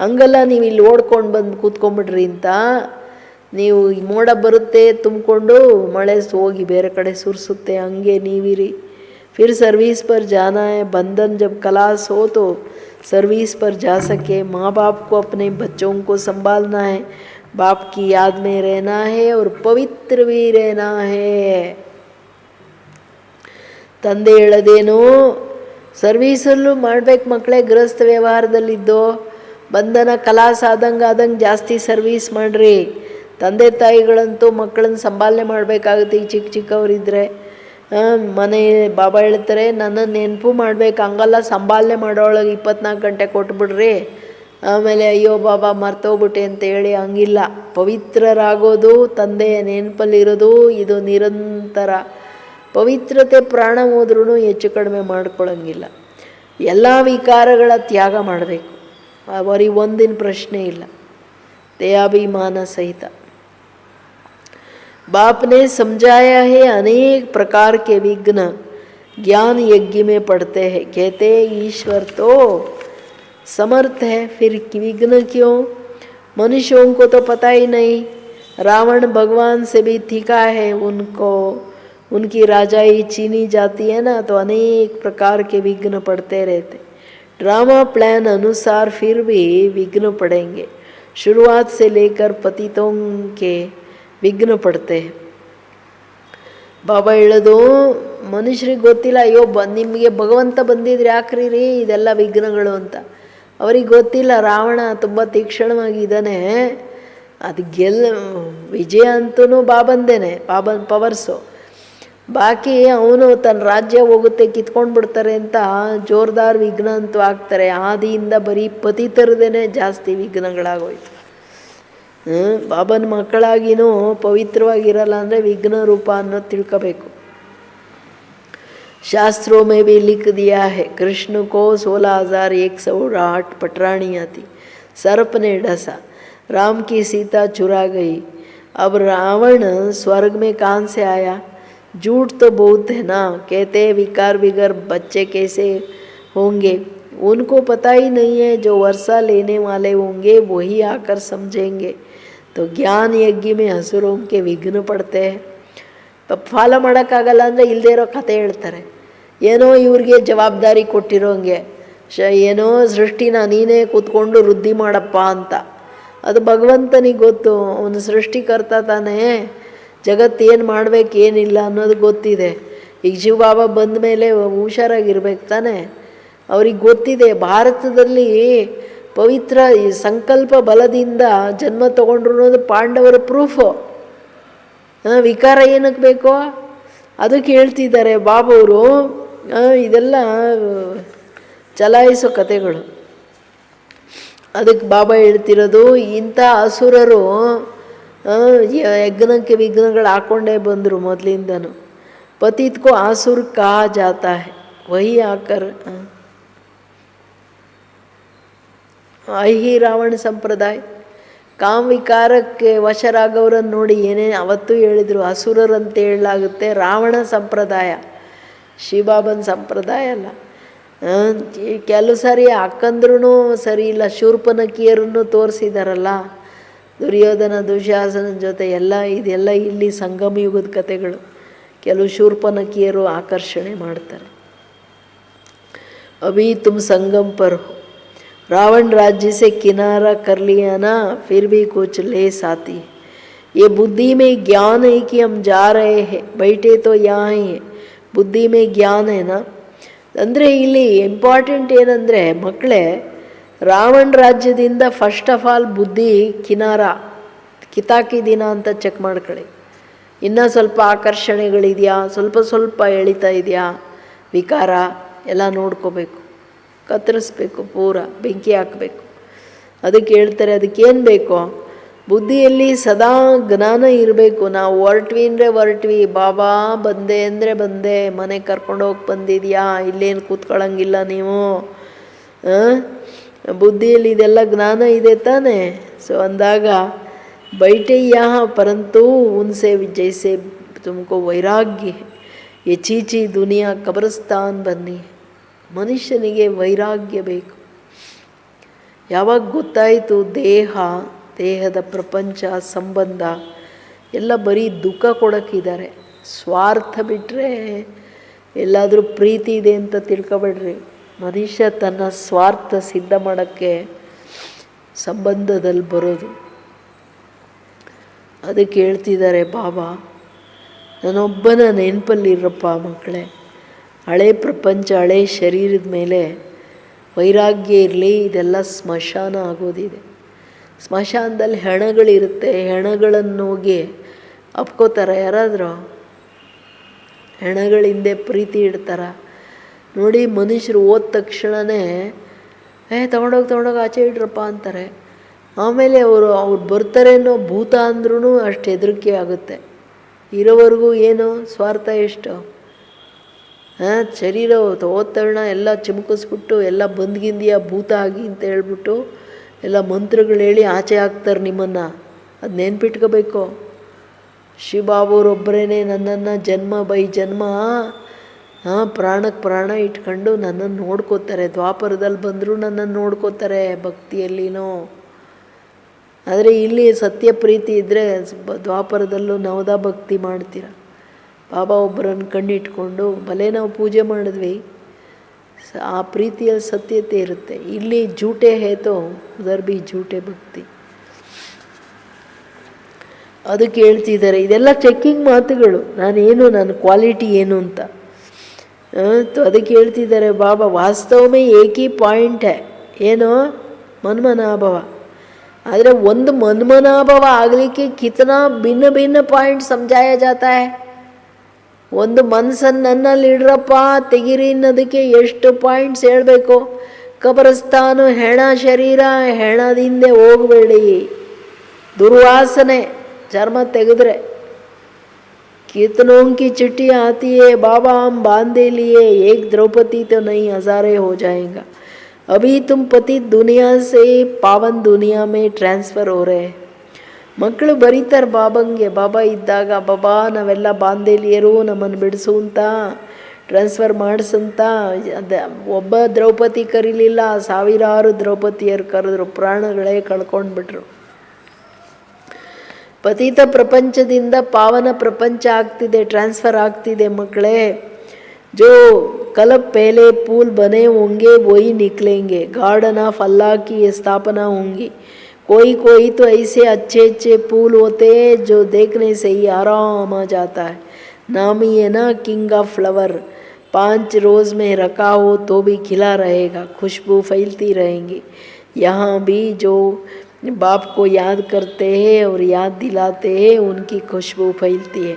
ಹಂಗಲ್ಲ ನೀವು ಇಲ್ಲಿ ಓಡ್ಕೊಂಡು ಬಂದು ಕೂತ್ಕೊಂಡ್ಬಿಡ್ರಿ ಅಂತ. ನೀವು ಮೋಡ ಬರುತ್ತೆ ತುಂಬಿಕೊಂಡು ಮಳೆ ಹೋಗಿ ಬೇರೆ ಕಡೆ ಸುರಿಸುತ್ತೆ, ಹಂಗೆ ನೀವಿರಿ. फिर सर्विस पर जाना है, बंधन जब खलास हो तो सर्विस पर जा सके. माँ बाप को अपने बच्चों को संभालना है, बाप की याद में रहना है और पवित्र भी रहना है. ತಂದೆ ಹೇಳೋದೇನು, ಸರ್ವೀಸಲ್ಲೂ ಮಾಡ್ಬೇಕು ಮಕ್ಕಳೇ. ಗೃಹಸ್ಥ ವ್ಯವಹಾರದಲ್ಲಿದ್ದು ಬಂಧನ ಕಲಾಸ ಆದಂಗೆ ಜಾಸ್ತಿ ಸರ್ವೀಸ್ ಮಾಡಿರಿ. ತಂದೆ ತಾಯಿಗಳಂತೂ ಮಕ್ಕಳನ್ನ ಸಂಭಾಲನೆ ಮಾಡಬೇಕಾಗುತ್ತೆ. ಈ ಚಿಕ್ಕವರಿದ್ದರೆ ಮನೆ ಬಾಬಾ ಹೇಳ್ತಾರೆ, ನನ್ನನ್ನು ನೆನಪು ಮಾಡಬೇಕು, ಹಂಗಲ್ಲ ಸಂಭಾಲನೆ ಮಾಡೋಳಗೆ 24 ಗಂಟೆ ಕೊಟ್ಬಿಡ್ರಿ, ಆಮೇಲೆ ಅಯ್ಯೋ ಬಾಬಾ ಮರ್ತೋಗ್ಬಿಟ್ಟೆ ಅಂತ ಹೇಳಿ ಹಂಗಿಲ್ಲ. ಪವಿತ್ರರಾಗೋದು, ತಂದೆಯ ನೆನಪಲ್ಲಿರೋದು, ಇದು ನಿರಂತರ. ಪವಿತ್ರತೆ ಪ್ರಾಣ ಹೋದ್ರೂ ಹೆಚ್ಚು ಕಡಿಮೆ ಮಾಡ್ಕೊಳ್ಳೋಂಗಿಲ್ಲ. ಎಲ್ಲ ವಿಕಾರಗಳ ತ್ಯಾಗ ಮಾಡಬೇಕು. ಅವರಿಗೆ ಒಂದಿನ ಪ್ರಶ್ನೆ ಇಲ್ಲ, ದೇಹಾಭಿಮಾನ ಸಹಿತ. बाप ने समझाया है, अनेक प्रकार के विघ्न ज्ञान यज्ञ में पड़ते हैं. कहते ईश्वर तो समर्थ है, फिर विघ्न क्यों? मनुष्यों को तो पता ही नहीं. रावण भगवान से भी ठीका है, उनको उनकी राजाई छीनी जाती है ना, तो अनेक प्रकार के विघ्न पड़ते रहते. ड्रामा प्लान अनुसार फिर भी विघ्न पड़ेंगे. शुरुआत से लेकर पतितों के ವಿಘ್ನ ಪಡ್ತೆ. ಬಾಬಾ ಹೇಳೋದು, ಮನುಷ್ಯರಿಗೆ ಗೊತ್ತಿಲ್ಲ, ಅಯ್ಯೋ ನಿಮಗೆ ಭಗವಂತ ಬಂದಿದ್ರೆ ಯಾಕ್ರಿ ಇದೆಲ್ಲ ವಿಘ್ನಗಳು ಅಂತ. ಅವ್ರಿಗೆ ಗೊತ್ತಿಲ್ಲ ರಾವಣ ತುಂಬ ತೀಕ್ಷ್ಣವಾಗಿದ್ದಾನೆ, ಅದು ವಿಜಯ ಅಂತೂ ಬಾಬಂದೇನೆ, ಬಾಬನ್ ಪವರ್ಸು. ಬಾಕಿ ಅವನು ತನ್ನ ರಾಜ್ಯ ಹೋಗುತ್ತೆ ಕಿತ್ಕೊಂಡು ಬಿಡ್ತಾರೆ ಅಂತ ಜೋರ್ದಾರ್ ವಿಘ್ನ ಅಂತೂ ಆಗ್ತಾರೆ. ಆದಿಯಿಂದ ಬರೀ ಪತಿತರದೇನೆ ಜಾಸ್ತಿ ವಿಘ್ನಗಳಾಗೋಯ್ತು. ಬಾಬನ ಮಕ್ಕಳಾಗಿನೂ ಪವಿತ್ರವಾಗಿರಲ್ಲ ಅಂದರೆ ವಿಘ್ನ ರೂಪ ಅನ್ನೋದು ತಿಳ್ಕೋಬೇಕು. शास्त्रों में भी लिख दिया है, कृष्ण को 16,108 पटरानियाँ थी, सर्प ने डसा, राम की सीता चुरा गई. अब रावण स्वर्ग में कहाँ से आया? झूठ तो बहुत है ना. कहते विकार बिगर बच्चे कैसे होंगे? उनको पता ही नहीं है, जो वर्षा लेने वाले होंगे वही आकर समझेंगे. तो ज्ञान यज्ञ में हसुरों के विघ्न पड़ते हैं. ಫಾಲೋ ಮಾಡೋಕ್ಕಾಗಲ್ಲ ಅಂದರೆ ಇಲ್ಲದೇ ಇರೋ ಕತೆ ಹೇಳ್ತಾರೆ. ಏನೋ ಇವ್ರಿಗೆ ಜವಾಬ್ದಾರಿ ಕೊಟ್ಟಿರೋಂಗೆ, ಏನೋ ಸೃಷ್ಟಿನ ನೀನೇ ಕೂತ್ಕೊಂಡು ವೃದ್ಧಿ ಮಾಡಪ್ಪ ಅಂತ. ಅದು ಭಗವಂತನಿಗೆ ಗೊತ್ತು, ಅವನು ಸೃಷ್ಟಿಕರ್ತ ತಾನೇ, ಜಗತ್ತು ಏನು ಮಾಡಬೇಕು ಏನಿಲ್ಲ ಅನ್ನೋದು ಗೊತ್ತಿದೆ. ಈಗ ಶಿವಬಾಬಾ ಬಂದ ಮೇಲೆ ಹುಷಾರಾಗಿರ್ಬೇಕು ತಾನೆ. ಅವ್ರಿಗೆ ಗೊತ್ತಿದೆ ಭಾರತದಲ್ಲಿ ಪವಿತ್ರ ಈ ಸಂಕಲ್ಪ ಬಲದಿಂದ ಜನ್ಮ ತೊಗೊಂಡ್ರು ಅನ್ನೋದು ಪಾಂಡವರ ಪ್ರೂಫು. ವಿಕಾರ ಏನಕ್ಕೆ ಬೇಕೋ ಅದಕ್ಕೆ ಹೇಳ್ತಿದ್ದಾರೆ ಬಾಬವರು. ಇದೆಲ್ಲ ಚಲಾಯಿಸೋ ಕಥೆಗಳು. ಅದಕ್ಕೆ ಬಾಬಾ ಹೇಳ್ತಿರೋದು, ಇಂಥ ಅಸುರರು ಯಜ್ಞಕ್ಕೆ ವಿಘ್ನಗಳು ಹಾಕ್ಕೊಂಡೇ ಬಂದರು ಮೊದಲಿಂದನೂ. ಪತಿತ್ಕೋ ಆಸುರ ಕಹಾ ಜಾತಾ ಹೈ, ವಹಿ ಆಕರ್ ಐಹಿ ರಾವಣ ಸಂಪ್ರದಾಯ. ಕಾಮ ವಿಕಾರಕ್ಕೆ ವಶರಾಗವ್ರನ್ನ ನೋಡಿ ಏನೇ ಅವತ್ತೂ ಹೇಳಿದರು, ಅಸುರರಂತ ಹೇಳಲಾಗುತ್ತೆ. ರಾವಣ ಸಂಪ್ರದಾಯ, ಶಿವಬಾಬನ ಸಂಪ್ರದಾಯ ಅಲ್ಲ. ಕೆಲವು ಸಾರಿ ಅಕ್ಕಂದ್ರೂ ಸರಿ ಇಲ್ಲ, ಶೂರ್ಪನಕಿಯರನ್ನು ತೋರಿಸಿದಾರಲ್ಲ, ದುರ್ಯೋಧನ ದುಶ್ಯಾಸನ ಜೊತೆ ಎಲ್ಲ. ಇದೆಲ್ಲ ಇಲ್ಲಿ ಸಂಗಮ ಯುಗದ ಕಥೆಗಳು. ಕೆಲವು ಶೂರ್ಪನಖಿಯರು ಆಕರ್ಷಣೆ ಮಾಡ್ತಾರೆ. अभी तुम संगम पर हो, रावण राज्य से किनारा कर लिया ना, फिर भी कुछ लेस आती है. ये बुद्धि में ज्ञान है कि हम जा रहे हैं, बैठे तो यहाँ ही है, ಬುದ್ಧಿ ಮೇ ಜ್ಞಾನ ಏನ ಅಂದರೆ ಇಲ್ಲಿ ಇಂಪಾರ್ಟೆಂಟ್ ಏನಂದರೆ ಮಕ್ಕಳೇ, ರಾವಣ ರಾಜ್ಯದಿಂದ ಫಸ್ಟ್ ಆಫ್ ಆಲ್ ಬುದ್ಧಿ ಕಿತಾಕಿದಿನ ಅಂತ ಚೆಕ್ ಮಾಡ್ಕೊಳ್ಳಿ. ಇನ್ನೂ ಸ್ವಲ್ಪ ಆಕರ್ಷಣೆಗಳಿದೆಯಾ, ಸ್ವಲ್ಪ ಎಳಿತಾ ಇದೆಯಾ, ವಿಕಾರ ಎಲ್ಲ ನೋಡ್ಕೋಬೇಕು, ಕತ್ತರಿಸ್ಬೇಕು, ಪೂರ ಬೆಂಕಿ ಹಾಕಬೇಕು. ಅದಕ್ಕೆ ಹೇಳ್ತಾರೆ, ಅದಕ್ಕೇನು ಬೇಕೋ ಬುದ್ಧಿಯಲ್ಲಿ ಸದಾ ಜ್ಞಾನ ಇರಬೇಕು. ನಾವು ಹೊರಟ್ವಿ ಅಂದರೆ ಹೊರಟ್ವಿ, ಬಾಬಾ ಬಂದೆ ಅಂದರೆ ಬಂದೆ, ಮನೆ ಕರ್ಕೊಂಡೋಗಿ ಬಂದಿದ್ಯಾ, ಇಲ್ಲೇನು ಕೂತ್ಕೊಳ್ಳೋಂಗಿಲ್ಲ ನೀವು. ಬುದ್ಧಿಯಲ್ಲಿ ಇದೆಲ್ಲ ಜ್ಞಾನ ಇದೆ ತಾನೆ. ಸೊ ಅಂದಾಗ बैठे यहाँ परंतु उनसे जैसे तुमको वैराग्य है, ये चीची दुनिया कब्रस्तान बन्नी. ಮನುಷ್ಯನಿಗೆ ವೈರಾಗ್ಯ ಬೇಕು. ಯಾವಾಗ ಗೊತ್ತಾಯಿತು ದೇಹದ ಪ್ರಪಂಚ ಸಂಬಂಧ ಎಲ್ಲ ಬರೀ ದುಃಖ ಕೊಡೋಕ್ಕಿದ್ದಾರೆ, ಸ್ವಾರ್ಥ ಬಿಟ್ಟರೆ ಎಲ್ಲಾದರೂ ಪ್ರೀತಿ ಇದೆ ಅಂತ ತಿಳ್ಕೊಬೇಡ್ರಿ. ಮನುಷ್ಯ ತನ್ನ ಸ್ವಾರ್ಥ ಸಿದ್ಧ ಮಾಡೋಕ್ಕೆ ಸಂಬಂಧದಲ್ಲಿ ಬರೋದು. ಅದಕ್ಕೆ ಹೇಳ್ತಿದ್ದಾರೆ ಬಾಬಾ, ನಾನೊಬ್ಬನ ನೆನಪಲ್ಲಿರಪ್ಪ ಮಕ್ಕಳೇ. ಹಳೆ ಪ್ರಪಂಚ, ಹಳೆ ಶರೀರದ ಮೇಲೆ ವೈರಾಗ್ಯ ಇರಲಿ. ಇದೆಲ್ಲ ಸ್ಮಶಾನ ಆಗೋದಿದೆ. ಸ್ಮಶಾನದಲ್ಲಿ ಹೆಣಗಳಿರುತ್ತೆ, ಹೆಣಗಳನ್ನು ಹೋಗಿ ಅಪ್ಕೋತಾರೆ ಯಾರಾದರೂ? ಹೆಣಗಳಿಂದೆ ಪ್ರೀತಿ ಇಡ್ತಾರ ನೋಡಿ. ಮನುಷ್ಯರು ಹೋದ ತಕ್ಷಣವೇ ತಗೊಂಡೋಗಿ ಆಚೆ ಇಡ್ರಪ್ಪ ಅಂತಾರೆ. ಆಮೇಲೆ ಅವರು ಬರ್ತಾರೆ ಅನ್ನೋ ಭೂತ ಅಂದ್ರೂ ಅಷ್ಟು ಹೆದರಿಕೆ ಆಗುತ್ತೆ. ಇರೋವರೆಗೂ ಏನು ಸ್ವಾರ್ಥ ಎಷ್ಟು? ಶರೀರ ಹೋದ ತಕ್ಷಣ ಎಲ್ಲ ಚಿಮುಕಿಸ್ಬಿಟ್ಟು ಎಲ್ಲ ಬಂದ್ಗಿಂದಿಯ ಭೂತ ಆಗಿ ಅಂತ ಹೇಳ್ಬಿಟ್ಟು ಎಲ್ಲ ಮಂತ್ರಗಳು ಹೇಳಿ ಆಚೆ ಹಾಕ್ತಾರೆ ನಿಮ್ಮನ್ನು. ಅದು ನೆನ್ಪಿಟ್ಕೋಬೇಕು. ಶಿವಬಾಬುರೊಬ್ಬರೇ ನನ್ನನ್ನು ಜನ್ಮ ಬೈ ಜನ್ಮ ಪ್ರಾಣಕ್ಕೆ ಪ್ರಾಣ ಇಟ್ಕೊಂಡು ನನ್ನನ್ನು ನೋಡ್ಕೋತಾರೆ. ದ್ವಾಪರದಲ್ಲಿ ಬಂದರೂ ನನ್ನನ್ನು ನೋಡ್ಕೋತಾರೆ ಭಕ್ತಿಯಲ್ಲಿನೋ. ಆದರೆ ಇಲ್ಲಿ ಸತ್ಯ ಪ್ರೀತಿ ಇದ್ದರೆ ದ್ವಾಪರದಲ್ಲೂ ನವದಾ ಭಕ್ತಿ ಮಾಡ್ತೀರ. ಬಾಬಾ ಒಬ್ಬರನ್ನು ಕಣ್ಣಿಟ್ಕೊಂಡು ಭಲೇ ನಾವು ಪೂಜೆ ಮಾಡಿದ್ವಿ, ಆ ಪ್ರೀತಿಯಲ್ಲಿ ಸತ್ಯತೆ ಇರುತ್ತೆ. ಇಲ್ಲಿ ಜೂಟೆ ಹೇತೋ ಉದರ್ ಬಿ ಜೂಟೆ ಭಕ್ತಿ. ಅದಕ್ಕೆ ಹೇಳ್ತಿದ್ದಾರೆ, ಇದೆಲ್ಲ ಚೆಕ್ಕಿಂಗ್ ಮಾತುಗಳು. ನನ್ನ ಕ್ವಾಲಿಟಿ ಏನು ಅಂತ. ಅದಕ್ಕೆ ಹೇಳ್ತಿದ್ದಾರೆ ಬಾಬಾ, ವಾಸ್ತವಮೇ ಏಕಿ ಪಾಯಿಂಟ್ ಹೇ, ಏನೋ ಮನ್ಮನಾಭವ. ಆದರೆ ಒಂದು ಮನ್ಮನಾಭವ ಆಗಲಿಕ್ಕೆ ಕಿತನಾ ಭಿನ್ನ ಭಿನ್ನ ಪಾಯಿಂಟ್ ಸಮಜಾಯ ಜಾತಾ ಹೈ. ಒಂದು ಮನಸ್ಸನ್ನು ನನ್ನಲ್ಲಿ ಇಡ್ರಪ್ಪ ತೆಗಿರಿ ಅನ್ನೋದಕ್ಕೆ ಎಷ್ಟು ಪಾಯಿಂಟ್ಸ್ ಹೇಳಬೇಕು. ಕಬರಸ್ತಾನು ಹೆಣ ಶರೀರ, ಹೆಣದಿಂದ ಹೋಗಬೇಡಿ. ದುರ್ವಾಸನೆ ಚರ್ಮ ತೆಗೆದ್ರೆ. ಕಿತನೋं की चिट्ठी आती है, बाबा हम बांधे लिए, एक द्रौपदी तो नहीं हजारे हो जाएगा. अभी तुम पतित दुनिया से पावन दुनिया में ट्रांसफ़र हो रहे. ಮಕ್ಕಳು ಬರೀತಾರೆ ಬಾಬಂಗೆ, ಬಾಬಾ ಇದ್ದಾಗ, ಬಾಬಾ ನಾವೆಲ್ಲ ಬಾಂಧೇಲಿಯರು, ನಮ್ಮನ್ನು ಬಿಡಿಸು ಅಂತ, ಟ್ರಾನ್ಸ್ಫರ್ ಮಾಡಿಸಂತ. ಒಬ್ಬ ದ್ರೌಪದಿ ಕರೀಲಿಲ್ಲ, ಸಾವಿರಾರು ದ್ರೌಪದಿಯರು ಕರೆದ್ರು, ಪ್ರಾಣಗಳೇ ಕಳ್ಕೊಂಡ್ಬಿಟ್ರು. ಪತಿತ ಪ್ರಪಂಚದಿಂದ ಪಾವನ ಪ್ರಪಂಚ ಆಗ್ತಿದೆ, ಟ್ರಾನ್ಸ್ಫರ್ ಆಗ್ತಿದೆ ಮಕ್ಕಳೇ. जो कल पहले पुल बने होंगे वही निकलेंगे. गार्डन ऑफ अल्लाह की ये स्थापना होंगी. कोई तो ऐसे अच्छे पुल होते हैं जो देखने से ही आराम आ जाता है. नाम ही है ना किंग ऑफ फ्लावर. 5 रोज़ में रखा हो तो भी खिला रहेगा, खुशबू फैलती रहेंगी. यहाँ भी जो बाप को याद करते हैं और याद दिलाते हैं उनकी खुशबू फैलती है,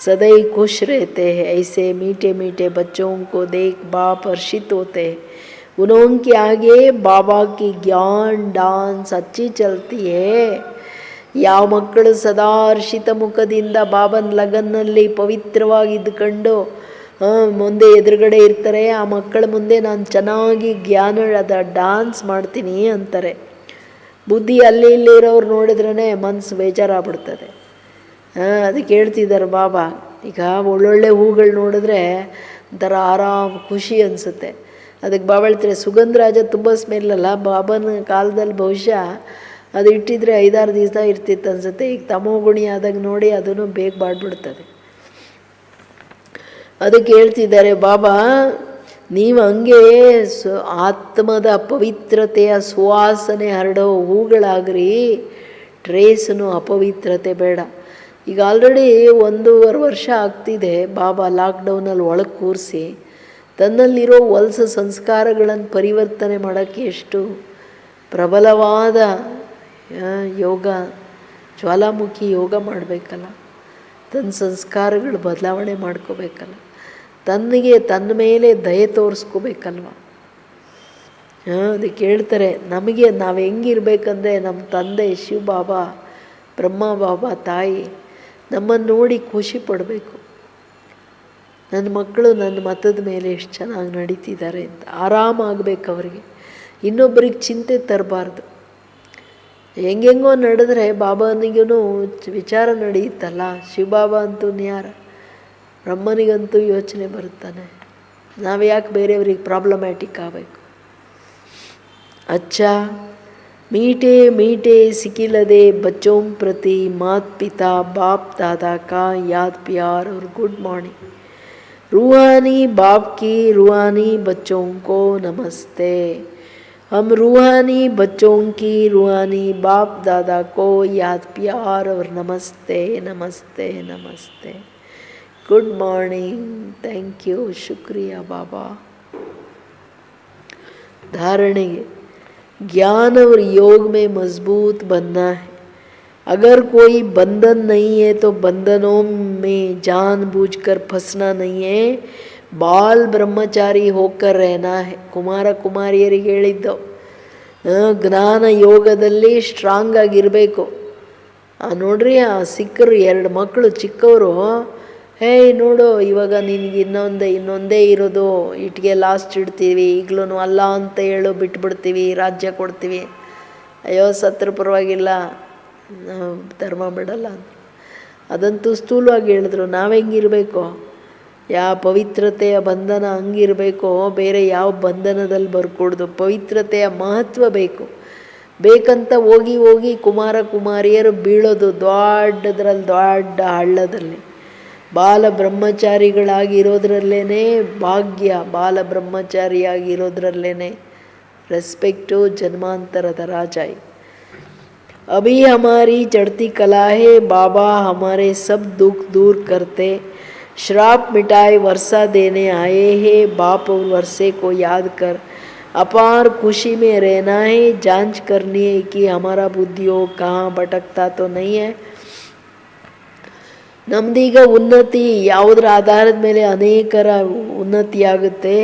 सदैव खुश रहते हैं. ऐसे मीठे मीठे बच्चों को देख बाप हर्षित होते हैं. उनके आगे बाबा की ज्ञान डांस अच्छी चलती है. ಯಾವ ಮಕ್ಕಳು ಸದಾ ಹರ್ಷಿತ ಮುಖದಿಂದ ಬಾಬನ ಲಗನ್ನಲ್ಲಿ ಪವಿತ್ರವಾಗಿದ್ದುಕೊಂಡು ಮುಂದೆ ಎದುರುಗಡೆ ಇರ್ತಾರೆ, ಆ ಮಕ್ಕಳ ಮುಂದೆ ನಾನು ಚೆನ್ನಾಗಿ ಜ್ಞಾನದ ಡಾನ್ಸ್ ಮಾಡ್ತೀನಿ ಅಂತಾರೆ. ಬುದ್ಧಿ ಅಲ್ಲಿ ಇಲ್ಲಿ ಇರೋರು ನೋಡಿದ್ರೇ ಮನಸ್ಸು ಬೇಜಾರಾಗ್ಬಿಡ್ತದೆ. ಅದಕ್ಕೆ ಹೇಳ್ತಿದ್ದಾರೆ ಬಾಬಾ, ಈಗ ಒಳ್ಳೊಳ್ಳೆ ಹೂಗಳು ನೋಡಿದ್ರೆ ಒಂಥರ ಆರಾಮ್ ಖುಷಿ ಅನಿಸುತ್ತೆ. ಅದಕ್ಕೆ ಬಾಬಾ ಹೇಳ್ತಾರೆ, ಸುಗಂಧರಾಜ ತುಂಬ ಸ್ಮೆಲ್ಲಲ್ಲ. ಬಾಬನ ಕಾಲದಲ್ಲಿ ಬಹುಶಃ ಅದು ಇಟ್ಟಿದ್ರೆ 5-6 ದಿವಸ ಇರ್ತಿತ್ತು ಅನಿಸುತ್ತೆ. ಈಗ ತಮೋಗುಣಿ ಆದಾಗ ನೋಡಿ ಅದನ್ನು ಬೇಗ ಬಾಡ್ಬಿಡ್ತದೆ. ಅದಕ್ಕೆ ಹೇಳ್ತಿದ್ದಾರೆ ಬಾಬಾ, ನೀವು ಹಂಗೆ ಆತ್ಮದ ಪವಿತ್ರತೆಯ ಸುವಾಸನೆ ಹರಡೋ ಹೂಗಳಾಗ್ರಿ, ಟ್ರೇಸನು ಅಪವಿತ್ರತೆ ಬೇಡ. ಈಗ ಆಲ್ರೆಡಿ 1.5 ವರ್ಷ ಆಗ್ತಿದೆ ಬಾಬಾ ಲಾಕ್ಡೌನಲ್ಲಿ ಒಳಗೆ ಕೂರಿಸಿ ತನ್ನಲ್ಲಿರೋ ಹೊಲಸ ಸಂಸ್ಕಾರಗಳನ್ನು ಪರಿವರ್ತನೆ ಮಾಡೋಕ್ಕೆ ಎಷ್ಟು ಪ್ರಬಲವಾದ ಯೋಗ, ಜ್ವಾಲಾಮುಖಿ ಯೋಗ ಮಾಡಬೇಕಲ್ಲ, ತನ್ನ ಸಂಸ್ಕಾರಗಳು ಬದಲಾವಣೆ ಮಾಡ್ಕೋಬೇಕಲ್ಲ, ತನ್ನ ಮೇಲೆ ದಯೆ ತೋರಿಸ್ಕೋಬೇಕಲ್ವ. ಅದಕ್ಕೆ ಹೇಳ್ತಾರೆ, ನಮಗೆ ನಾವು ಹೆಂಗಿರ್ಬೇಕಂದ್ರೆ ನಮ್ಮ ತಂದೆ ಶಿವ ಬಾಬಾ, ಬ್ರಹ್ಮ ಬಾಬಾ, ತಾಯಿ ನಮ್ಮನ್ನು ನೋಡಿ ಖುಷಿ ಪಡಬೇಕು. ನನ್ನ ಮಕ್ಕಳು ನನ್ನ ಮತದ ಮೇಲೆ ಎಷ್ಟು ಚೆನ್ನಾಗಿ ನಡೀತಿದ್ದಾರೆ ಅಂತ ಆರಾಮಾಗಬೇಕು ಅವರಿಗೆ, ಇನ್ನೊಬ್ಬರಿಗೆ ಚಿಂತೆ ತರಬಾರ್ದು. ಹೆಂಗೆಂಗೋ ನಡೆದ್ರೆ ಬಾಬಾನಿಗೂ ವಿಚಾರ ನಡೆಯುತ್ತಲ್ಲ. ಶಿವಬಾಬಾ ಅಂತೂ ನ್ಯಾರ, ಬ್ರಹ್ಮನಿಗಂತೂ ಯೋಚನೆ ಬರುತ್ತಾನೆ, ನಾವು ಯಾಕೆ ಬೇರೆಯವ್ರಿಗೆ ಪ್ರಾಬ್ಲಮ್ಯಾಟಿಕ್ ಆಗಬೇಕು. अच्छा मीठे मीठे सिकिलदे बच्चों प्रति मात पिता बाप दादा का याद प्यार और गुड मॉर्निंग. रूहानी बाप की रूहानी बच्चों को नमस्ते. हम रूहानी बच्चों की रूहानी बाप दादा को याद प्यार और नमस्ते नमस्ते नमस्ते. गुड मॉर्निंग, थैंक यू, शुक्रिया बाबा. धारणेगे ज्ञान और योग में मजबूत बनना है. अगर कोई बंधन नहीं है तो बंधनों में जानबूझकर फंसना नहीं है, बाल ब्रह्मचारी होकर रहना है. ಕುಮಾರ ಕುಮಾರಿಯರಿಗೆ ಹೇಳಿದ್ದು ಜ್ಞಾನ ಯೋಗದಲ್ಲಿ ಸ್ಟ್ರಾಂಗ್ ಆಗಿರಬೇಕು. ನೋಡ್ರಿ, ಆ ಸಿಕ್ಕರು 2 ಮಕ್ಕಳು ಚಿಕ್ಕವರು, ಹೇಯ್ ನೋಡು ಇವಾಗ ನಿನಗೆ ಇನ್ನೊಂದೇ ಇರೋದು, ಇಟ್ಟಿಗೆ ಲಾಸ್ಟ್ ಇಡ್ತೀವಿ, ಈಗಲೂ ಅಲ್ಲ ಅಂತ ಹೇಳು ಬಿಟ್ಬಿಡ್ತೀವಿ, ರಾಜ್ಯ ಕೊಡ್ತೀವಿ. ಅಯ್ಯೋ ಸತ್ರ ಪರವಾಗಿಲ್ಲ, ನಾವು ಧರ್ಮ ಬಿಡಲ್ಲ ಅಂತ. ಅದಂತೂ ಸ್ಥೂಲವಾಗಿ ಹೇಳಿದ್ರು. ನಾವು ಹೆಂಗಿರಬೇಕು, ಯಾವ ಪವಿತ್ರತೆಯ ಬಂಧನ ಹಂಗಿರಬೇಕೋ, ಬೇರೆ ಯಾವ ಬಂಧನದಲ್ಲಿ ಬರ್ಕೊಡ್ದು. ಪವಿತ್ರತೆಯ ಮಹತ್ವ ಬೇಕಂತ ಹೋಗಿ ಕುಮಾರ ಕುಮಾರಿಯರು ಬೀಳೋದು ದೊಡ್ಡ ಹಳ್ಳದಲ್ಲಿ. ಬಾಲ ಬ್ರಹ್ಮಚಾರಿಗಳಾಗಿರೋದ್ರಲ್ಲೇ ಭಾಗ್ಯ, ಬಾಲ ಬ್ರಹ್ಮಚಾರಿಯಾಗಿರೋದ್ರಲ್ಲೇ ರೆಸ್ಪೆಕ್ಟು, ಜನ್ಮಾಂತರದ ರಾಜ. अभी हमारी चढ़ती कला है, बाबा हमारे सब दुख दूर करते, श्राप मिटाए वर्षा देने आए हैं. बाप और वर्षे को याद कर अपार खुशी में रहना है. जांच करनी है कि हमारा बुद्धियों कहाँ भटकता तो नहीं है. ನಮ್ದೀಗ ಉನ್ನತಿ ಯಾವುದರ ಆಧಾರದ ಮೇಲೆ ಅನೇಕರ ಉನ್ನತಿ ಆಗುತ್ತೆ.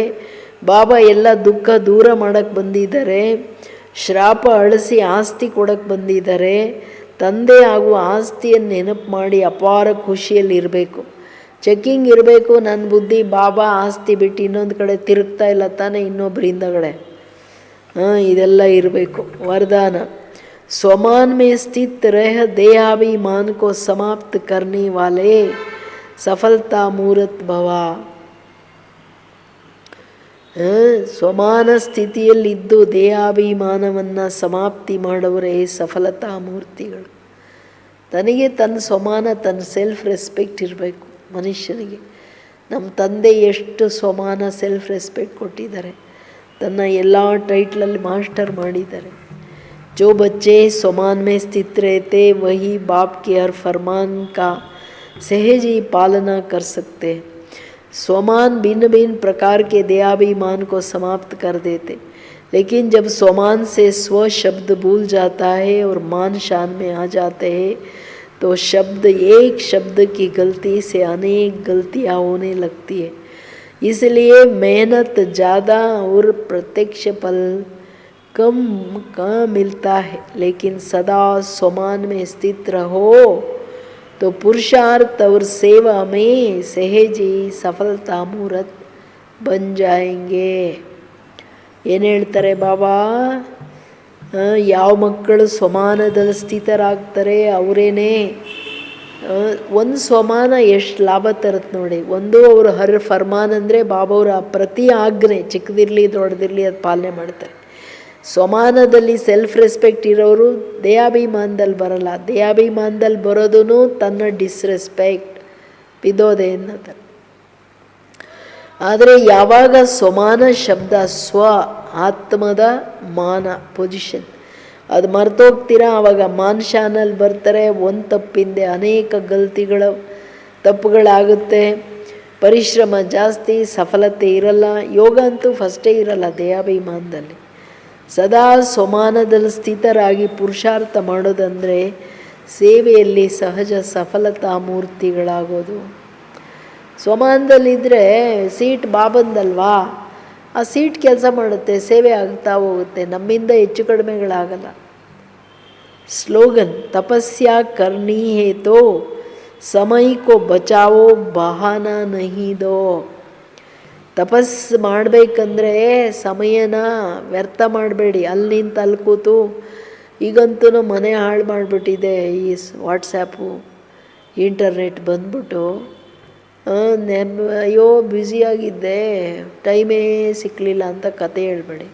ಬಾಬಾ ಎಲ್ಲ ದುಃಖ ದೂರ ಮಾಡೋಕ್ಕೆ ಬಂದಿದ್ದಾರೆ, ಶ್ರಾಪ ಅಳಿಸಿ ಆಸ್ತಿ ಕೊಡೋಕ್ಕೆ ಬಂದಿದ್ದಾರೆ. ತಂದೆ ಆಗುವ ಆಸ್ತಿಯನ್ನು ನೆನಪು ಮಾಡಿ ಅಪಾರ ಖುಷಿಯಲ್ಲಿರಬೇಕು. ಚೆಕ್ಕಿಂಗ್ ಇರಬೇಕು. ನನ್ನ ಬುದ್ಧಿ ಬಾಬಾ ಆಸ್ತಿ ಬಿಟ್ಟು ಇನ್ನೊಂದು ಕಡೆ ತಿರುಗ್ತಾ ಇಲ್ಲ ತಾನೇ, ಇನ್ನೊಬ್ಬರ ಹಿಂದಗಡೆ. ಇದೆಲ್ಲ ಇರಬೇಕು. ವರದಾನ, स्वमान में स्थित रह देहाभिमान को समाप्त करने वाले सफलता मूर्त भवा. ಸ್ವಮಾನ ಸ್ಥಿತಿಯಲ್ಲಿದ್ದು ದೇಹಾಭಿಮಾನವನ್ನು ಸಮಾಪ್ತಿ ಮಾಡೋರೇ ಸಫಲತಾ ಮೂರ್ತಿಗಳು. ತನಗೆ ತನ್ನ ಸ್ವಮಾನ, ತನ್ನ ಸೆಲ್ಫ್ ರೆಸ್ಪೆಕ್ಟ್ ಇರಬೇಕು ಮನುಷ್ಯನಿಗೆ. ನಮ್ಮ ತಂದೆ ಎಷ್ಟು ಸ್ವಮಾನ ಸೆಲ್ಫ್ ರೆಸ್ಪೆಕ್ಟ್ ಕೊಟ್ಟಿದ್ದಾರೆ, ತನ್ನ ಎಲ್ಲ ಟೈಟ್ಲಲ್ಲಿ ಮಾಸ್ಟರ್ ಮಾಡಿದ್ದಾರೆ. जो बच्चे स्वमान में स्थित रहते वही बाप के हर फरमान का सहज ही पालना कर सकते हैं. स्वमान भिन्न भिन्न प्रकार के देहाभिमान को समाप्त कर देते, लेकिन जब स्वमान से स्व शब्द भूल जाता है और मान शान में आ जाते हैं तो एक शब्द की गलती से अनेक गलतियाँ होने लगती है. इसलिए मेहनत ज़्यादा और प्रत्यक्ष फल कम मिलता है, लेकिन सदा स्वमान में स्थित रहो तो पुरुषार्थ और सेवा में सहज ही सफलता मूर्त बन जाएंगे. ಏನು ಹೇಳ್ತಾರೆ ಬಾಬಾ, ಯಾವ ಮಕ್ಕಳು ಸ್ವಮಾನದಲ್ಲಿ ಸ್ಥಿತರಾಗ್ತಾರೆ ಅವರೇನೇ. ಒಂದು ಸ್ವಮಾನ ಎಷ್ಟು ಲಾಭ ತರುತ್ತೆ ನೋಡಿ. ಒಂದು ಅವರು ಹರ್ ಫರ್ಮಾನ್ ಅಂದರೆ ಬಾಬಾವ್ರ ಪ್ರತಿ ಆಜ್ಞೆ ಚಿಕ್ಕದಿರಲಿ ದೊಡ್ಡದಿರಲಿ ಅದು ಪಾಲನೆ ಮಾಡ್ತಾರೆ. ಸ್ವಮಾನದಲ್ಲಿ ಸೆಲ್ಫ್ ರೆಸ್ಪೆಕ್ಟ್ ಇರೋರು ದೇಹಾಭಿಮಾನದಲ್ಲಿ ಬರಲ್ಲ. ದೇಹಾಭಿಮಾನದಲ್ಲಿ ಬರೋದು ತನ್ನ ಡಿಸ್ರೆಸ್ಪೆಕ್ಟ್ ಬಿದ್ದೋದೆ ಅನ್ನೋದು. ಆದರೆ ಯಾವಾಗ ಸ್ವಮಾನ ಶಬ್ದ ಸ್ವ ಆತ್ಮದ ಮಾನ ಪೊಸಿಷನ್ ಅದು ಮರ್ತೋಗ್ತೀರಾ, ಆವಾಗ ಮಾನ್ಶಾನಲ್ಲಿ ಬರ್ತಾರೆ. ಒಂದು ತಪ್ಪಿಂದೆ ಅನೇಕ ತಪ್ಪುಗಳಾಗುತ್ತೆ. ಪರಿಶ್ರಮ ಜಾಸ್ತಿ, ಸಫಲತೆ ಇರಲ್ಲ. ಯೋಗ ಅಂತೂ ಫಸ್ಟೇ ಇರಲ್ಲ ದೇಹಾಭಿಮಾನದಲ್ಲಿ. ಸದಾ ಸ್ವಮಾನದಲ್ಲಿ ಸ್ಥಿತರಾಗಿ ಪುರುಷಾರ್ಥ ಮಾಡೋದಂದರೆ ಸೇವೆಯಲ್ಲಿ ಸಹಜ ಸಫಲತಾ ಮೂರ್ತಿಗಳಾಗೋದು. ಸ್ವಮಾನದಲ್ಲಿದ್ದರೆ ಸೀಟ್ ಬಾಬಂದಲ್ವಾ, ಆ ಸೀಟ್ ಕೆಲಸ ಮಾಡುತ್ತೆ, ಸೇವೆ ಆಗ್ತಾ ಹೋಗುತ್ತೆ, ನಮ್ಮಿಂದ ಹೆಚ್ಚು ಕಡಿಮೆಗಳಾಗಲ್ಲ. ಸ್ಲೋಗನ್ ತಪಸ್ಯಾ ಕರ್ನಿ ಹೇತೋ ಸಮಯಕ್ಕೋ ಬಚಾವೋ ಬಹಾನಾ ನಹಿ ದೋ. ತಪಸ್ಸು ಮಾಡಬೇಕಂದ್ರೆ ಸಮಯನ ವ್ಯರ್ಥ ಮಾಡಬೇಡಿ. ಅಲ್ಲಿ ನಿಂತು ಅಲ್ಲಿ ಕೂತು, ಈಗಂತೂ ಮನೆ ಹಾಳು ಮಾಡಿಬಿಟ್ಟಿದೆ ಈ ವಾಟ್ಸಪ್ಪು ಇಂಟರ್ನೆಟ್ ಬಂದ್ಬಿಟ್ಟು. ಅಯ್ಯೋ ಬ್ಯುಸಿಯಾಗಿದ್ದೆ, ಟೈಮೇ ಸಿಕ್ಕಲಿಲ್ಲ ಅಂತ ಕತೆ ಹೇಳ್ಬೇಡಿ.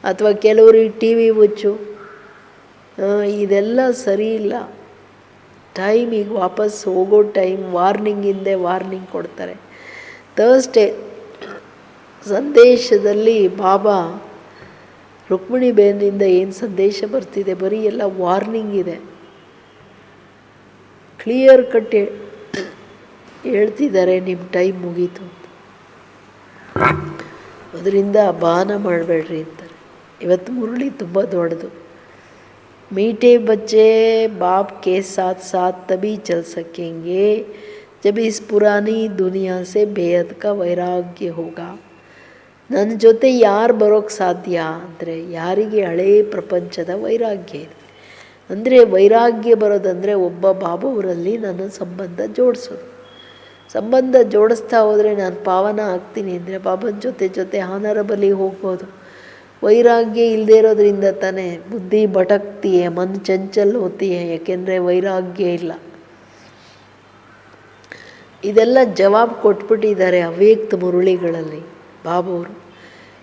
ಅಥವಾ ಕೆಲವ್ರಿಗೆ ಟಿ ವಿ ಹುಚ್ಚು, ಇದೆಲ್ಲ ಸರಿ ಇಲ್ಲ. ಟೈಮಿಗೆ ವಾಪಸ್ ಹೋಗೋ ಟೈಮ್ ವಾರ್ನಿಂಗಿಂದೆ ವಾರ್ನಿಂಗ್ ಕೊಡ್ತಾರೆ. ಥರ್ಸ್ಡೇ ಸಂದೇಶದಲ್ಲಿ ಬಾಬಾ ರುಕ್ಮಿಣಿ ಬೇನಿಂದ ಏನು ಸಂದೇಶ ಬರ್ತಿದೆ, ಬರೀ ಎಲ್ಲ ವಾರ್ನಿಂಗ್ ಇದೆ. ಕ್ಲಿಯರ್ ಕಟ್ ಹೇಳ್ತಿದ್ದಾರೆ, ನಿಮ್ಮ ಟೈಮ್ ಮುಗೀತು ಅಂತ. ಅದರಿಂದ ಬಾನ ಮಾಡಬೇಡ್ರಿ ಅಂತಾರೆ. ಇವತ್ತು ಮುರಳಿ ತುಂಬ ದೊಡ್ಡದು. मीठे बच्चे बाप के साथ साथ तभी चल सकेंगे जब इस पुरानी दुनिया से बेहद का वैराग्य होगा. ನನ್ನ ಜೊತೆ ಯಾರು ಬರೋಕ್ಕೆ ಸಾಧ್ಯ ಅಂದರೆ ಯಾರಿಗೆ ಹಳೇ ಪ್ರಪಂಚದ ವೈರಾಗ್ಯ ಇದೆ. ಅಂದರೆ ವೈರಾಗ್ಯ ಬರೋದಂದರೆ ಒಬ್ಬ ಬಾಬುವರಲ್ಲಿ ನನ್ನ ಸಂಬಂಧ ಜೋಡಿಸೋದು. ಸಂಬಂಧ ಜೋಡಿಸ್ತಾ ಹೋದರೆ ನಾನು ಪಾವನ ಆಗ್ತೀನಿ ಅಂದರೆ ಬಾಬನ ಜೊತೆ ಹಾನರಬಲಿ ಹೋಗ್ಬೋದು. ವೈರಾಗ್ಯ ಇಲ್ಲದೆ ಇರೋದ್ರಿಂದ ತಾನೇ ಬುದ್ಧಿ ಭಟಕ್ತಿಯೇ, ಮನ್ ಚಂಚಲ್ ಹೋತಿಯೇ, ಯಾಕೆಂದರೆ ವೈರಾಗ್ಯ ಇಲ್ಲ. ಇದೆಲ್ಲ ಜವಾಬು ಕೊಟ್ಬಿಟ್ಟಿದ್ದಾರೆ ಅವ್ಯಕ್ತ ಮುರುಳಿಗಳಲ್ಲಿ ಬಾಬುವರು.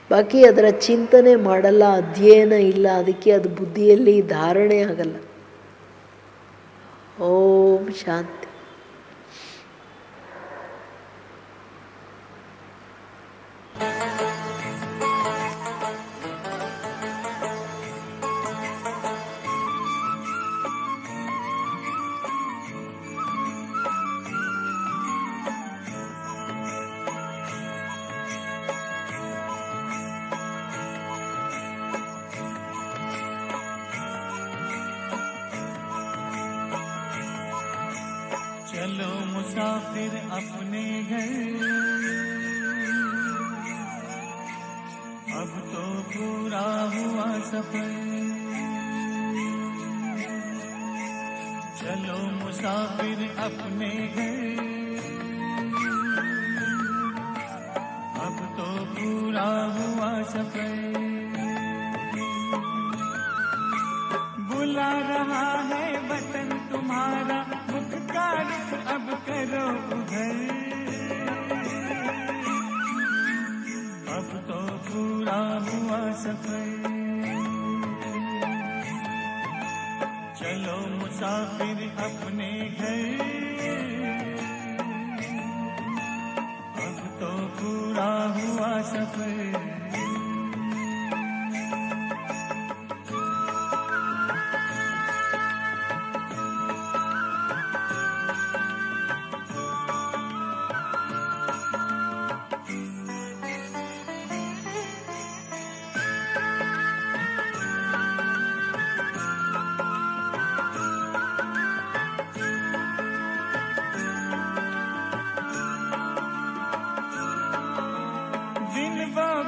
ಬಾಕಿ ಅದರ ಚಿಂತನೆ ಮಾಡಲ್ಲ, ಅಧ್ಯಯನ ಇಲ್ಲ, ಅದಕ್ಕೆ ಅದು ಬುದ್ಧಿಯಲ್ಲಿ ಧಾರಣೆ ಆಗಲ್ಲ. ಓಂ ಶಾಂತಿ. चलो मुसाफिर अपने घर, अब तो पूरा हुआ सफर. चलो मुसाफिर अपने घर, अब तो पूरा हुआ सफर. बुला रहा है वतन तुम्हारा, मुख का रुख अब करो उधर. अब तो पूरा हुआ सफर. चलो मुसाफिर अपने घर, अब तो पूरा हुआ सफर.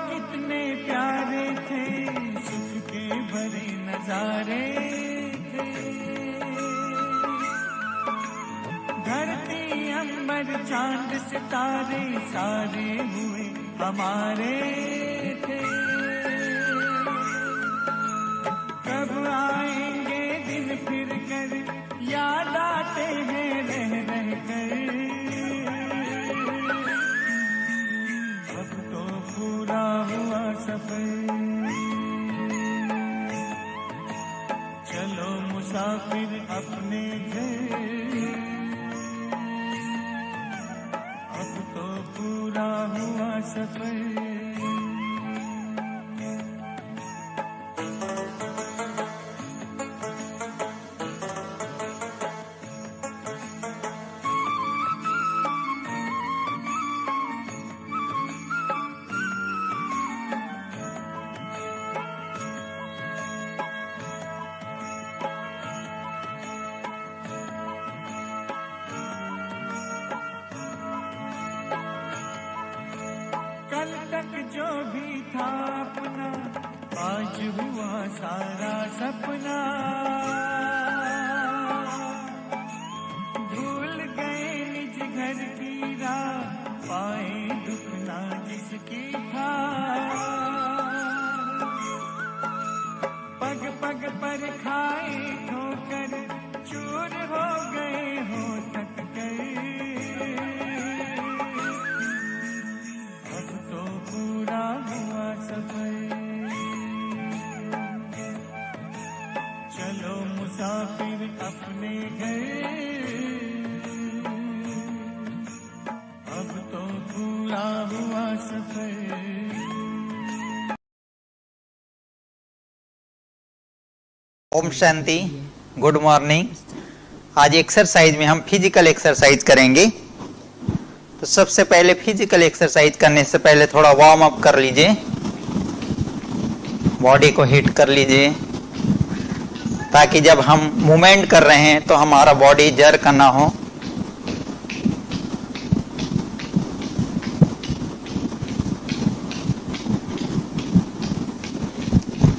कितने प्यारे थे, सुख के भरे नजारे थे. धरती अंबर चांद सितारे सारे हुए हमारे थे. कब आएंगे दिन फिर कर, याद आते हैं रह रह कर. पूरा हुआ सफर. चलो मुसाफिर अपने घर, अब तो पूरा हुआ सफर। कल तक जो भी था अपना आज हुआ सारा सपना। भूल गए निज घर की राह पाए दुख ना जिसकी था। पग पग पर खाए ठोकर चूर हो गए हो थक गए। अब तो पूरा हुआ सफर। चलो मुसाफिर अपने घर। अब तो पूरा हुआ सफर। Om Shanti, good morning. आज एक्सरसाइज में हम फिजिकल एक्सरसाइज करेंगे। तो सबसे पहले फिजिकल एक्सरसाइज करने से पहले थोड़ा वार्म अप कर लीजिए, बॉडी को हिट कर लीजिए, ताकि जब हम मूवमेंट कर रहे हैं तो हमारा बॉडी जर्क ना हो।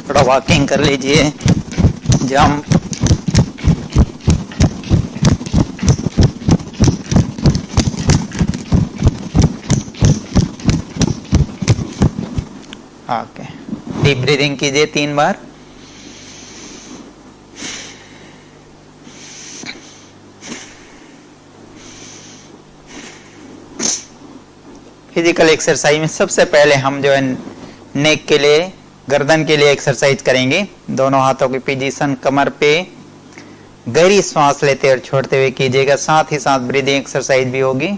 थोड़ा वॉकिंग कर लीजिए, जंप, ओके। डीप ब्रीदिंग कीजिए 3 बार। फिजिकल एक्सरसाइज में सबसे पहले हम जो है नेक के लिए, गर्दन के लिए एक्सरसाइज करेंगे। दोनों हाथों की पोजीशन कमर पे, गहरी सांस लेते और छोड़ते हुए कीजिएगा। साथ ही साथ ब्रीदिंग एक्सरसाइज भी होगी।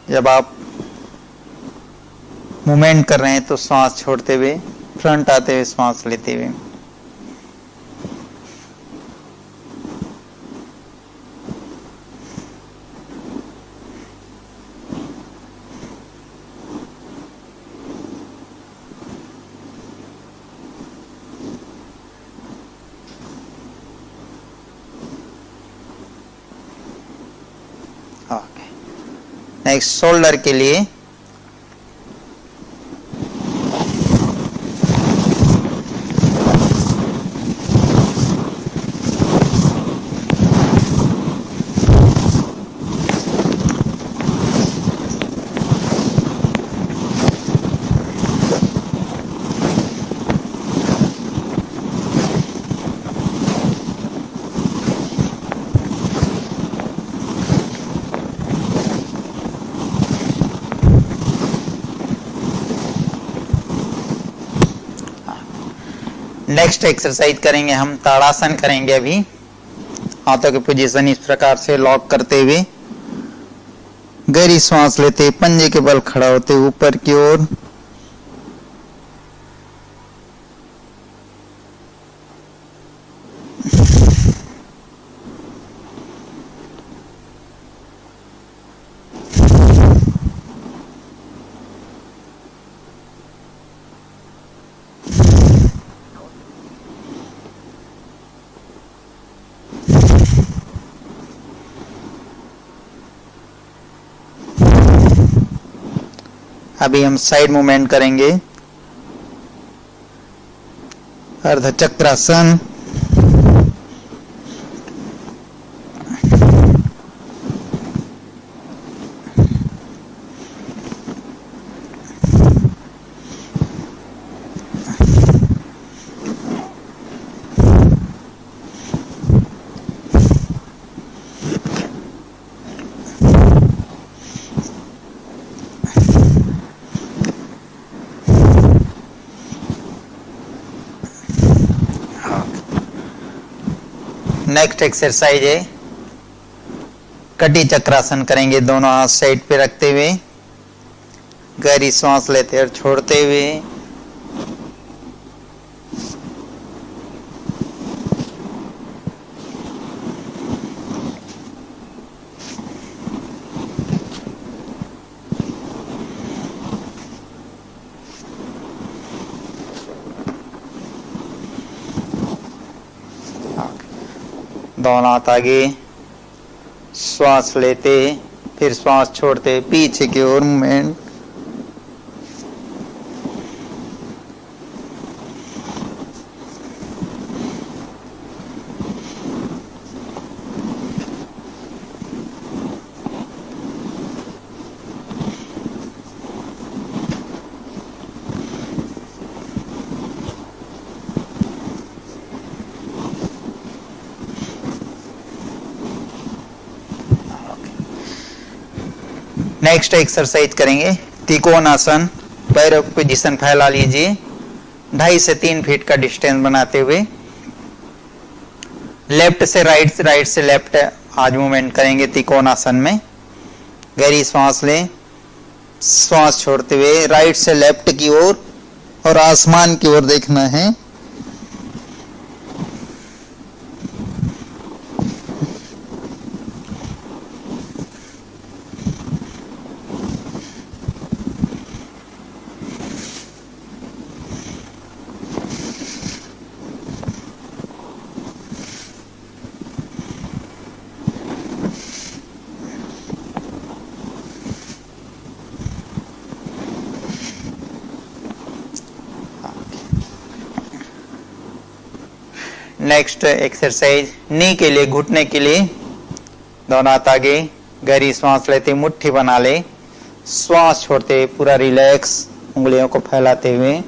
जब आप मूवमेंट कर रहे हैं तो सांस छोड़ते हुए, फ्रंट आते हुए सांस लेते हुए। ओके, नेक्स्ट शोल्डर के लिए नेक्स्ट एक्सरसाइज करेंगे हम ताड़ासन करेंगे। अभी हाथों की पोजीशन इस प्रकार से लॉक करते हुए, गहरी सांस लेते, पंजे के बल खड़ा होते ऊपर की ओर। अभी हम साइड मूवमेंट करेंगे, अर्धचक्रासन। नेक्स्ट एक्सरसाइज है कटी चक्रासन करेंगे, दोनों हाथ साइड पे रखते हुए गहरी सांस लेते और छोड़ते हुए। दोनों हाथ आगे, श्वास लेते फिर श्वास छोड़ते, पीछे की ओर मूवमेंट। नेक्स्ट एक्सरसाइज करेंगे त्रिकोणासन। पैरों की पोजीशन फैला लीजिए, 2.5 से 3 फीट का डिस्टेंस बनाते हुए लेफ्ट से राइट, राइट से लेफ्ट आज मूवमेंट करेंगे त्रिकोणासन में। गहरी सांस लें, श्वास छोड़ते हुए राइट से लेफ्ट की ओर और आसमान की ओर देखना है। नेक्स्ट एक्सरसाइज नी के लिए, घुटने के लिए दोनों हाथ आगे, गहरी सांस लेते मुट्ठी बना ले, श्वास छोड़ते पूरा रिलैक्स, उंगलियों को फैलाते हुए।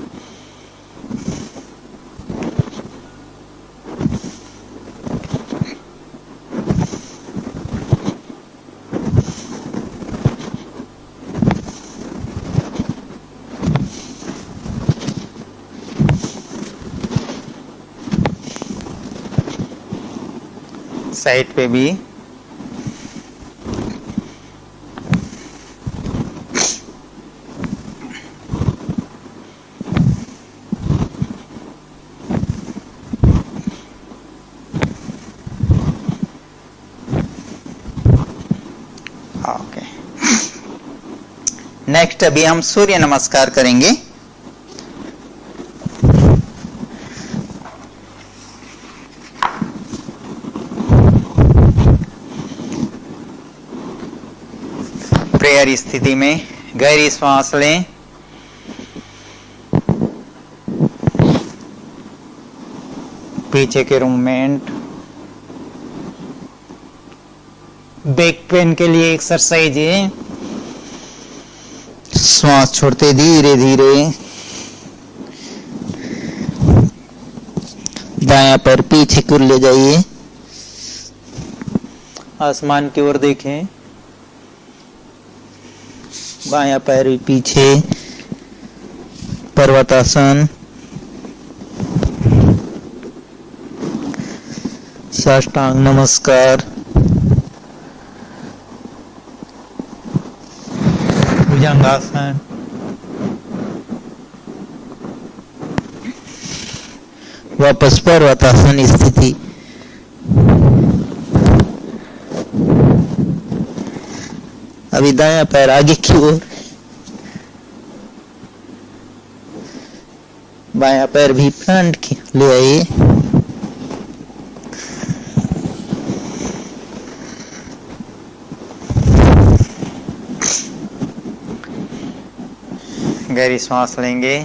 साइड पे भी ओके। नेक्स्ट अभी हम सूर्य नमस्कार करेंगे। प्रेयर स्थिति में गहरी श्वास लें, पीछे के मूवमेंट। बैक पेन के लिए एक्सरसाइज है, श्वास छोड़ते धीरे धीरे, दायां पैर पीछे की ओर ले जाइए, आसमान की ओर देखें, बायां पैर भी पीछे, पर्वतासन, साष्टांग नमस्कार, भुजंगासन, वापस पर्वतासन स्थिति। अभी दायां पैर आगे की ओर, बायां पैर भी फ्रंट की ले आइए, गहरी सांस लेंगे,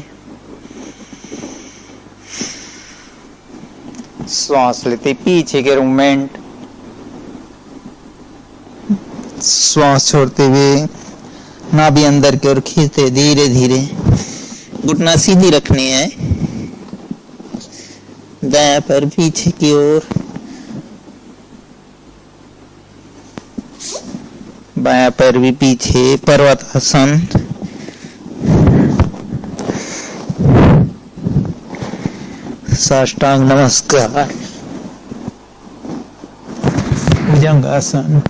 श्वास लेते पीछे के मूवमेंट, श्वास छोड़ते हुए नाभि अंदर की ओर खींचते धीरे धीरे, घुटना सीधी रखनी है, दायां पैर पीछे की ओर, बायां पैर भी पीछे, पर्वतासन, साष्टांग नमस्कार। भुजंगासन।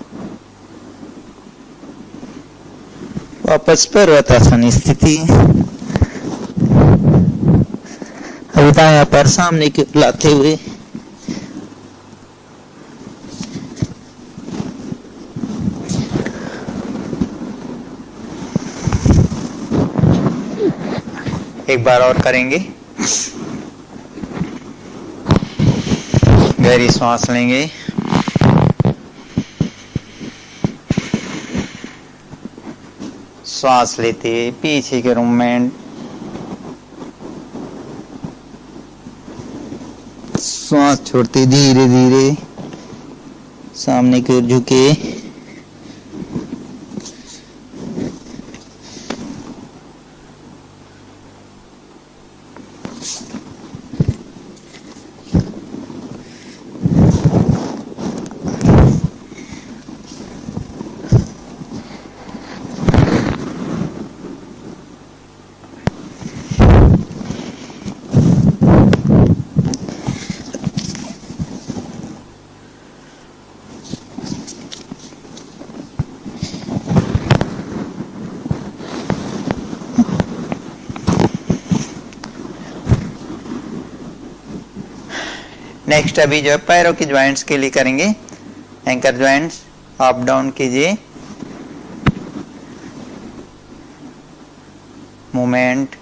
वापस पर्वतासन स्थिति। अब दायां पैर सामने की ओर लाते हुए एक बार और करेंगे। गहरी सांस लेंगे, सांस लेते पीछे के मूवमेंट, सांस छोड़ते धीरे धीरे सामने की ओर झुके। नेक्स्ट अभी जो है पैरों की ज्वाइंट्स के लिए करेंगे। एंकर ज्वाइंट्स अप डाउन कीजिए, मूवमेंट,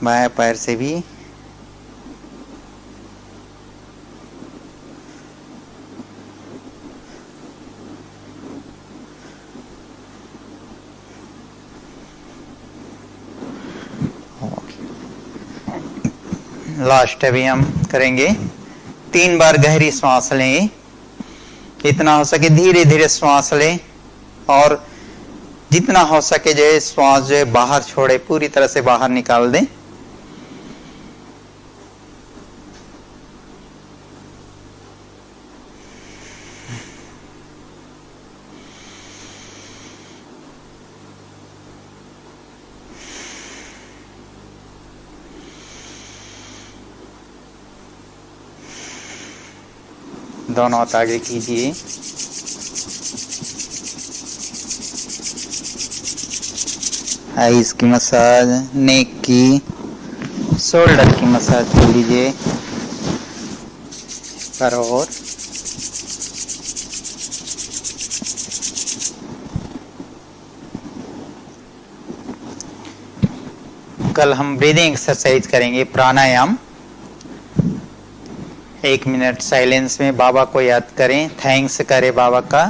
बाएं पैर से भी लास्ट अभी हम करेंगे। 3 बार गहरी सांस लें, जितना हो सके धीरे धीरे सांस लें और जितना हो सके जो है श्वास जो है बाहर छोड़े, पूरी तरह से बाहर निकाल दें। दोनों हाथ आगे कीजिए, आईज की मसाज, नेक की, शोल्डर की मसाज कर लीजिए। पर और कल हम ब्रीदिंग एक्सरसाइज करेंगे, प्राणायाम। 1 मिनट साइलेंस में बाबा को याद करें, थैंक्स करें बाबा का।